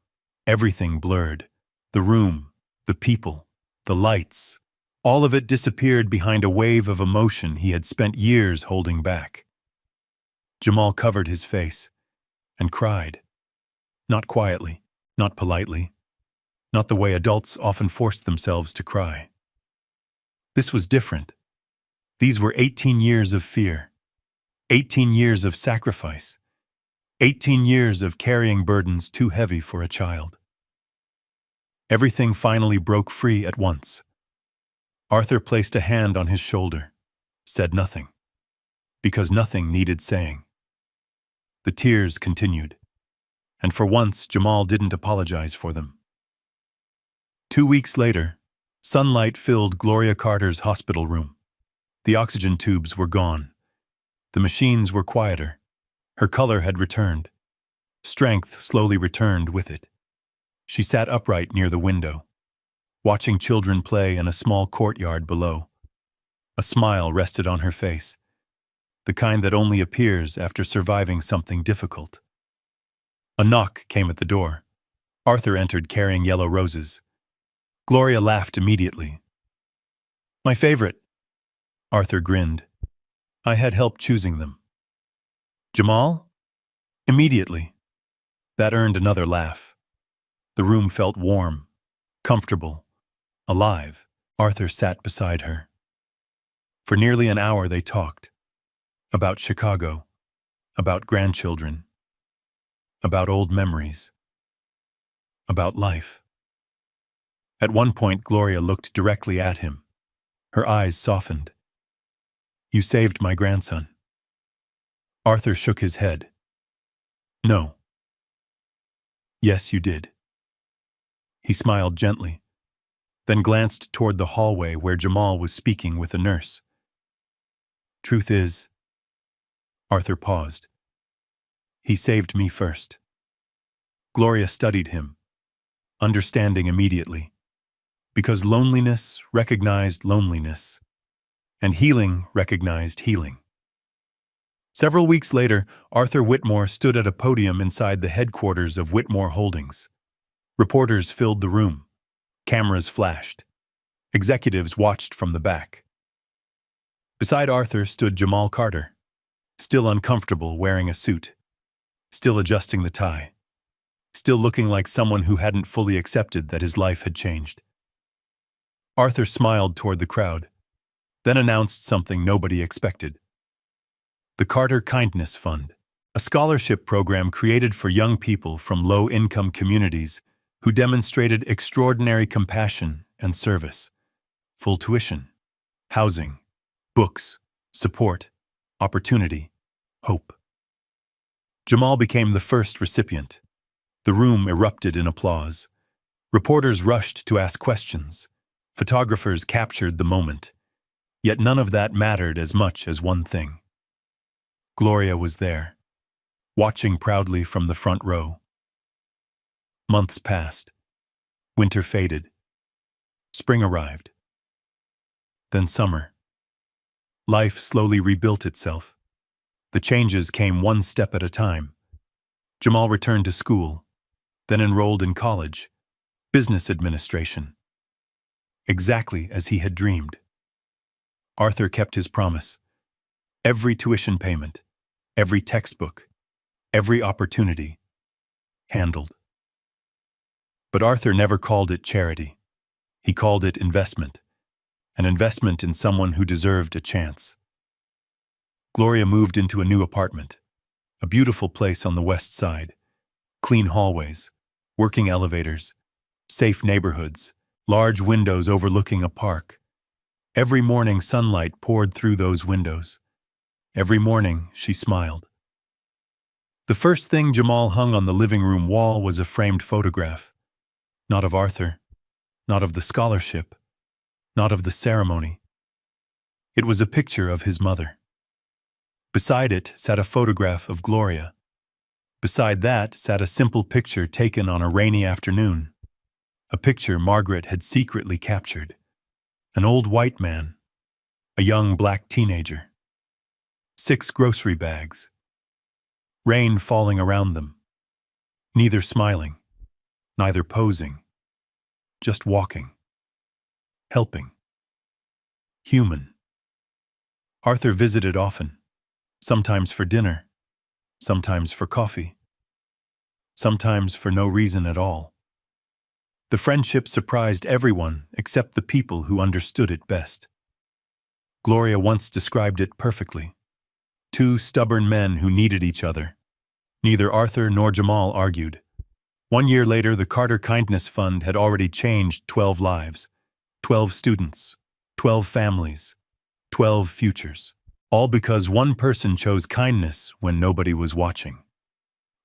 Everything blurred. The room, the people, the lights. All of it disappeared behind a wave of emotion he had spent years holding back. Jamal covered his face and cried. Not quietly, not politely, not the way adults often forced themselves to cry. This was different. These were 18 years of fear, 18 years of sacrifice, 18 years of carrying burdens too heavy for a child. Everything finally broke free at once. Arthur placed a hand on his shoulder, said nothing, because nothing needed saying. The tears continued, and for once Jamal didn't apologize for them. 2 weeks later, sunlight filled Gloria Carter's hospital room. The oxygen tubes were gone. The machines were quieter. Her color had returned. Strength slowly returned with it. She sat upright near the window, watching children play in a small courtyard below. A smile rested on her face, the kind that only appears after surviving something difficult. A knock came at the door. Arthur entered carrying yellow roses. Gloria laughed immediately. "My favorite." Arthur grinned. "I had help choosing them." "Jamal?" "Immediately." That earned another laugh. The room felt warm, comfortable, alive. Arthur sat beside her. For nearly an hour they talked. About Chicago, about grandchildren, about old memories, about life. At one point, Gloria looked directly at him. Her eyes softened. "You saved my grandson." Arthur shook his head. "No." "Yes, you did." He smiled gently, then glanced toward the hallway where Jamal was speaking with a nurse. "Truth is," Arthur paused, "he saved me first." Gloria studied him, understanding immediately, because loneliness recognized loneliness, and healing recognized healing. Several weeks later, Arthur Whitmore stood at a podium inside the headquarters of Whitmore Holdings. Reporters filled the room. Cameras flashed. Executives watched from the back. Beside Arthur stood Jamal Carter. still uncomfortable wearing a suit, still adjusting the tie, still looking like someone who hadn't fully accepted that his life had changed. Arthur smiled toward the crowd, then announced something nobody expected. The Carter Kindness Fund, a scholarship program created for young people from low-income communities who demonstrated extraordinary compassion and service. Full tuition, housing, books, support, opportunity, hope. Jamal became the first recipient. The room erupted in applause. Reporters rushed to ask questions. Photographers captured the moment. Yet none of that mattered as much as one thing. Gloria was there, watching proudly from the front row. Months passed. Winter faded. Spring arrived. Then summer. Life slowly rebuilt itself. The changes came one step at a time. Jamal returned to school, then enrolled in college, business administration. Exactly as he had dreamed. Arthur kept his promise. Every tuition payment, every textbook, every opportunity, handled. But Arthur never called it charity. He called it investment. An investment in someone who deserved a chance. Gloria moved into a new apartment, a beautiful place on the west side. Clean hallways, working elevators, safe neighborhoods, large windows overlooking a park. Every morning sunlight poured through those windows. Every morning she smiled. The first thing Jamal hung on the living room wall was a framed photograph. Not of Arthur, not of the scholarship, not of the ceremony. It was a picture of his mother. Beside it sat a photograph of Gloria. Beside that sat a simple picture taken on a rainy afternoon. A picture Margaret had secretly captured. An old white man, a young black teenager. 6 grocery bags. Rain falling around them. Neither smiling, neither posing. Just walking. Helping. Human. Arthur visited often, sometimes for dinner, sometimes for coffee, sometimes for no reason at all. The friendship surprised everyone except the people who understood it best. Gloria once described it perfectly. 2 stubborn men who needed each other. Neither Arthur nor Jamal argued. 1 year later, the Carter Kindness Fund had already changed 12 lives, 12 students, 12 families, 12 futures. All because one person chose kindness when nobody was watching.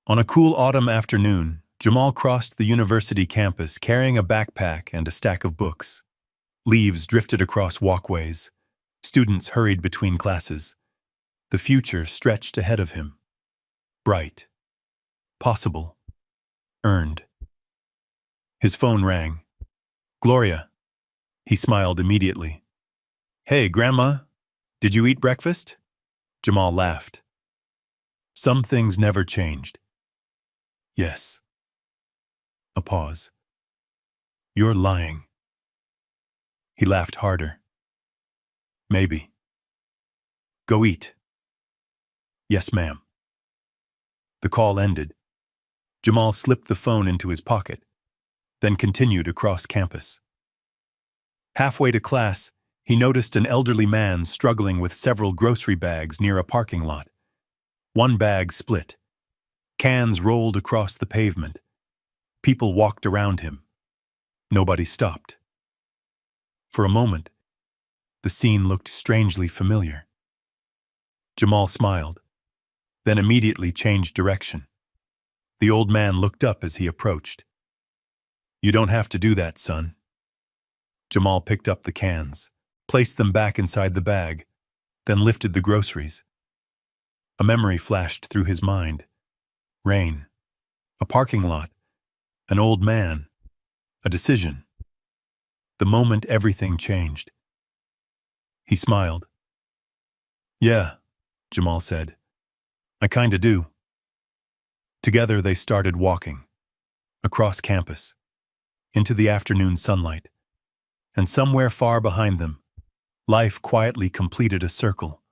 On a cool autumn afternoon, Jamal crossed the university campus carrying a backpack and a stack of books. Leaves drifted across walkways. Students hurried between classes. The future stretched ahead of him. Bright. Possible. Earned. His phone rang. Gloria. He smiled immediately. Hey, Grandma. Did you eat breakfast? Jamal laughed. Some things never changed. Yes. A pause. You're lying. He laughed harder. Maybe. Go eat. Yes, ma'am. The call ended. Jamal slipped the phone into his pocket, then continued across campus. Halfway to class, he noticed an elderly man struggling with several grocery bags near a parking lot. One bag split. Cans rolled across the pavement. People walked around him. Nobody stopped. For a moment, the scene looked strangely familiar. Jamal smiled, then immediately changed direction. The old man looked up as he approached. You don't have to do that, son. Jamal picked up the cans, placed them back inside the bag, then lifted the groceries. A memory flashed through his mind. Rain. A parking lot. An old man. A decision. The moment everything changed. He smiled. Yeah, Jamal said. I kinda do. Together they started walking. Across campus. Into the afternoon sunlight. And somewhere far behind them, life quietly completed a circle.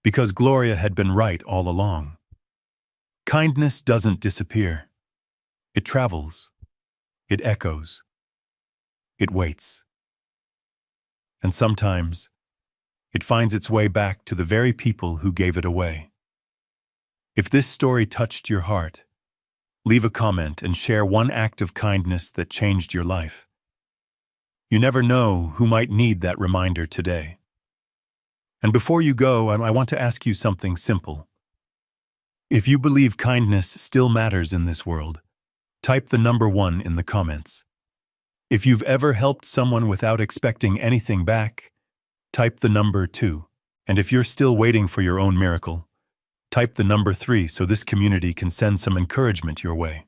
because Gloria had been right all along. Kindness doesn't disappear. It travels. It echoes. It waits. And sometimes, it finds its way back to the very people who gave it away. If this story touched your heart, leave a comment and share one act of kindness that changed your life. You never know who might need that reminder today. And before you go, I want to ask you something simple. If you believe kindness still matters in this world, type the number 1 in the comments. If you've ever helped someone without expecting anything back, type the number 2. And if you're still waiting for your own miracle, type the number 3 so this community can send some encouragement your way.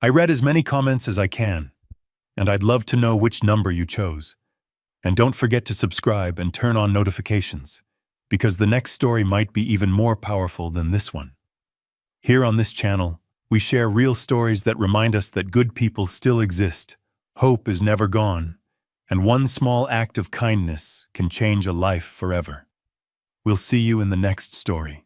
I read as many comments as I can, and I'd love to know which number you chose. And don't forget to subscribe and turn on notifications, because the next story might be even more powerful than this one. Here on this channel, we share real stories that remind us that good people still exist, hope is never gone, and one small act of kindness can change a life forever. We'll see you in the next story.